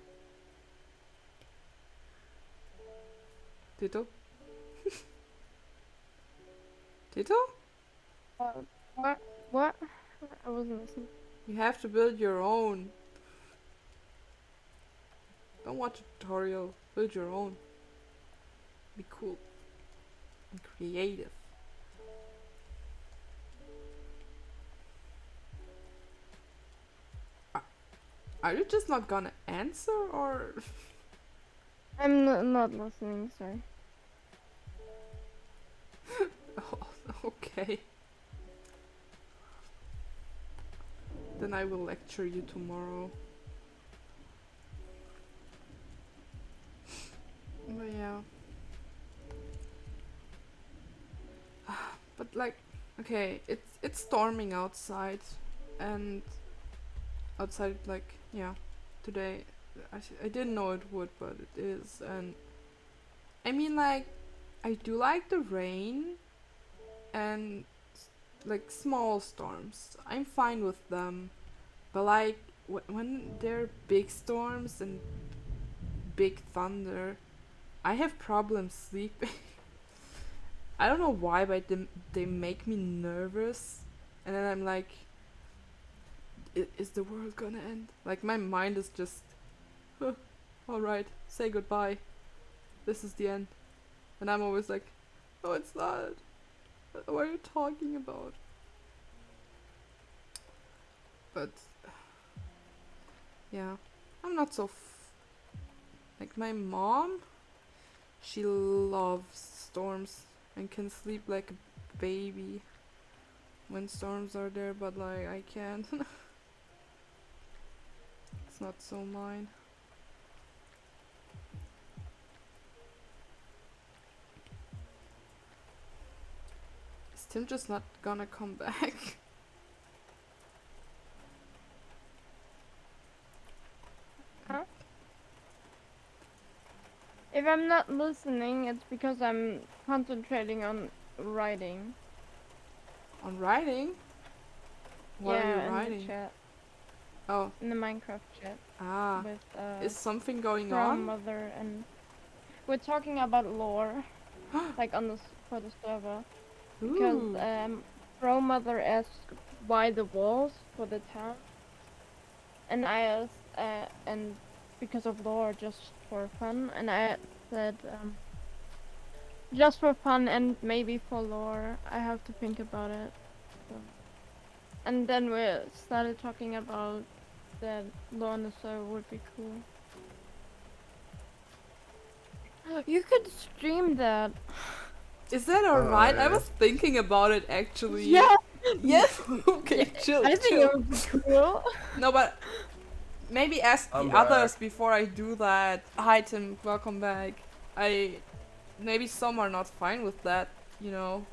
Tito? Tito? What? What? I wasn't listening. You have to build your own. Don't watch a tutorial. Build your own. Be cool. And creative. Are you just not gonna answer or? I'm not listening, sorry. Oh, okay. Then I will lecture you tomorrow. But yeah. But like, okay, it's storming outside, and outside like yeah, today I didn't know it would, but it is, and I mean like I do like the rain, and like small storms. I'm fine with them, but like when they're big storms and big thunder, I have problems sleeping. I don't know why, but they make me nervous, and then I'm like, is the world gonna end? Like my mind is just, "Huh, all right, say goodbye. This is the end," and I'm always like, "Oh, it's not. What are you talking about?" But yeah, I'm not so like my mom. She loves storms and can sleep like a baby when storms are there, but like I can't. It's not so mine. Is Tim just not gonna come back? Huh? If I'm not listening, it's because I'm concentrating on writing. On writing? What yeah, are you in writing? the chat, Oh, in the Minecraft chat ah. with Is something going Pro on? Mother, and we're talking about lore, like on the for the server, because Ooh. Pro Mother asked why the walls for the town, and I asked and because of lore, just for fun, and I said just for fun and maybe for lore. I have to think about it. So. And then we started talking about that lore on the server would be cool. You could stream that. Is that alright? I yeah. was thinking about it actually. Yeah. Yes. Okay, chill, I think chill. it would be cool. No, but maybe ask the I'm others back. before I do that. Hi Tim, welcome back. Maybe some are not fine with that, you know.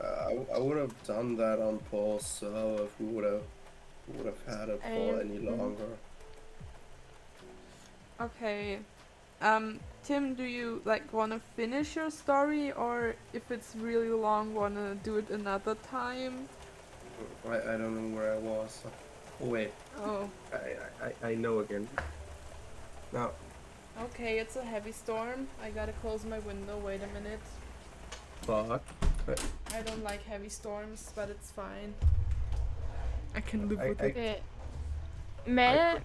I would have done that on Paul's server if we would have had it for any longer. Okay. Tim, do you like wanna finish your story, or if it's really long, wanna do it another time? I don't know where I was. Oh wait, Oh. I know again. Now, Okay, it's a heavy storm. I gotta close my window. Wait a minute. fuck. I don't like heavy storms, but it's fine. I can live with it. Okay. Mel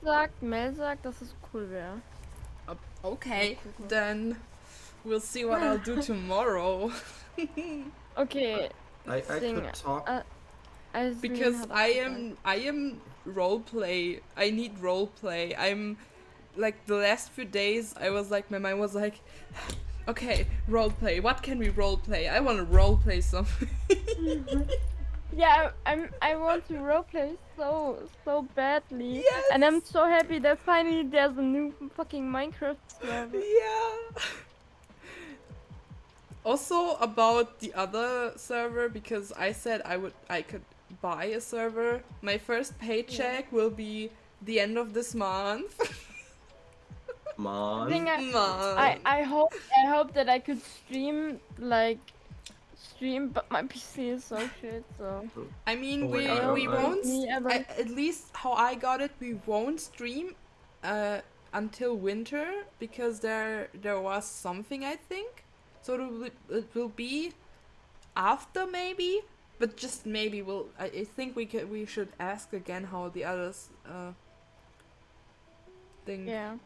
sagt, dass es cool wäre. Okay, then we'll see what I'll do tomorrow. Okay. I Sing. could talk. Because I am roleplay. I need roleplay. I'm like the last few days I was like, my mind was like, okay, roleplay. What can we roleplay? I want to roleplay something. Yeah, I want to roleplay so badly. Yes. And I'm so happy that finally there's a new fucking Minecraft server. Yeah. Also about the other server, because I said I could buy a server. My first paycheck will be the end of this month. Man. I hope that I could stream, but my PC is so shit, so. I mean, Oh, wait, we won't. I At least how I got it, we won't stream until winter, because there was something, I think. So it will be after, maybe, but just maybe. I think we should ask again how the others think. Yeah.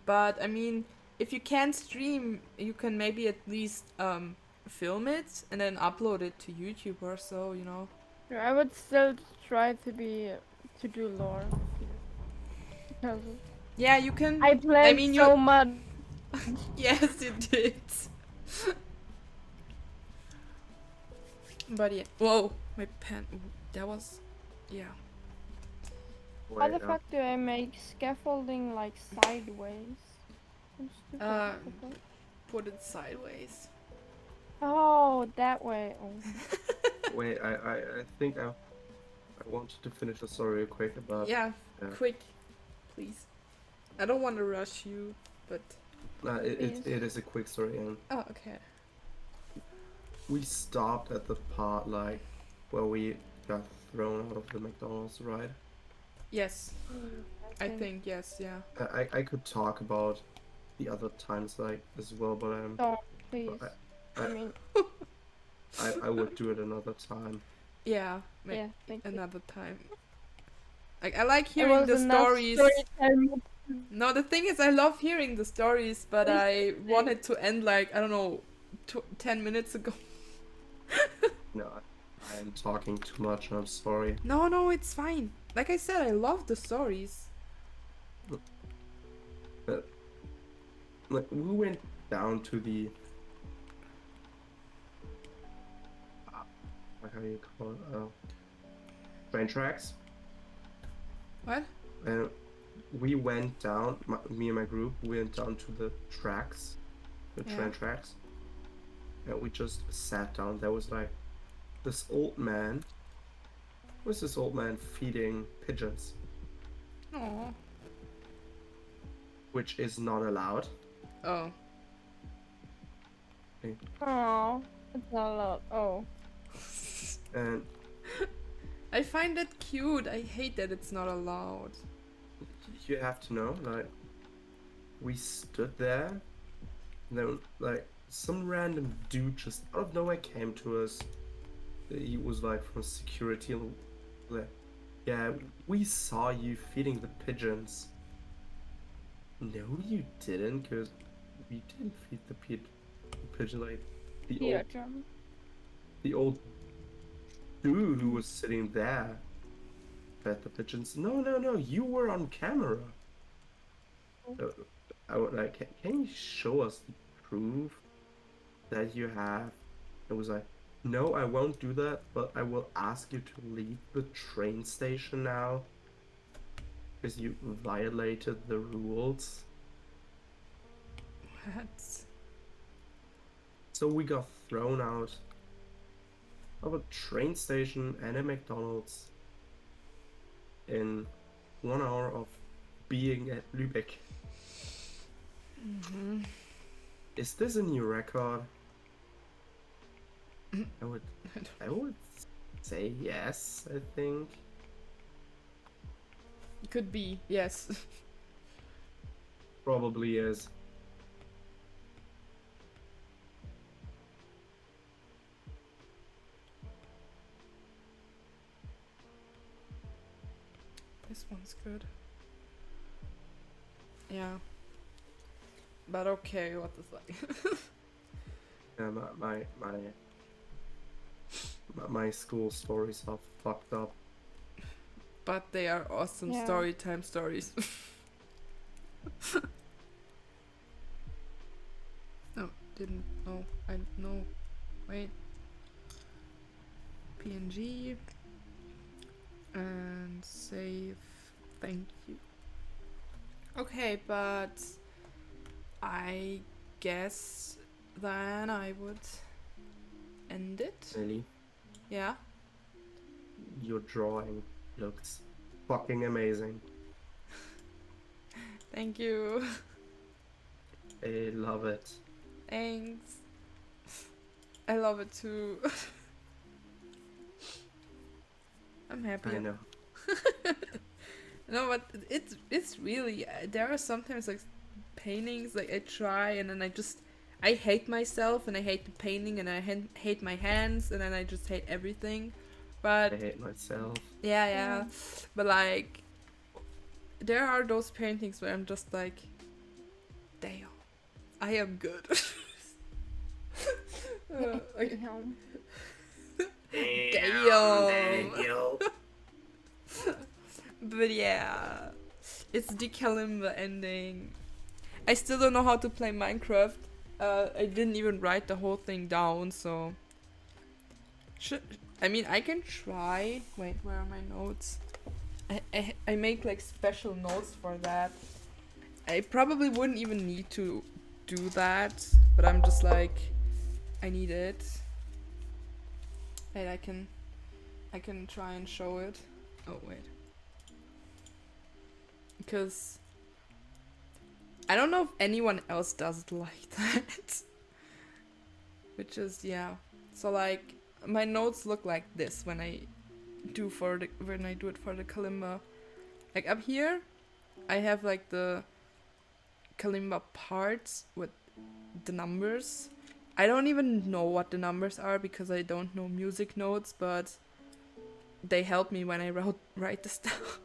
But I mean, if you can't stream, you can maybe at least film it and then upload it to YouTube or so, you know. I would still try to do lore. Because Yeah, you can. I played so much. Yes, you did. But yeah. Whoa, my pen. That was. Yeah. How the fuck do I make scaffolding like sideways? Put it sideways. Oh, that way. Oh. Wait, I think I wanted to finish the story real quick about. Yeah, quick, please. I don't want to rush you, but. It is a quick story, and. Oh, okay. We stopped at the part like where we got thrown out of the McDonald's, right? Yes, I think yes, yeah. I could talk about the other times like as well, but Don't, please. I, I mean, I would do it another time. Yeah, yeah, thank you. another time. Like I like It hearing was the enough stories. story time. No, the thing is, I love hearing the stories, but I want it to end like I don't know, 10 minutes ago. No, I am talking too much. I'm sorry. No, it's fine. Like I said, I love the stories. But like we went down to the how do you call it? Train tracks, What? and we went down. Me and my group went down to the tracks, the Yeah. train tracks, and we just sat down. There was like this old man. Was this old man feeding pigeons, Oh. which is not allowed. Oh. Oh, it's not a lot. Oh. And I find it cute. I hate that it's not allowed. you have to know, like, we stood there, and then, like, some random dude just out of nowhere came to us. He was, like, from security, and, like, yeah, we saw you feeding the pigeons. No, you didn't, because we didn't feed the pigeon, like, Yeah, German. the old dude who was sitting there fed the pigeons. No, you were on camera. I would like, can you show us the proof that you have? It was like, no, I won't do that, but I will ask you to leave the train station now because you violated the rules. What? So we got thrown out of a train station and a McDonald's in 1 hour of being at Lübeck. Mm-hmm. Is this a new record? I would say yes, I think. Could be, yes. Probably is. This one's good. Yeah. But okay, what the fuck? Yeah, my school stories are fucked up. But they are awesome Yeah. story time stories. No, didn't. No, I no. Wait. PNG and save. Thank you. Okay, but I guess then I would end it. Really, Yeah. your drawing looks fucking amazing. Thank you. I love it. Thanks. I love it too. I'm happy. I know. No, but it's really there are sometimes like paintings like I try and then I hate myself and I hate the painting and I hate my hands and then I just hate everything. But I hate myself. yeah. But like there are those paintings where I'm just like, damn, I am good. Like, damn. But yeah, it's the Kalimba ending. I still don't know how to play Minecraft. I didn't even write the whole thing down, so I mean I can try. Wait, where are my notes? I make like special notes for that. I probably wouldn't even need to do that, but I'm just like, I need it. And I can try and show it. Oh wait. Because I don't know if anyone else does it like that. Which is, yeah. So like my notes look like this when I do when I do it for the kalimba. Like up here, I have like the kalimba parts with the numbers. I don't even know what the numbers are because I don't know music notes, but they help me when I write the stuff.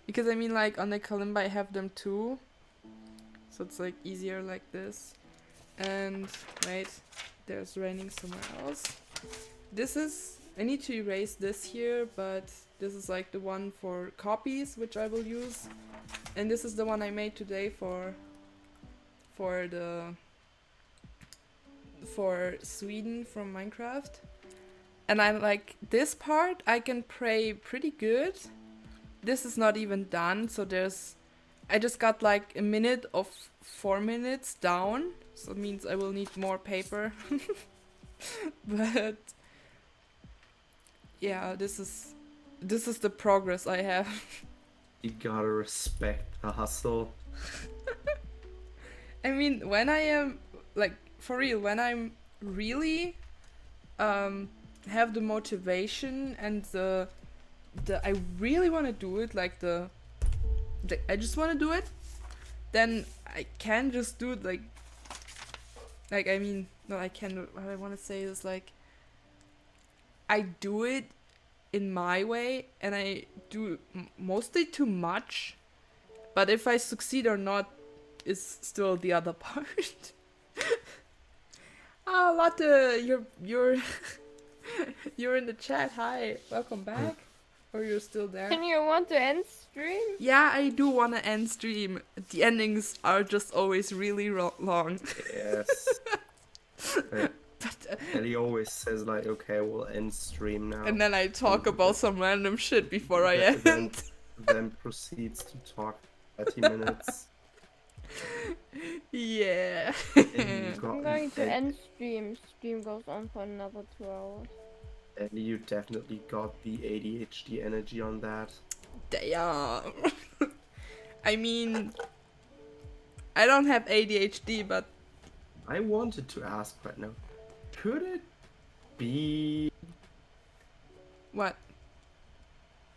Because I mean, like on the kalimba I have them too, so it's like easier like this. And wait, there's raining somewhere else. This is, I need to erase this here, but this is like the one for copies which I will use, and this is the one I made today for Sweden from Minecraft. And I'm like, this part I can pray pretty good. This is not even done, so I just got like a minute of 4 minutes down, so it means I will need more paper. But yeah, this is the progress I have. You gotta respect the hustle. I mean, when I am like for real, when I'm really have the motivation and the I really want to do it, like I just want to do it, then I can just do it like I mean, no, I can, what I want to say is like I do it in my way, and I do mostly too much, but if I succeed or not is still the other part. Oh, Lotte, you're you're in the chat. Hi, welcome back. Or you're still there? Can you want to end stream? Yeah, I do want to end stream. The endings are just always really long. Yes. But, And he always says like, okay, we'll end stream now. and then I talk about some random shit before I Then- end. Then proceeds to talk 30 minutes. Yeah. And you got, I'm going to and, end stream. Stream goes on for another 2 hours. and you definitely got the ADHD energy on that. Damn. I mean, I don't have ADHD, but I wanted to ask right now, could it be... what?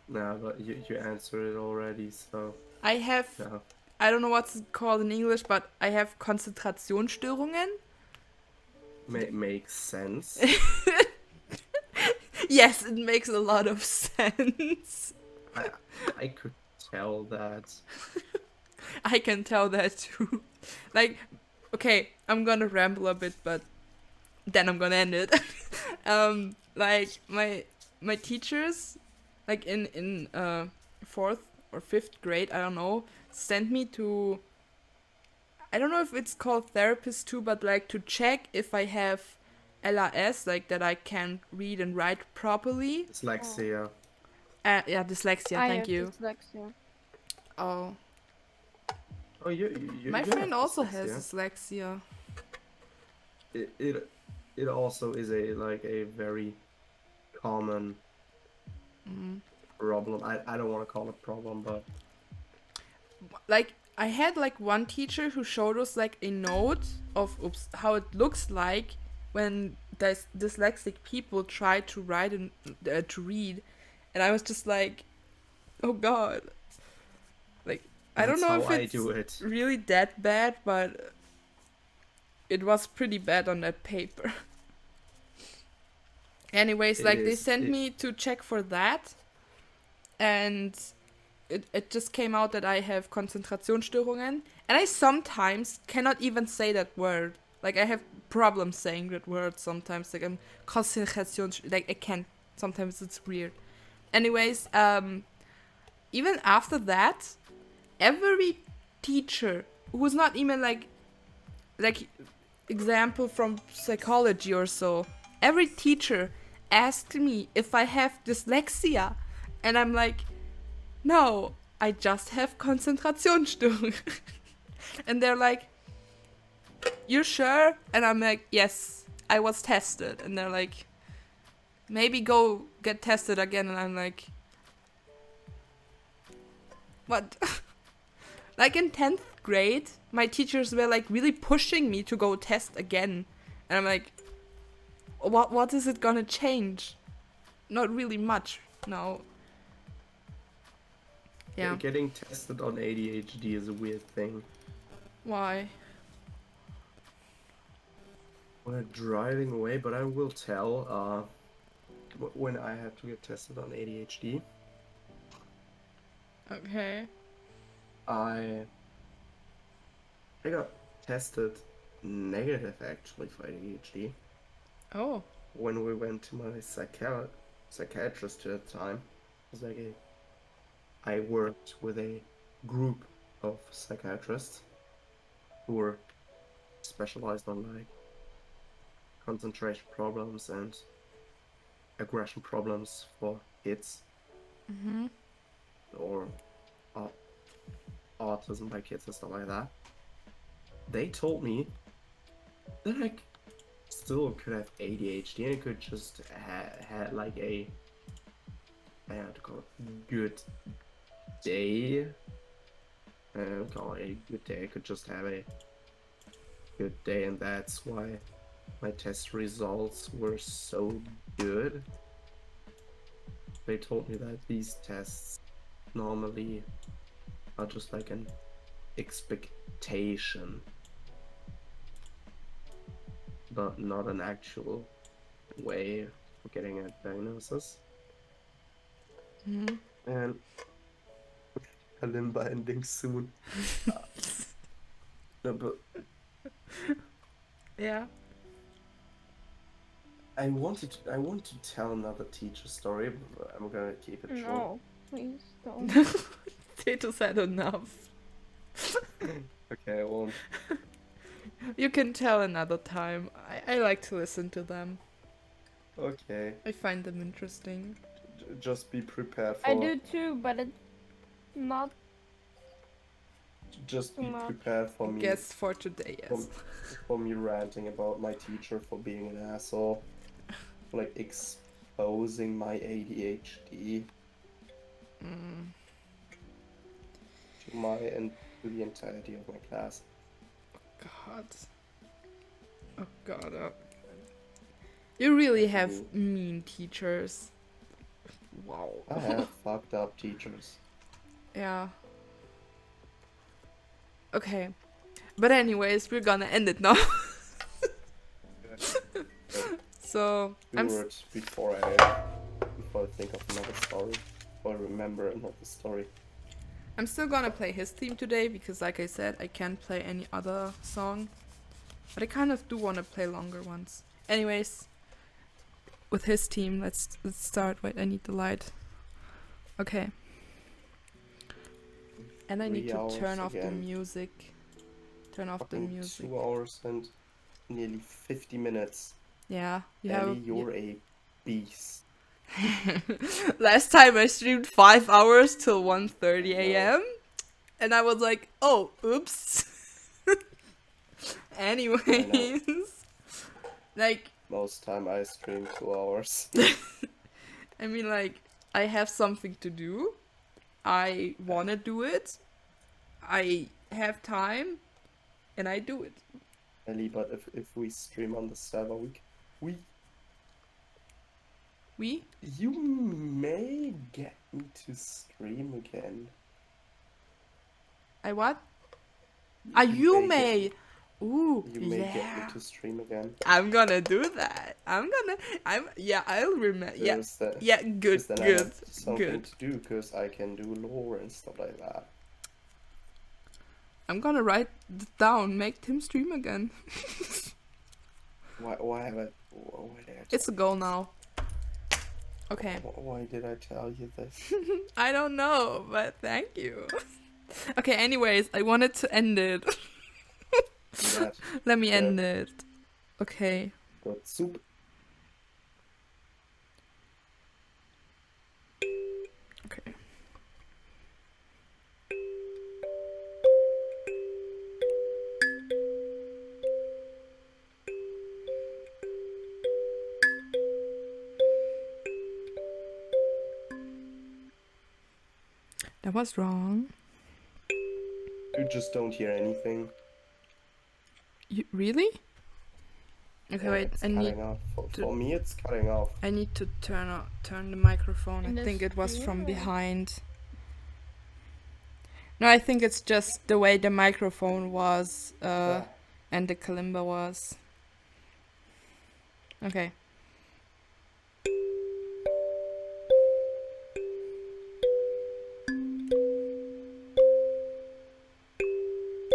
No, but you answered it already, so I have, no. I don't know what's it called in English, but I have Konzentrationsstörungen. Makes sense. Yes, it makes a lot of sense. I could tell that. I can tell that too. Like, okay, I'm gonna ramble a bit, but then I'm gonna end it. Like my teachers, like in 4th or 5th grade, I don't know, sent me to, I don't know if it's called therapist too, but like to check if I have LRS, like that I can read and write properly. Dyslexia. Yeah, dyslexia. I Thank have you. dyslexia. Oh, Oh, you my you friend have also dyslexia. has dyslexia. It also is a very common problem. I don't want to call it problem, but Like, I had like one teacher who showed us like a note of how it looks like when dyslexic people try to write and to read, and I was just like, oh god. Like, I don't that's know how if I it's do it. really that bad, but it was pretty bad on that paper. Anyways, It like they is- sent it- me to check for that, and it just came out that I have Konzentrationsstörungen, and I sometimes cannot even say that word. Like, I have problems saying that word sometimes. Like, I'm like I can't. Sometimes it's weird. Anyways, even after that, every teacher who's not even like example from psychology or so, every teacher asked me if I have dyslexia, and I'm like, no, I just have Konzentrationsstörungen. And they're like, you're sure? And I'm like, yes, I was tested. And they're like, maybe go get tested again. And I'm like, what? Like in 10th grade, my teachers were like really pushing me to go test again. And I'm like, what is it gonna change? Not really much. now. Yeah. Getting tested on ADHD is a weird thing. Why? We're driving away, but I will tell when I had to get tested on ADHD. Okay. I got tested negative actually for ADHD Oh. when we went to my psychiatrist at the time. It was like I worked with a group of psychiatrists who were specialized on like concentration problems and aggression problems for kids Mm-hmm. or autism by kids and stuff like that. They told me that I still could have ADHD and I could just had like a, I have to call it, good day. Call it a good day. I could just have a good day, and that's why my test results were so good. They told me that these tests normally are just like an expectation, but not an actual way of getting a diagnosis. Mm-hmm. And a limba ending soon. No, but Yeah. I want to tell another teacher story, but I'm gonna keep it short. No, please don't. Tito said enough. Okay, I won't. You can tell another time. I like to listen to them. Okay, I find them interesting. just be prepared for. I do too, but it's not Just too be much. prepared for me. Guess for today, yes. For me ranting about my teacher for being an asshole, like exposing my ADHD Mm. to my and to the entirety of my class. God. Oh God. You really have Ooh. mean teachers. Wow. I have fucked up teachers. Yeah. Okay. But anyways, we're gonna end it now. So I'm Do it before I think of another story, or remember another story. I'm still gonna play his theme today because, like I said, I can't play any other song. But I kind of do want to play longer ones. Anyways, with his team, let's start. Wait, I need the light. Okay. And I need 3 to hours turn off the again. music. Turn off the Fucking music. 2 hours and nearly 50 minutes. Yeah, you Ellie, have. you're a beast. Last time I streamed 5 hours till 1:30 a.m. And I was like, oh, oops. Anyways. Like, Most time I stream 2 hours. I mean, like, I have something to do. I want to do it. I have time. And I do it. Ellie, but if we stream on the server, you may get me to stream again. I what? You may. Get, Ooh, you may yeah. get me to stream again. I'm gonna do that. I'll remember. Yeah. Yeah, good, then I good, have something good. to do, because I can do lore and stuff like that. I'm gonna write it down. Make Tim stream again. Why did I It's a goal now. Okay. Why did I tell you this? I don't know, but thank you. Okay, anyways, I wanted to end it. Let me end it. Okay. Good soup. Okay. That was wrong. You just don't hear anything. You, really? Okay, Yeah, wait. it's I need cutting off. to- For me, it's cutting off. to turn the microphone. In I the think it was stream, from or- behind. No, I think it's just the way the microphone was Yeah. and the kalimba was. Okay.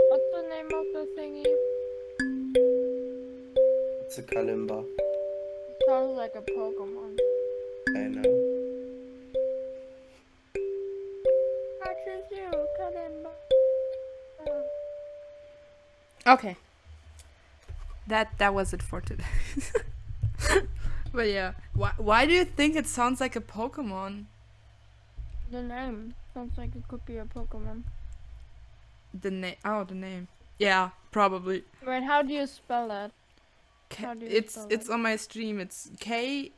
What's the name of the thingy? It's a kalimba. Sounds like a Pokemon. I know. I choose you, Kalimba. Okay. That was it for today. But yeah, why do you think it sounds like a Pokemon? The name sounds like it could be a Pokemon. The name. Oh, the name. Yeah, probably. Wait, how do you spell that? How do you It's spell it's that? on my stream. It's KALIMBA.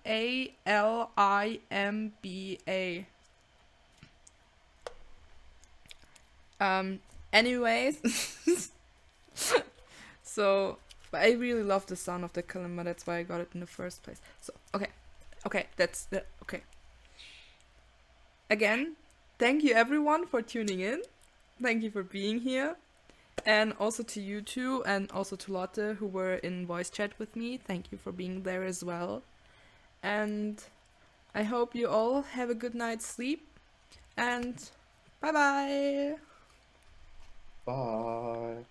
Anyways, so but I really love the sound of the kalimba. That's why I got it in the first place. So okay, that's the okay. Again, thank you everyone for tuning in. Thank you for being here. And also to you two, and also to Lotte, who were in voice chat with me. Thank you for being there as well. And I hope you all have a good night's sleep. And bye-bye. Bye.